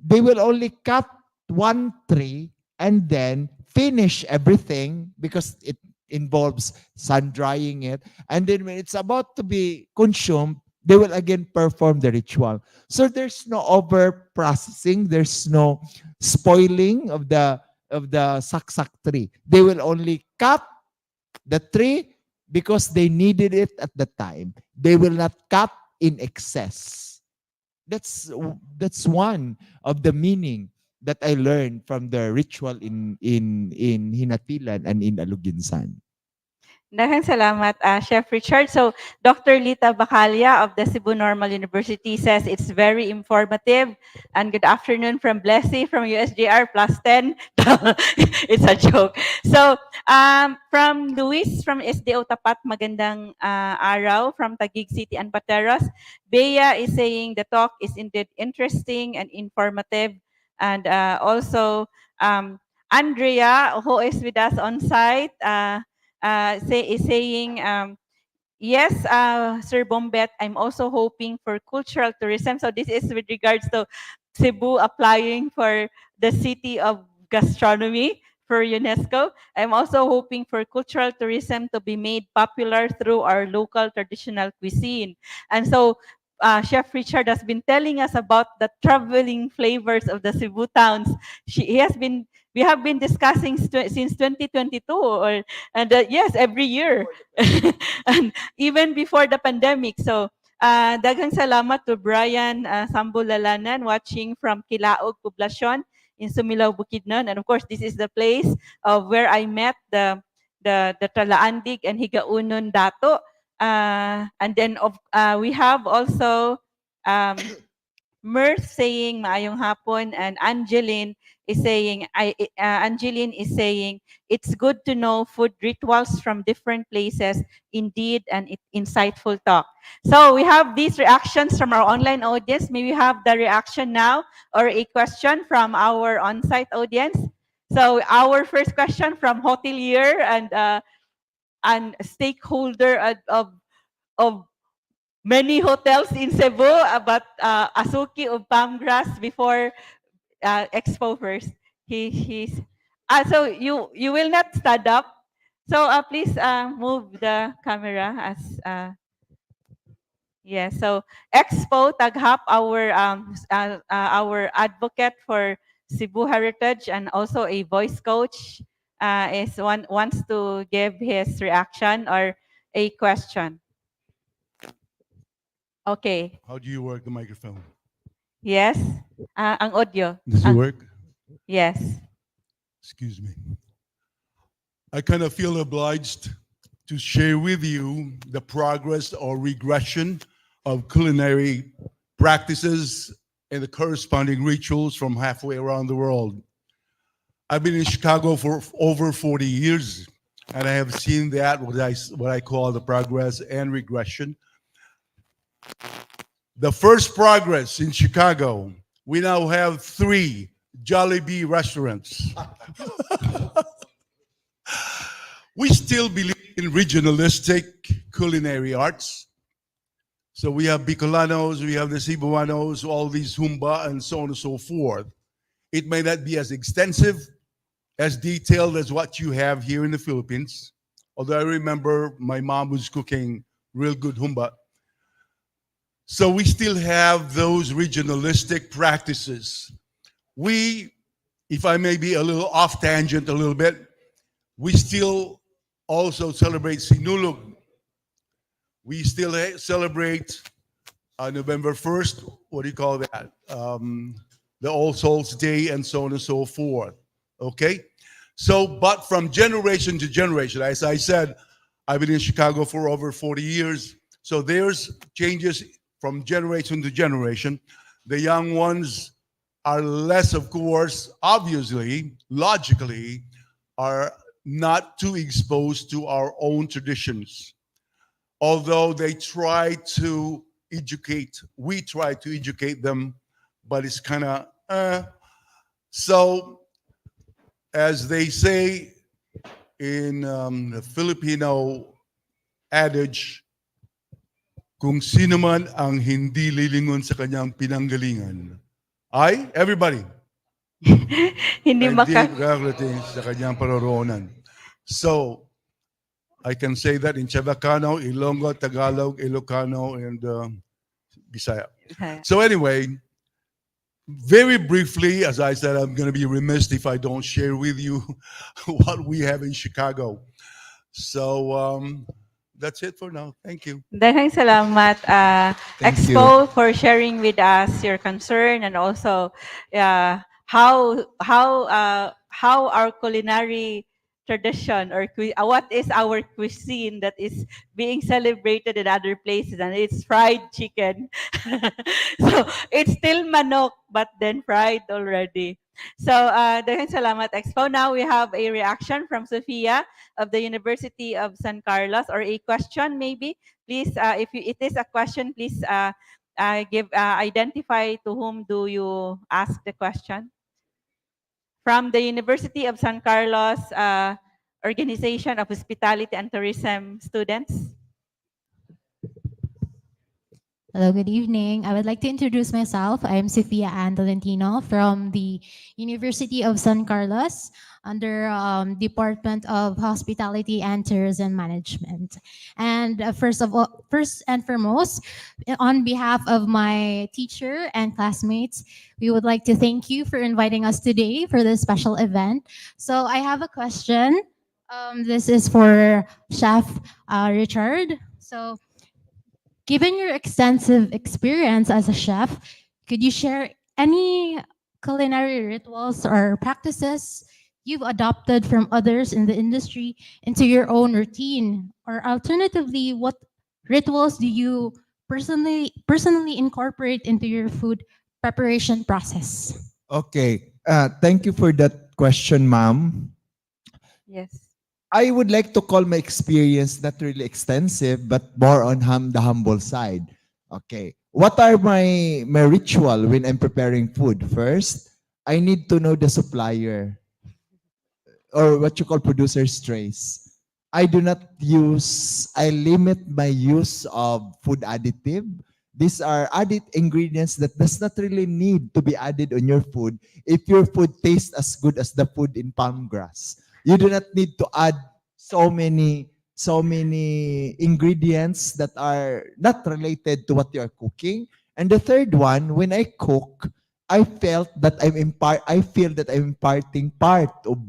they will only cut one tree and then finish everything because it involves sun drying it. And then when it's about to be consumed, they will again perform the ritual. So there's no over processing, there's no spoiling of the saksak tree. They will only cut the tree because they needed it at the time. They will not cut in excess. That's one of the meaning that I learned from the ritual in Hinatilan and in Aluginsan. Daghang salamat, Chef Richard. So, Dr. Lita Bacalya of the Cebu Normal University says it's very informative. And good afternoon from Blessy from USJR plus 10. It's a joke. So, from Luis from SDO Tapat, magandang araw from Taguig City and Pateros. Bea is saying the talk is indeed interesting and informative. And also, Andrea, who is with us on site, is saying, yes, Sir Bombet, I'm also hoping for cultural tourism. So this is with regards to Cebu applying for the City of Gastronomy for UNESCO. I'm also hoping for cultural tourism to be made popular through our local traditional cuisine. And so Chef Richard has been telling us about the traveling flavors of the Cebu towns. We have been discussing since 2022, yes, every year, and even before the pandemic. So, daghang salamat to Brian Sambulalanan watching from Kilaog Poblacion in Sumilao, Bukidnon, and of course, this is the place where I met the Talaandig and Higaunon Dato. And then we have also Mirth saying maayong hapon, and Angeline is saying it's good to know food rituals from different places. Indeed, an insightful talk. So we have these reactions from our online audience. May we have the reaction now or a question from our on-site audience? So our first question from hotelier and stakeholder of many hotels in Cebu about Asuki of Palmgrass before Expo first. So you will not stand up. So please move the camera as yes. So Expo Taghap, our advocate for Cebu Heritage and also a voice coach, wants to give his reaction or a question. Okay. How do you work the microphone? Yes. Ang audio. Does it work? Yes. Excuse me. I kind of feel obliged to share with you the progress or regression of culinary practices and the corresponding rituals from halfway around the world. I've been in Chicago for over 40 years, and I have seen that, what I call the progress and regression. The first progress in Chicago, we now have 3 Jollibee restaurants. We still believe in regionalistic culinary arts. So we have Bicolanos, we have the Cebuanos, all these Humba, and so on and so forth. It may not be as extensive, as detailed as what you have here in the Philippines. Although I remember my mom was cooking real good Humba. So we still have those regionalistic practices. We, if I may be a little off tangent a little bit, we still also celebrate Sinulog. We still celebrate November 1st, what do you call that? The All Souls Day and so on and so forth, okay? So, but from generation to generation, as I said, I've been in Chicago for over 40 years. So there's changes from generation to generation. The young ones are less, of course, obviously, logically, are not too exposed to our own traditions. Although they try to educate, we try to educate them, but it's kind of, So, as they say in the Filipino adage, kung sino man ang hindi lilingon sa kanyang pinanggalingan, ay, everybody, Hindi makakarating sa kanyang paroroonan. So, I can say that in Chavacano, Ilonggo, Tagalog, Ilocano, and Bisaya. So anyway, very briefly, as I said, I'm going to be remiss if I don't share with you what we have in Chicago. So that's it for now. Thank you. Daghang salamat, Expo, for sharing with us your concern and also how our culinary tradition or what is our cuisine that is being celebrated in other places, and it's fried chicken. So it's still manok but then fried already. So daghang salamat, Expo. Now we have a reaction from Sophia of the University of San Carlos, or a question maybe. Please, if it is a question, please identify to whom do you ask the question. From the University of San Carlos Organization of Hospitality and Tourism Students. Hello, good evening. I would like to introduce myself. I am Sofia Ann Tolentino from the University of San Carlos under Department of Hospitality and Tourism Management. And first and foremost, on behalf of my teacher and classmates, we would like to thank you for inviting us today for this special event. So I have a question. This is for Chef Richard. So, given your extensive experience as a chef, could you share any culinary rituals or practices you've adopted from others in the industry into your own routine? Or alternatively, what rituals do you personally incorporate into your food preparation process? Okay. Thank you for that question, ma'am. Yes. I would like to call my experience not really extensive, but more on the humble side. Okay. What are my ritual when I'm preparing food? First, I need to know the supplier, or what you call producer's trace. I limit my use of food additive. These are added ingredients that does not really need to be added on your food if your food tastes as good as the food in palm grass. You do not need to add so many ingredients that are not related to what you are cooking. And the third one, when I cook, I feel that I'm imparting part of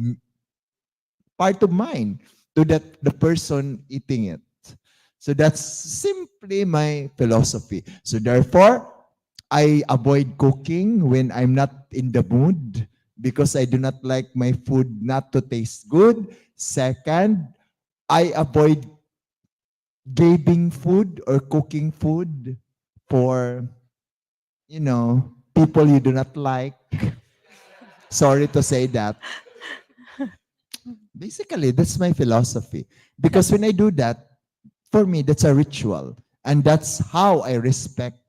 mine to the person eating it. So that's simply my philosophy. So therefore, I avoid cooking when I'm not in the mood, because I do not like my food not to taste good. Second, I avoid giving food or cooking food for, people you do not like. Sorry to say that. Basically, that's my philosophy. Because when I do that, for me, that's a ritual. And that's how I respect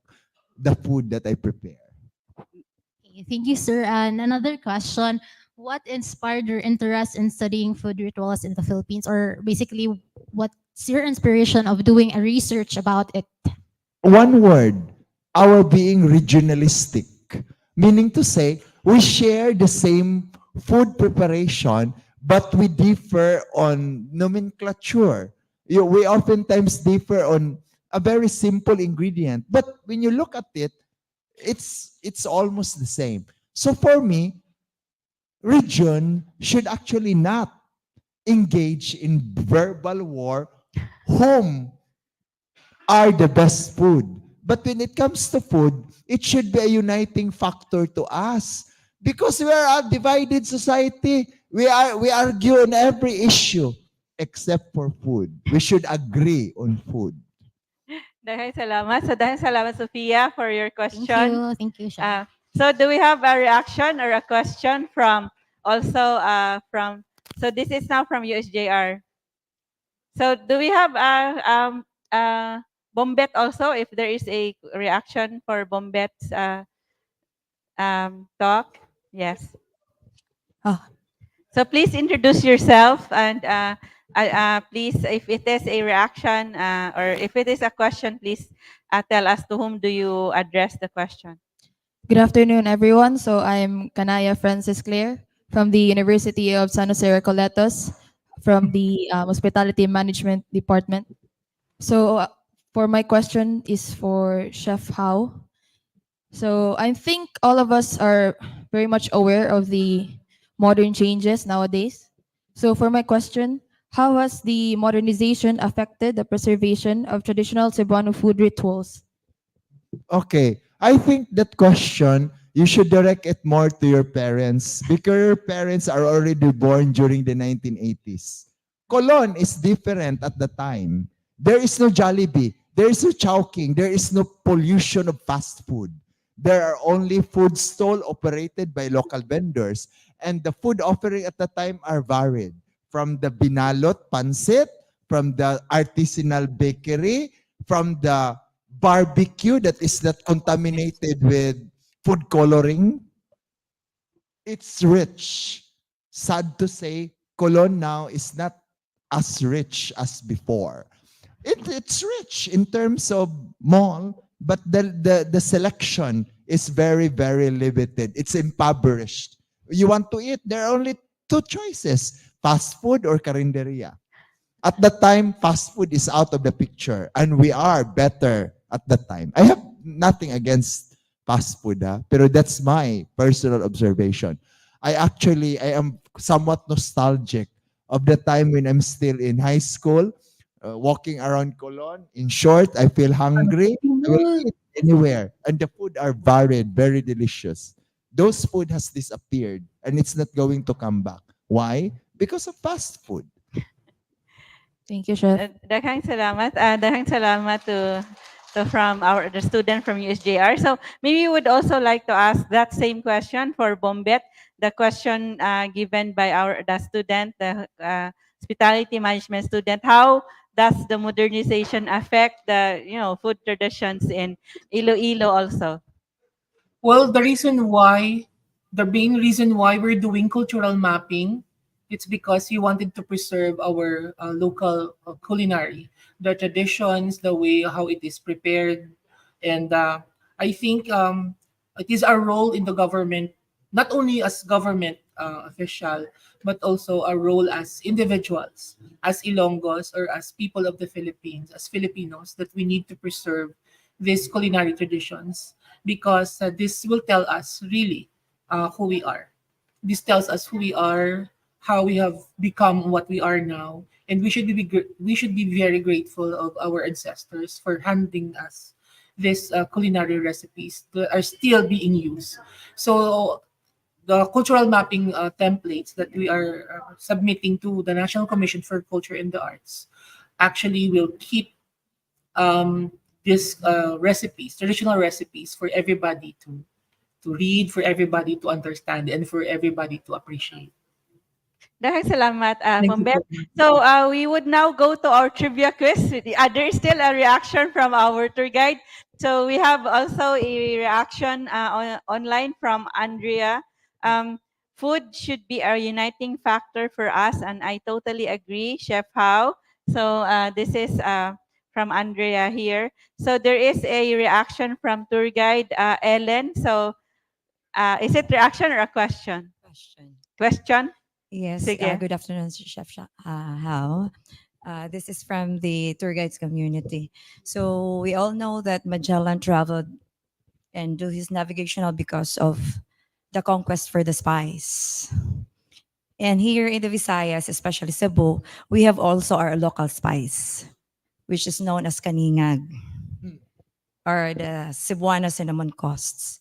the food that I prepare. Thank you, sir. And another question, what inspired your interest in studying food rituals in the Philippines? Or basically, what's your inspiration of doing a research about it? One word, our being regionalistic. Meaning to say, we share the same food preparation, but we differ on nomenclature. We oftentimes differ on a very simple ingredient. But when you look at it, it's almost the same. So for me, region should actually not engage in verbal war, whom are the best food. But when it comes to food, it should be a uniting factor to us. Because we are a divided society. We argue on every issue. except for food. We should agree on food. Daghang salamat. So daghang salamat, Sophia, for your question. Thank you, Chef. So do we have a reaction or a question from also from, so this is now from USJR. So do we have Bombet also, if there is a reaction for Bombet's talk? Yes. So please introduce yourself and please, if it is a reaction or if it is a question, please tell us to whom do you address the question. Good afternoon, everyone. So I'm Kanaya Francis Claire from the University of San Jose Recoletos from the Hospitality Management Department. So for my question is for Chef How. So I think all of us are very much aware of the modern changes nowadays. So for my question, how has the modernization affected the preservation of traditional Cebuano food rituals? Okay, I think that question, you should direct it more to your parents because your parents are already born during the 1980s. Colon is different at the time. There is no Jollibee, there is no Chowking, there is no pollution of fast food. There are only food stall operated by local vendors, and the food offering at the time are varied. From the binalot pansit, from the artisanal bakery, from the barbecue that is not contaminated with food coloring. It's rich. Sad to say, Colon now is not as rich as before. It's rich in terms of mall, but the selection is very, very limited. It's impoverished. You want to eat, there are only two choices, fast food or karinderia. At that time, fast food is out of the picture, and we are better at that time. I have nothing against fast food, pero that's my personal observation. I am somewhat nostalgic of the time when I'm still in high school, walking around Colon. In short, I feel hungry. I will eat anywhere, and the food are varied, very delicious. Those food has disappeared, and it's not going to come back. Why? Because of fast food. Thank you, Chef. Daghang salamat. Daghang salamat to from the student from USJR. So maybe you would also like to ask that same question for Bombet, the question given by the student, the hospitality management student. How does the modernization affect the food traditions in Iloilo also? Well, the main reason why we're doing cultural mapping, it's because we wanted to preserve our local culinary, the traditions, the way how it is prepared. And I think it is our role in the government, not only as government official, but also our role as individuals, as Ilonggos or as people of the Philippines, as Filipinos, that we need to preserve these culinary traditions because this will tell us really who we are. This tells us who we are, how we have become what we are now, and we should be very grateful of our ancestors for handing us these culinary recipes that are still being used. So the cultural mapping templates that we are submitting to the National Commission for Culture and the Arts actually will keep these recipes, traditional recipes, for everybody to read, for everybody to understand, and for everybody to appreciate. Daghang salamat, Bombet. So we would now go to our trivia quiz. There is still a reaction from our tour guide. So we have also a reaction online from Andrea. Food should be a uniting factor for us, and I totally agree, Chef How. So this is from Andrea here. So there is a reaction from tour guide Ellen. So is it reaction or a question? Question? Yes, Sige. good afternoon, Chef How. This is from the tour guides community. So we all know that Magellan traveled and do his navigational because of the conquest for the spice. And here in the Visayas, especially Cebu, we have also our local spice, which is known as kaningag, or the Cebuana cinnamon costs.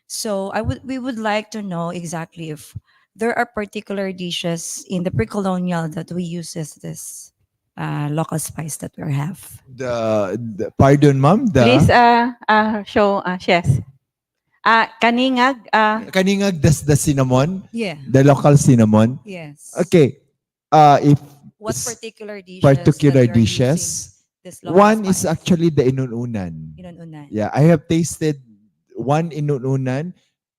So we would like to know exactly if there are particular dishes in the pre-colonial that we use as this local spice that we have. Pardon, ma'am. Please show chef. Kaningag. Kaningag, the cinnamon? Yeah. The local cinnamon? Yes. Okay. If What particular dishes particular that you're dishes? using this local One is spice? actually the inununan. Inununan. Yeah, I have tasted one inununan.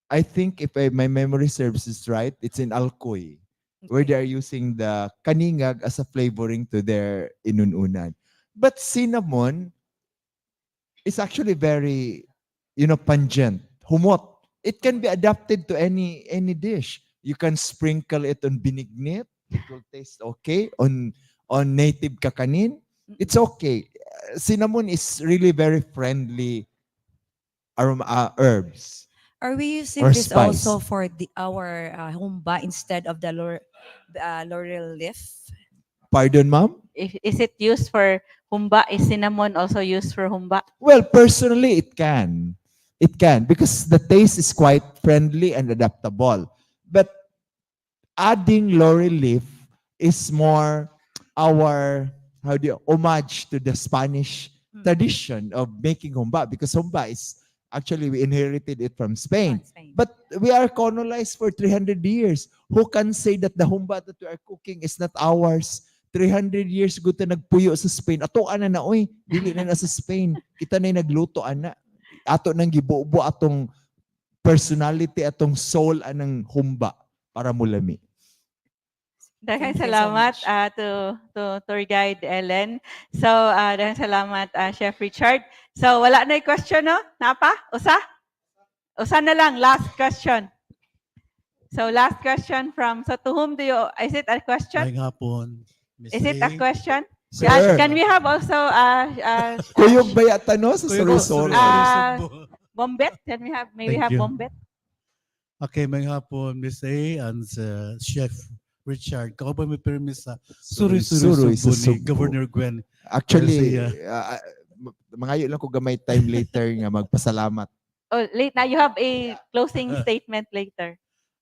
I think if my memory serves is right, it's in Alcoy, where they are using the kaningag as a flavoring to their inununan. But cinnamon is actually very, pungent, humot. It can be adapted to any dish. You can sprinkle it on binignit. It will taste okay on native kakanin. It's okay. Cinnamon is really very friendly herbs. Are we using Or this spice. also for our humba instead of the laurel leaf? Pardon, ma'am? Is it used for humba? Is cinnamon also used for humba? Well, personally, it can. It can because the taste is quite friendly and adaptable. But adding laurel leaf is more our homage to the Spanish tradition of making humba, because humba is actually we inherited it from Spain. But we are colonized for 300 years. Who can say that the humba that we are cooking is not ours? 300 years ago ta nagpuyo sa Spain. Ato ana na oy, dili na sa Spain. Kita na nagluto ana. Ato nang gibubo atong personality, atong soul anang humba para mulami. Daghang Thank you so salamat much. to tour guide Ellen. So daghang salamat Chef Richard. So wala na question no? Napa? Usa? Usa na lang last question. So last question so to whom do you is it a question? Ngayong hapon. Miss Is it a A. question? Sir. Can we have also Kuyog ba yata no sa Kuyog, sorry. bombet? Can we have maybe Thank have you. bombet? Okay, ngayong hapon, Miss A and Chef Richard. Kako ba may permis sa Suri-Suri sa Subo ni Cebu. Governor Gwen? Actually, Garcia. mangayo lang ko gamay time later nga magpasalamat. Oh, late na. You have a closing statement later.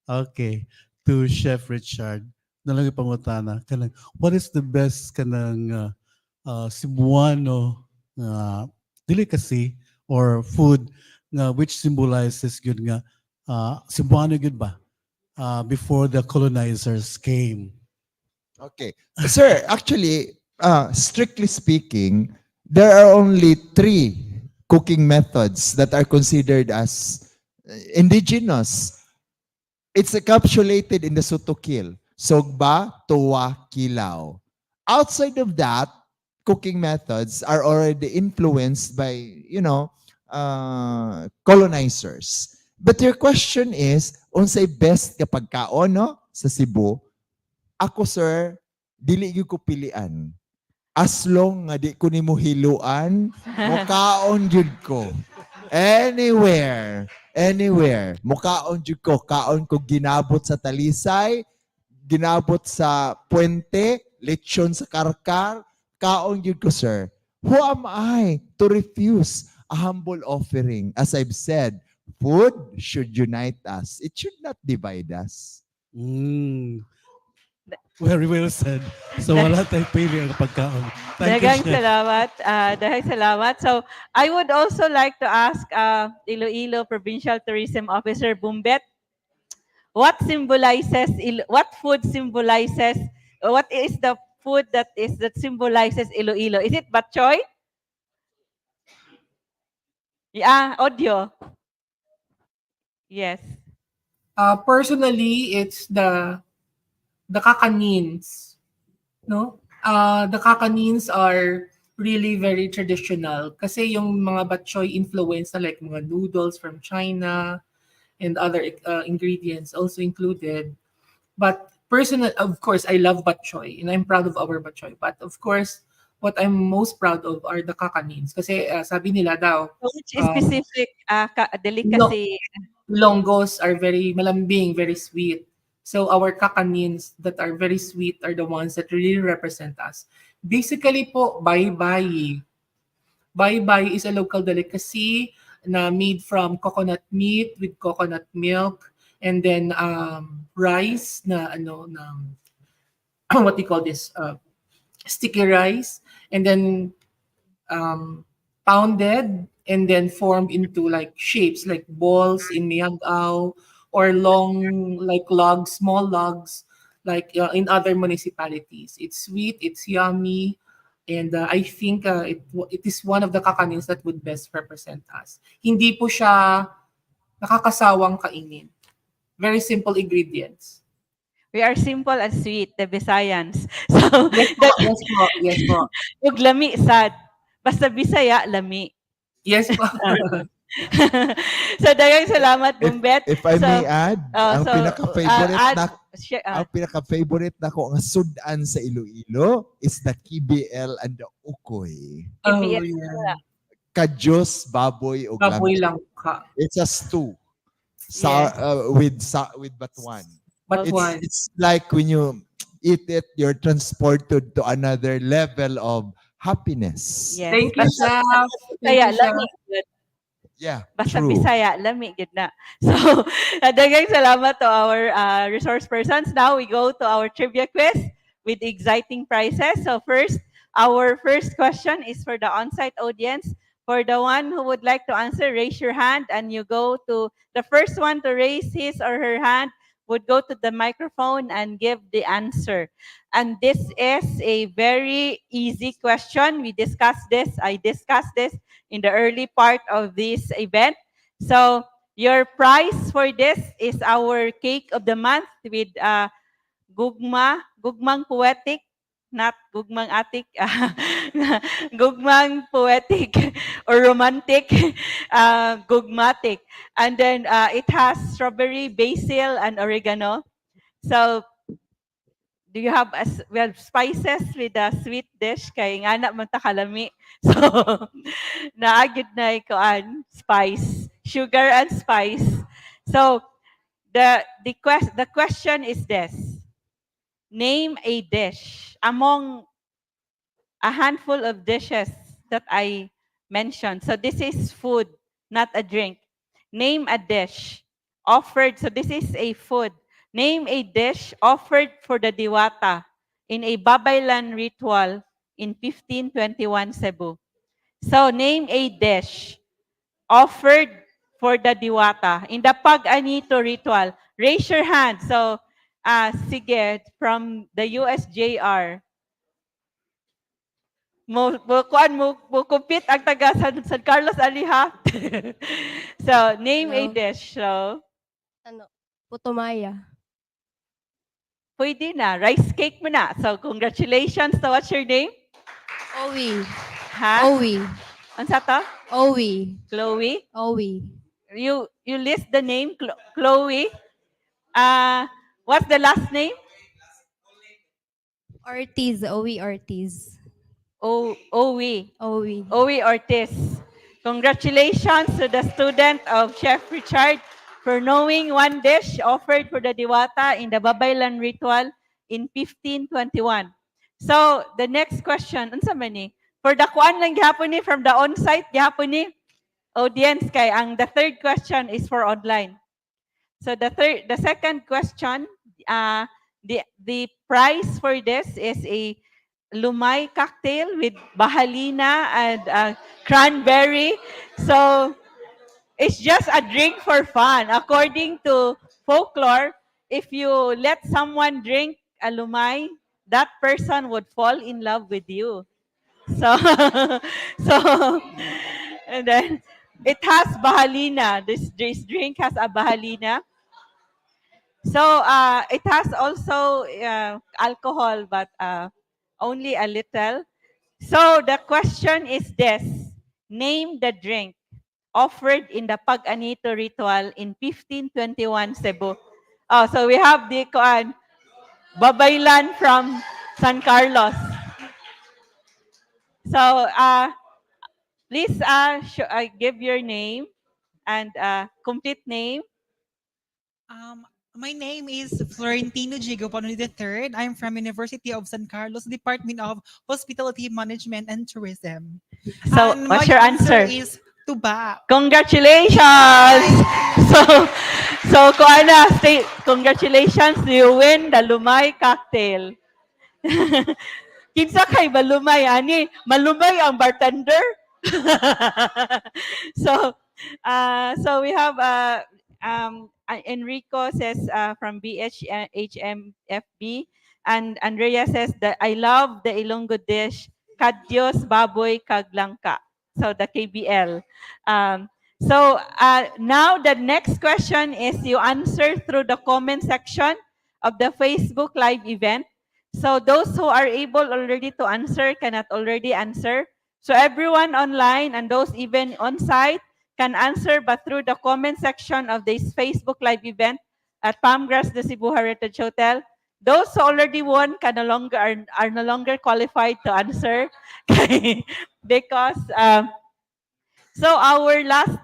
Okay. To Chef Richard, nalang ipangutana, what is the best kanang Cebuano delicacy or food which symbolizes good nga Cebuano good ba before the colonizers came? Okay. Sir, actually, strictly speaking, there are only 3 cooking methods that are considered as indigenous. It's encapsulated in the sutokil. Sogba, tuwa, kilaw. Outside of that, cooking methods are already influenced by, colonizers. But your question is, unsay best kapag kaon, no? Sa Cebu, ako, sir, dili gyud ko pilian. As long nga di ko nimo hiluan, mukaon jud ko. Anywhere. Mukaon jud ko. Kaon ko ginabot sa Talisay, ginabot sa Puente, lechon sa Karkar, kaon jud ko, sir. Who am I to refuse a humble offering? As I've said, food should unite us. It should not divide us. Very well said. So wala tayong pili ang pagkaon. Thank you, Daghang Chef. salamat. Daghang salamat. So I would also like to ask Iloilo Provincial Tourism Officer Bumbet, what is the food that symbolizes Iloilo? Is it batchoy? Yeah, audio. Yes. Personally, it's the kakanins. No? The kakanins are really very traditional kasi yung mga batchoy influence na like mga noodles from China and other ingredients also included. But personally, of course, I love batchoy and I'm proud of our batchoy. But of course, what I'm most proud of are the kakanins kasi sabi nila daw Which specific delicacy? Longgos are very malambing, very sweet. So our kakanins that are very sweet are the ones that really represent us. Basically po, bayi-bayi. Bayi-bayi is a local delicacy na made from coconut meat with coconut milk and then rice na ano na what do you call this? Sticky rice, and then pounded and then formed into like shapes like balls in Niagao, or long like logs, small logs like in other municipalities. It's sweet, it's yummy, and I think it is one of the kakanin that would best represent us. Hindi po siya nakakasawang kainin. Very simple ingredients. We are simple and sweet, the Bisayans. So, Yes po, yes po. ug lami sad. Basta Bisaya, lami. Yes po. So, daghang salamat, Gumbet. If I may add, ang ang pinaka-favorite na ko ang sudan sa Iloilo is the KBL and the ukoy. Yeah. Kadyos, baboy, o Baboy lang ka. It's a stew. With batuan. Batuan. It's like when you eat it, you're transported to another level of happiness. Yes. Thank you, Chef. Bisaya, lami. Yeah, Basta true. Bisaya, lami gid na. So, daghang salamat to our resource persons. Now we go to our trivia quiz with exciting prizes. So first, our first question is for the on-site audience. For the one who would like to answer, raise your hand, and you go to the first one to raise his or her hand would go to the microphone and give the answer. And this is a very easy question. I discussed this in the early part of this event. So your prize for this is our cake of the month with gugmang poetic, not gugmang atik, gugmang poetic or romantic, gugmatic. And then it has strawberry, basil, and oregano. So, do you have spices with a sweet dish? Kay nga na man ta kalami. So, naagid na ikuan, spice, sugar and spice. So, the question is this. Name a dish among a handful of dishes that I mentioned. So this is food, not a drink. Name a dish offered. So this is a food. Name a dish offered for the diwata in a babaylan ritual in 1521 Cebu. So name a dish offered for the diwata in the pag-anito ritual. Raise your hand. So, sige, from the USJR. Mo compete ang taga San Carlos ali ha. So, name a dish. So, Putumaya. Pwede na. Rice cake mo na. So, congratulations. So, what's your name? Owi. Ha? Owi. Ano sa to? Owi. Chloe? Owi. You list the name, Chloe. What's the last name? Ortiz. Owi Ortiz. Owi. Owi. Owi Ortiz. Congratulations to the student of Chef Richard for knowing one dish offered for the diwata in the babaylan ritual in 1521. So, the next question, unsa man ni? For the kuan lang gihapon ni from the on-site gihapon ni audience kay ang the third question is for online. So the second question, the prize for this is a lumay cocktail with bahalina and cranberry. So it's just a drink for fun. According to folklore, if you let someone drink a lumay, that person would fall in love with you. So, and then it has bahalina. This drink has a bahalina. So it has also alcohol, but only a little. So the question is this: name the drink offered in the pag-anito ritual in 1521 Cebu. Oh, so we have the babaylan from San Carlos. So please give your name and complete name. My name is Florentino Gigopono III. I'm from University of San Carlos, Department of Hospitality Management and Tourism. So what's your answer? Is tuba. Congratulations! So, Kuana, congratulations, you win the Lumay cocktail. Kinsa kay malumay, ani? Malumay ang bartender? so, so we have Enrico says from BHMFB, and Andrea says that I love the Ilonggo dish, kadyos, baboy, kaglangka. So the KBL. So now the next question is you answer through the comment section of the Facebook Live event. So those who are able already to answer cannot already answer. So everyone online and those even on site can answer, but through the comment section of this Facebook Live event at Palmgrass, the Cebu Heritage Hotel. Those who already won can no longer are no longer qualified to answer because so our last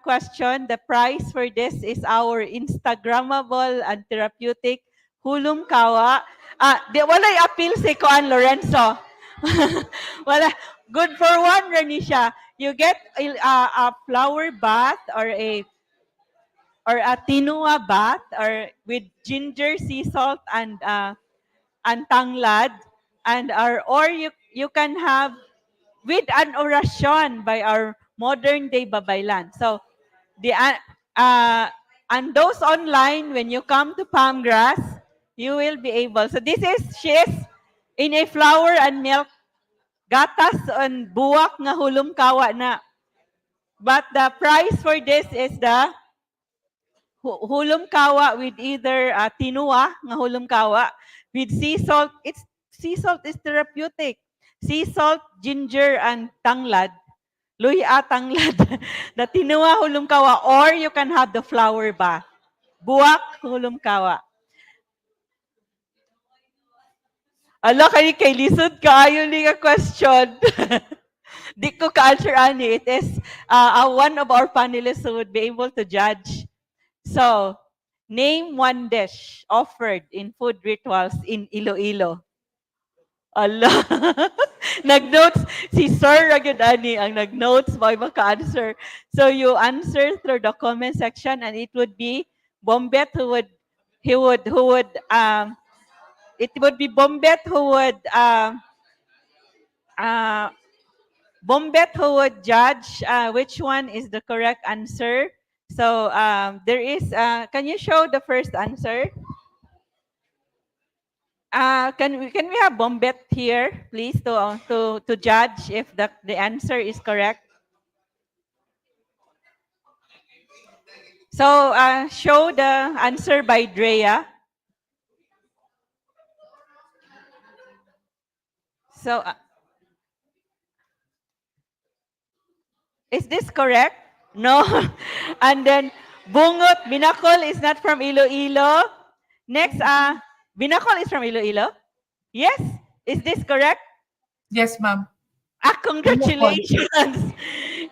question, the prize for this is our Instagrammable and therapeutic hulum kawa. Di wala appeal si Kuan Lorenzo. Wala, good for one rin siya. You get a flower bath or a tinua bath or with ginger, sea salt and tanglad, and or you can have with an orasyon by our modern day babaylan. So the and those online, when you come to Palmgrass, you will be able. So she is in a flour and milk gatas and buwak nga hulum kawa na. But the price for this is the hulum kawa with either tinua nga hulum kawa with sea salt. Sea salt is therapeutic. Sea salt, ginger, and tanglad. Luya tanglad. The tinua hulum kawa, or you can have the flower bath. Buwak hulum kawa. Ala, kay lisod ka, yun nga question. Di ko ka-answer ani. It is one of our panelists who would be able to judge. So, name one dish offered in food rituals in Iloilo. Ala. Nag-notes, si Sir agad ani ang nag-notes, may maka-answer. So, you answer through the comment section and it would be Bombet it would be Bombet Bombet who would judge which one is the correct answer. So there is, can you show the first answer? Can we have Bombet here, please, to judge if the answer is correct? So show the answer by Drea. So is this correct? No. And then Bungot, Binakol is not from Iloilo. Next, Binakol is from Iloilo? Yes? Is this correct? Yes, ma'am. Congratulations.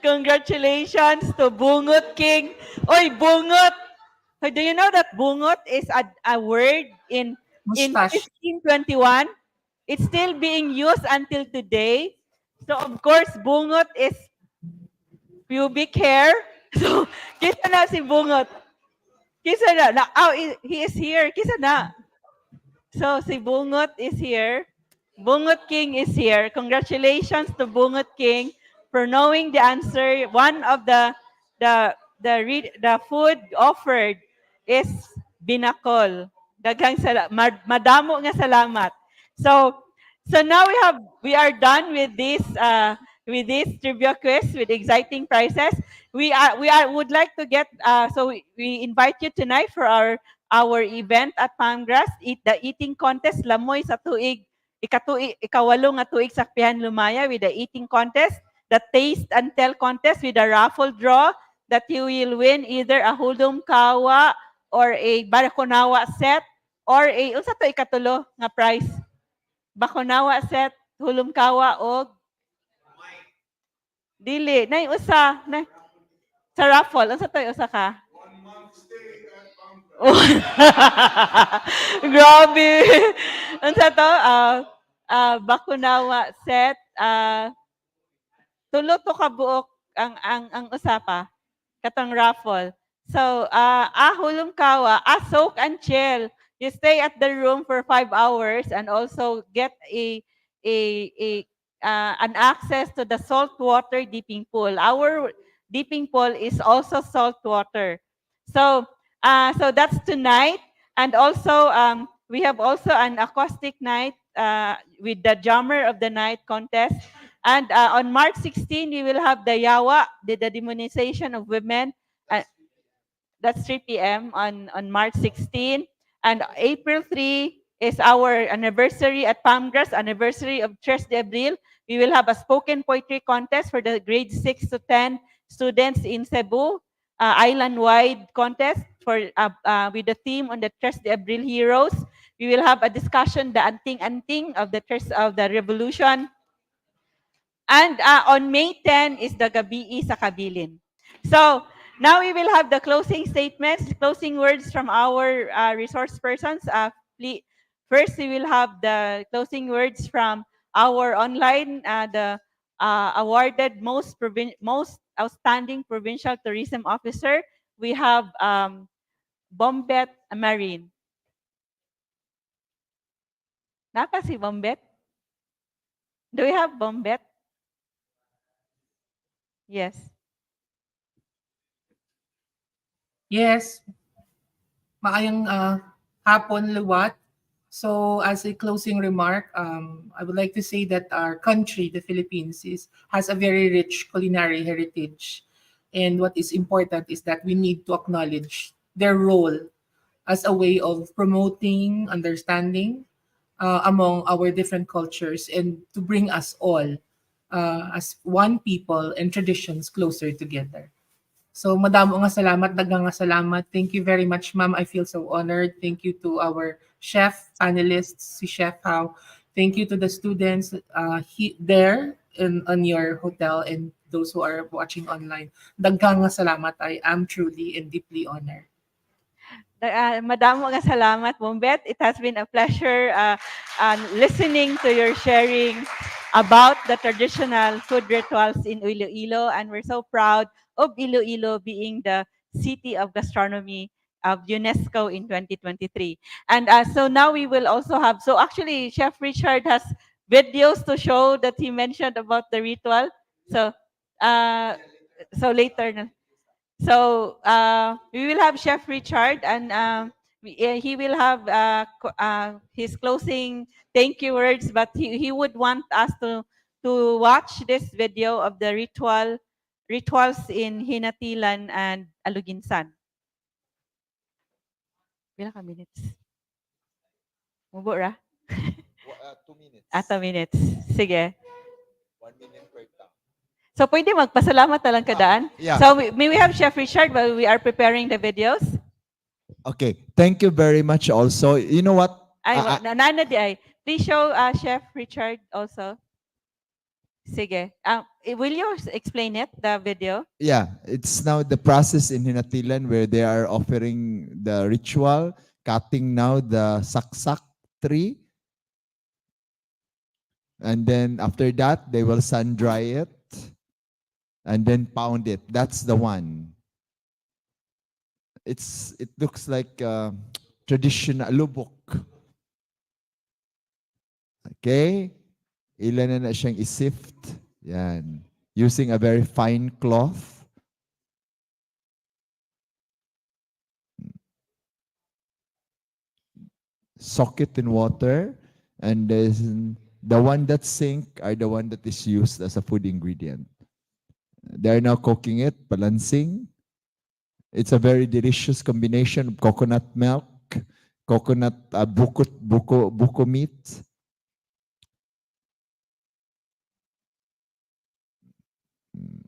Congratulations to Bungot King. Oy, Bungot. Do you know that Bungot is a word in 1521? It's still being used until today. So, of course, Bungot is pubic hair. So, kisa na si Bungot. Kisa na. Oh, he is here. Kisa na. So, si Bungot is here. Bungot King is here. Congratulations to Bungot King for knowing the answer. One of the food offered is binakol. Daghang madamo nga salamat. So now we are done with this trivia quiz with exciting prizes. We would like to get so we invite you tonight for our event at Palmgrass, the eating contest lamoy sa tuig ikawalo nga tuig sa Pihan Lumaya with the eating contest, the taste and tell contest with a raffle draw that you will win either a hulum kawa or a bakunawa set or a unsa to ikatulo nga prize. Bakunawa set, hulum kawa og dili nay usa na sa raffle unsa to usa ka? Grabe. Unsa to? Bakunawa set, tulo to ka buok ang usapa katong raffle. So, hulum kawa, soak and chill. You stay at the room for 5 hours and also get an access to the saltwater dipping pool. Our dipping pool is also salt water. So, so that's tonight. And also, we have also an acoustic night with the Jammer of the Night contest. And on March 16, we will have the Yawa, the demonization of women. That's 3 p.m. on March 16. And April 3 is our anniversary at Palmgrass, anniversary of Tres de Abril. We will have a spoken poetry contest for the grade 6 to 10 students in Cebu, island-wide contest for with the theme on the Tres de Abril heroes. We will have a discussion, the anting-anting of the revolution. And on May 10 is the Gabii sa Kabilin. So now we will have the closing statements, closing words from our resource persons. First, we will have the closing words from our online, the awarded most outstanding provincial tourism officer. We have Bombet Marine. Napa si Bombet? Do we have Bombet? Yes. Yes. Maayong hapon, Luwat. So as a closing remark, I would like to say that our country, the Philippines, has a very rich culinary heritage. And what is important is that we need to acknowledge their role as a way of promoting understanding among our different cultures and to bring us all as one people and traditions closer together. So madamo nga salamat, daghang nga salamat. Thank you very much, ma'am. I feel so honored. Thank you to our chef, panelists, si Chef How. Thank you to the students there on your hotel and those who are watching online. Daghang nga salamat. I am truly and deeply honored. Madamo nga salamat, Bombet. It has been a pleasure listening to your sharing about the traditional food rituals in Iloilo, and we're so proud of Iloilo being the City of Gastronomy of UNESCO in 2023. And so now we will also have, so actually Chef Richard has videos to show that he mentioned about the ritual. So, so later na. So we will have Chef Richard, and he will have his closing thank you words. But he would want us to watch this video of the rituals in Hinatilan and Aluginsan. Pila ka minutes? Mubo ra? 2 minutes. 2 minutes. Sige. 1 minute per time. So pwede magpasalamat na lang kadaan? Yeah. So may we have Chef Richard while we are preparing the videos? Okay, thank you very much also. You know what? Nana di ay. Please show Chef Richard also. Sige. Will you explain it, the video? Yeah, it's now the process in Hinatilan where they are offering the ritual, cutting now the saksak tree. And then after that, they will sun dry it and then pound it. That's the one. It looks like traditional lubok. Okay? Ilan na siyang isift. Yan. Using a very fine cloth. Soak it in water. And the one that sink are the one that is used as a food ingredient. They're now cooking it, balancing. It's a very delicious combination of coconut milk, coconut buko meat.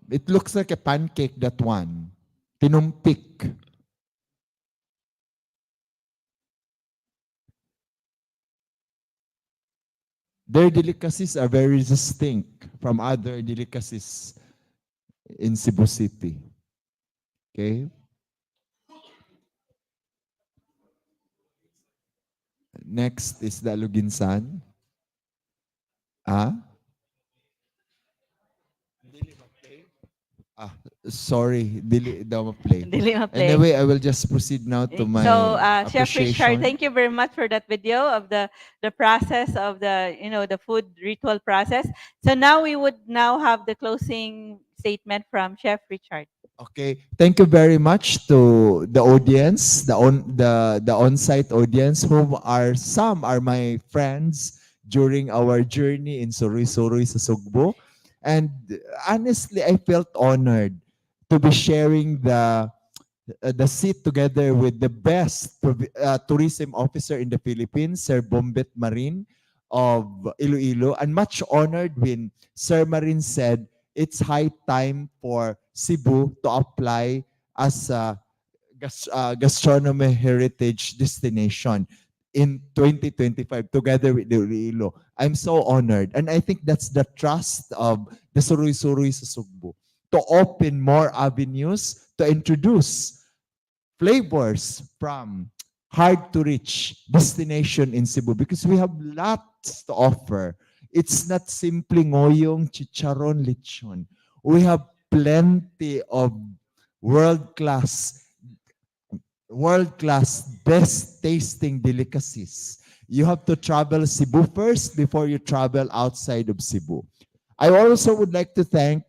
It looks like a pancake, that one. Tinumpik. Their delicacies are very distinct from other delicacies in Cebu City. Okay? Next is the Aluginsan. Sorry, dili daw ma-play. Dili ma-play. Anyway, I will just proceed now to my So, Chef Richard, appreciation. thank you very much for that video of the process of the food ritual process. So now we would now have the closing statement from Chef Richard. Okay, thank you very much to the audience, the on-site audience, some are my friends during our journey in Suri-Suri sa Sugbo. And honestly, I felt honored to be sharing the seat together with the best tourism officer in the Philippines, Sir Bombet Marin of Iloilo, and much honored when Sir Marin said it's high time for Cebu to apply as a gastronomy heritage destination in 2025 together with Iloilo. I'm so honored, and I think that's the trust of the Suruy-Suruy sa Sugbo to open more avenues to introduce flavors from hard to reach destination in Cebu because we have lots to offer. It's not simply ngoyong, chicharon, lechon. We have plenty of world-class, best tasting delicacies. You have to travel Cebu first before you travel outside of Cebu. I also would like to thank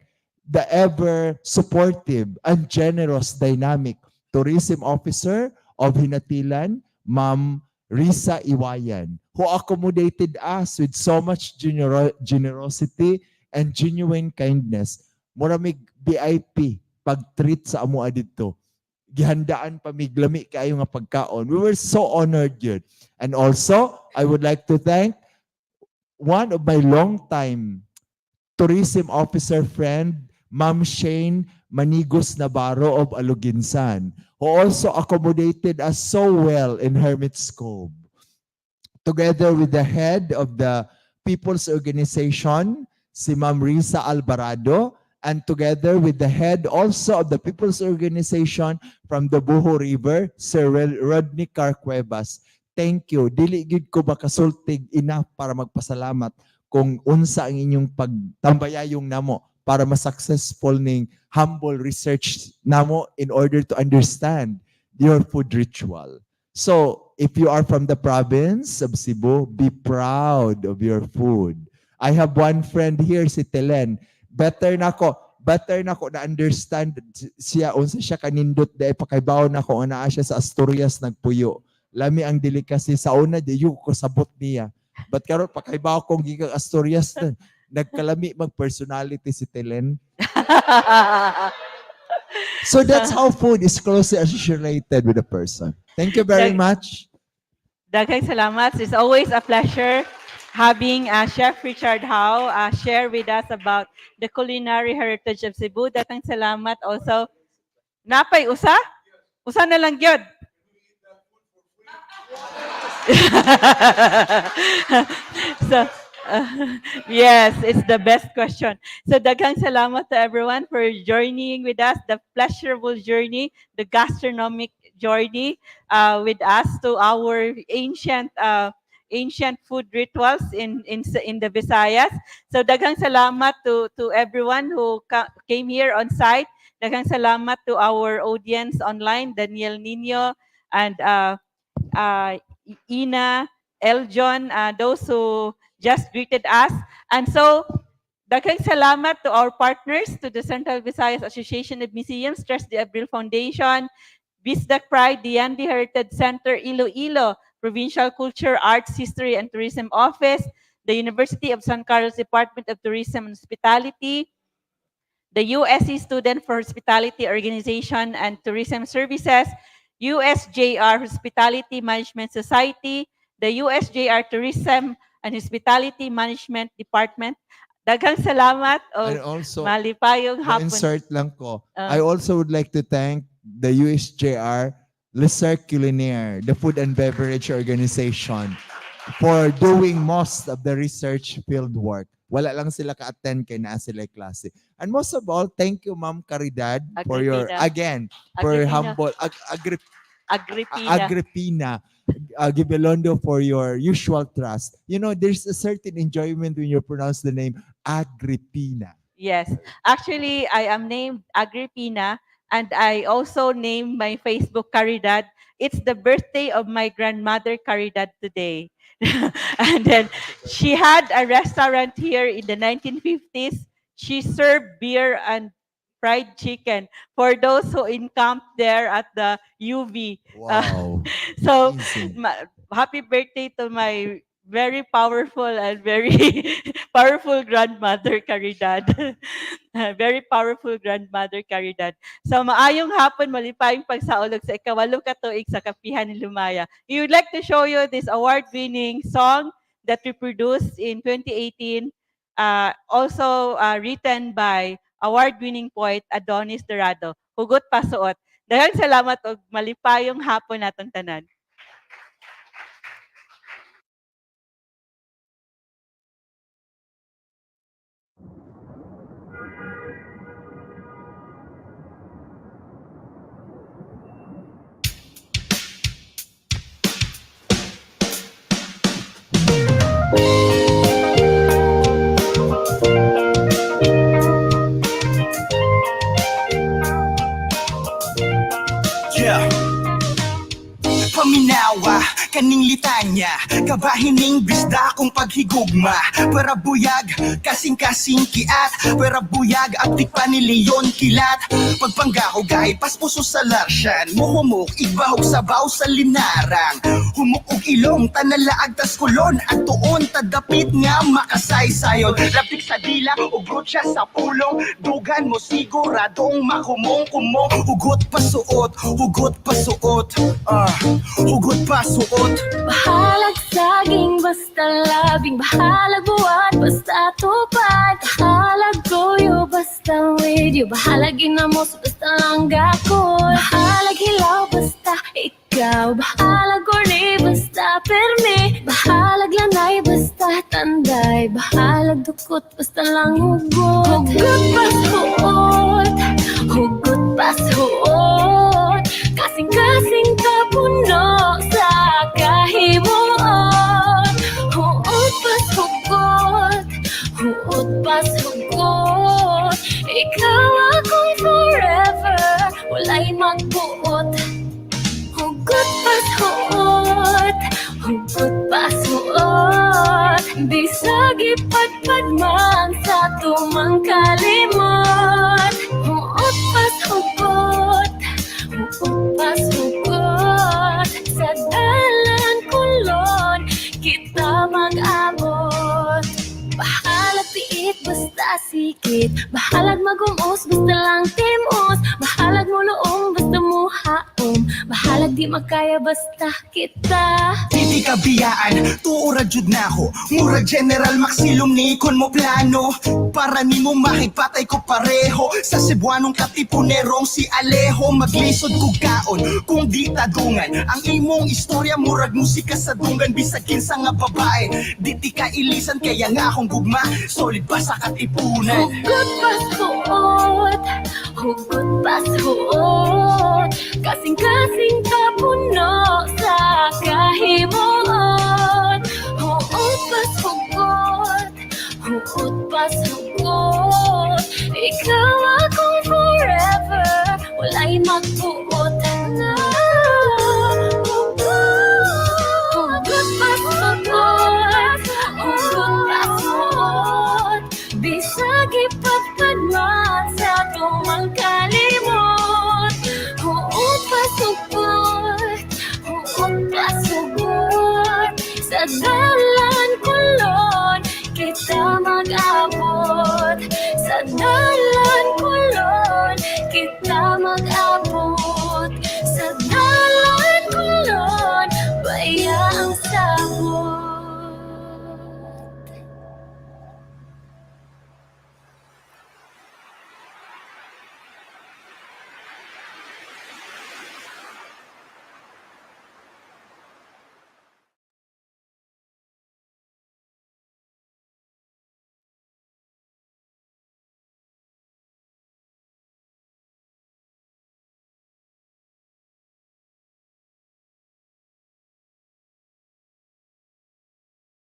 the ever supportive and generous dynamic tourism officer of Hinatilan, Ma'am Risa Iwayan, who accommodated us with so much generosity and genuine kindness. Muramig VIP pag-treat sa amo dito. Gihandaan pa miglami kayo nga pagkaon. We were so honored yun. And also, I would like to thank one of my long-time tourism officer friend, Ma'am Shane Manigos Navarro of Aluginsan, who also accommodated us so well in Hermit's Cove. Together with the head of the People's Organization, si Ma'am Risa Alvarado, and together with the head also of the People's Organization from the Buho River, Sir Rodney Carcuevas. Thank you. Dili gid ko makasultig enough para magpasalamat kung unsa ang inyong pagtambayayong namo para ma-successful ning humble research namo in order to understand your food ritual. So, if you are from the province of Cebu, be proud of your food. I have one friend here, si Telen. Better na ko na understand siya unsa siya kanindot dai pakaybaw na ko ana siya sa Asturias nagpuyo. Lami ang delicacy sa una di ko sabot niya. But karon pakaybaw kong gikan Asturias nagkalami mag personality si Telen. So that's how food is closely associated with a person. Thank you very much. Daghang salamat. It's always a pleasure having Chef Richard Howe share with us about the culinary heritage of Cebu. Daghang salamat also. Napay usa? Usa na lang gyud. So, yes, it's the best question. So daghang salamat to everyone for journeying with us, the pleasurable journey, the gastronomic journey with us to our ancient food rituals in the Visayas. So daghang salamat to everyone who came here on site. Daghang salamat to our audience online, Daniel Nino and Ina, Eljon, those who just greeted us. And so, daghang salamat to our partners, to the Central Visayas Association of Museums, Trust the Abril Foundation, Bisdak Pride, the Andy Heritage Center, Iloilo, Provincial Culture, Arts, History, and Tourism Office, the University of San Carlos Department of Tourism and Hospitality, the USC Student for Hospitality Organization and Tourism Services, USJR Hospitality Management Society, the USJR Tourism and Hospitality Management Department. Daghang salamat o And also, malipayong hapon. insert lang ko. I also would like to thank the USJR Culinary, the food and beverage organization, for doing most of the research field work. Wala lang sila ka-attend kay naa sila klase. And most of all, thank you Ma'am Caridad for your, again, for your humble, Agripina, Gibelondo for your usual trust. You know, there's a certain enjoyment when you pronounce the name Agripina. Yes. Actually, I am named Agripina, and I also named my Facebook Caridad. It's the birthday of my grandmother Caridad today. And then she had a restaurant here in the 1950s. She served beer and fried chicken for those who encamped there at the UV. Wow. So, Amazing. happy birthday to my very powerful and very powerful grandmother Caridad. Very powerful grandmother Caridad. So maayong hapon, malipayong pagsaulog sa ikawalong katuig sa Kapihan ni Lumaya. We would like to show you this award-winning song that we produced in 2018, also written by award-winning poet Adonis Dorado. Hugot Pasuot. Daghang salamat og malipayong hapon natong tanan. Yeah. Paminawa, kaning litanya, kabahining bisda kong paghigugma. Para buyag, kasing-kasing kiat, para buyag, aptik pa ni Leon kilat. Pagpanggaho gay, paspuso sa larsyan, muhumok, igbahog sabaw sa linarang. Humukog ilong, tanalaag tas kulon, at tuon, tadapit nga makasaysayon. Lapik sa dila, ugrot siya sa pulong, dugan mo siguradong makumong-kumong. Hugot pasuot, hugot pasuot, hugot pasuot. Bahalag saging, basta labing. Bahalag buwan, basta tupad. Bahalag toyo, basta video. Bahalag inamos, basta langgakol. Bahalag hilaw, basta ikaw. Bahalag korne, basta perme. Bahalag lanay, basta tanday. Bahalag dukot, basta lang hugot. Hugot pasuot, hugot pasuot. Kasing-kasing kapuno sa kahimuon. Huot pas hugot, huot pas hugot. Ikaw ako'y forever, wala'y magbuot. Hugot pas huot, hugot pas huot. Bisag ipadpad man sa tumang kalimot. Huot pas hugot, pas hugot. Sa dalan kulon kita mag-abot. Bahalag tiit basta sikit. Bahalag magumos basta lang timos. Bahalag muluong basta muhaom. Bahalag di makaya basta kita. Hindi ka biyaan, tuura jud na ako. Mura General Maxilum ni kon mo plano. Para ni mo makipatay ko pareho. Sa Cebuanong katipunerong si Alejo. Maglisod ko kaon kung di tadungan. Ang imong istorya murag musika sa dungan. Bisag kinsa nga babae, di ti ka ilisan. Kaya nga akong gugma, solid pa sa katipunan. Hugot pas huot, hugot pas huot. Kasing-kasing kapuno sa kahimuon. Huot pas hugot, hugot pas hugot. Ikaw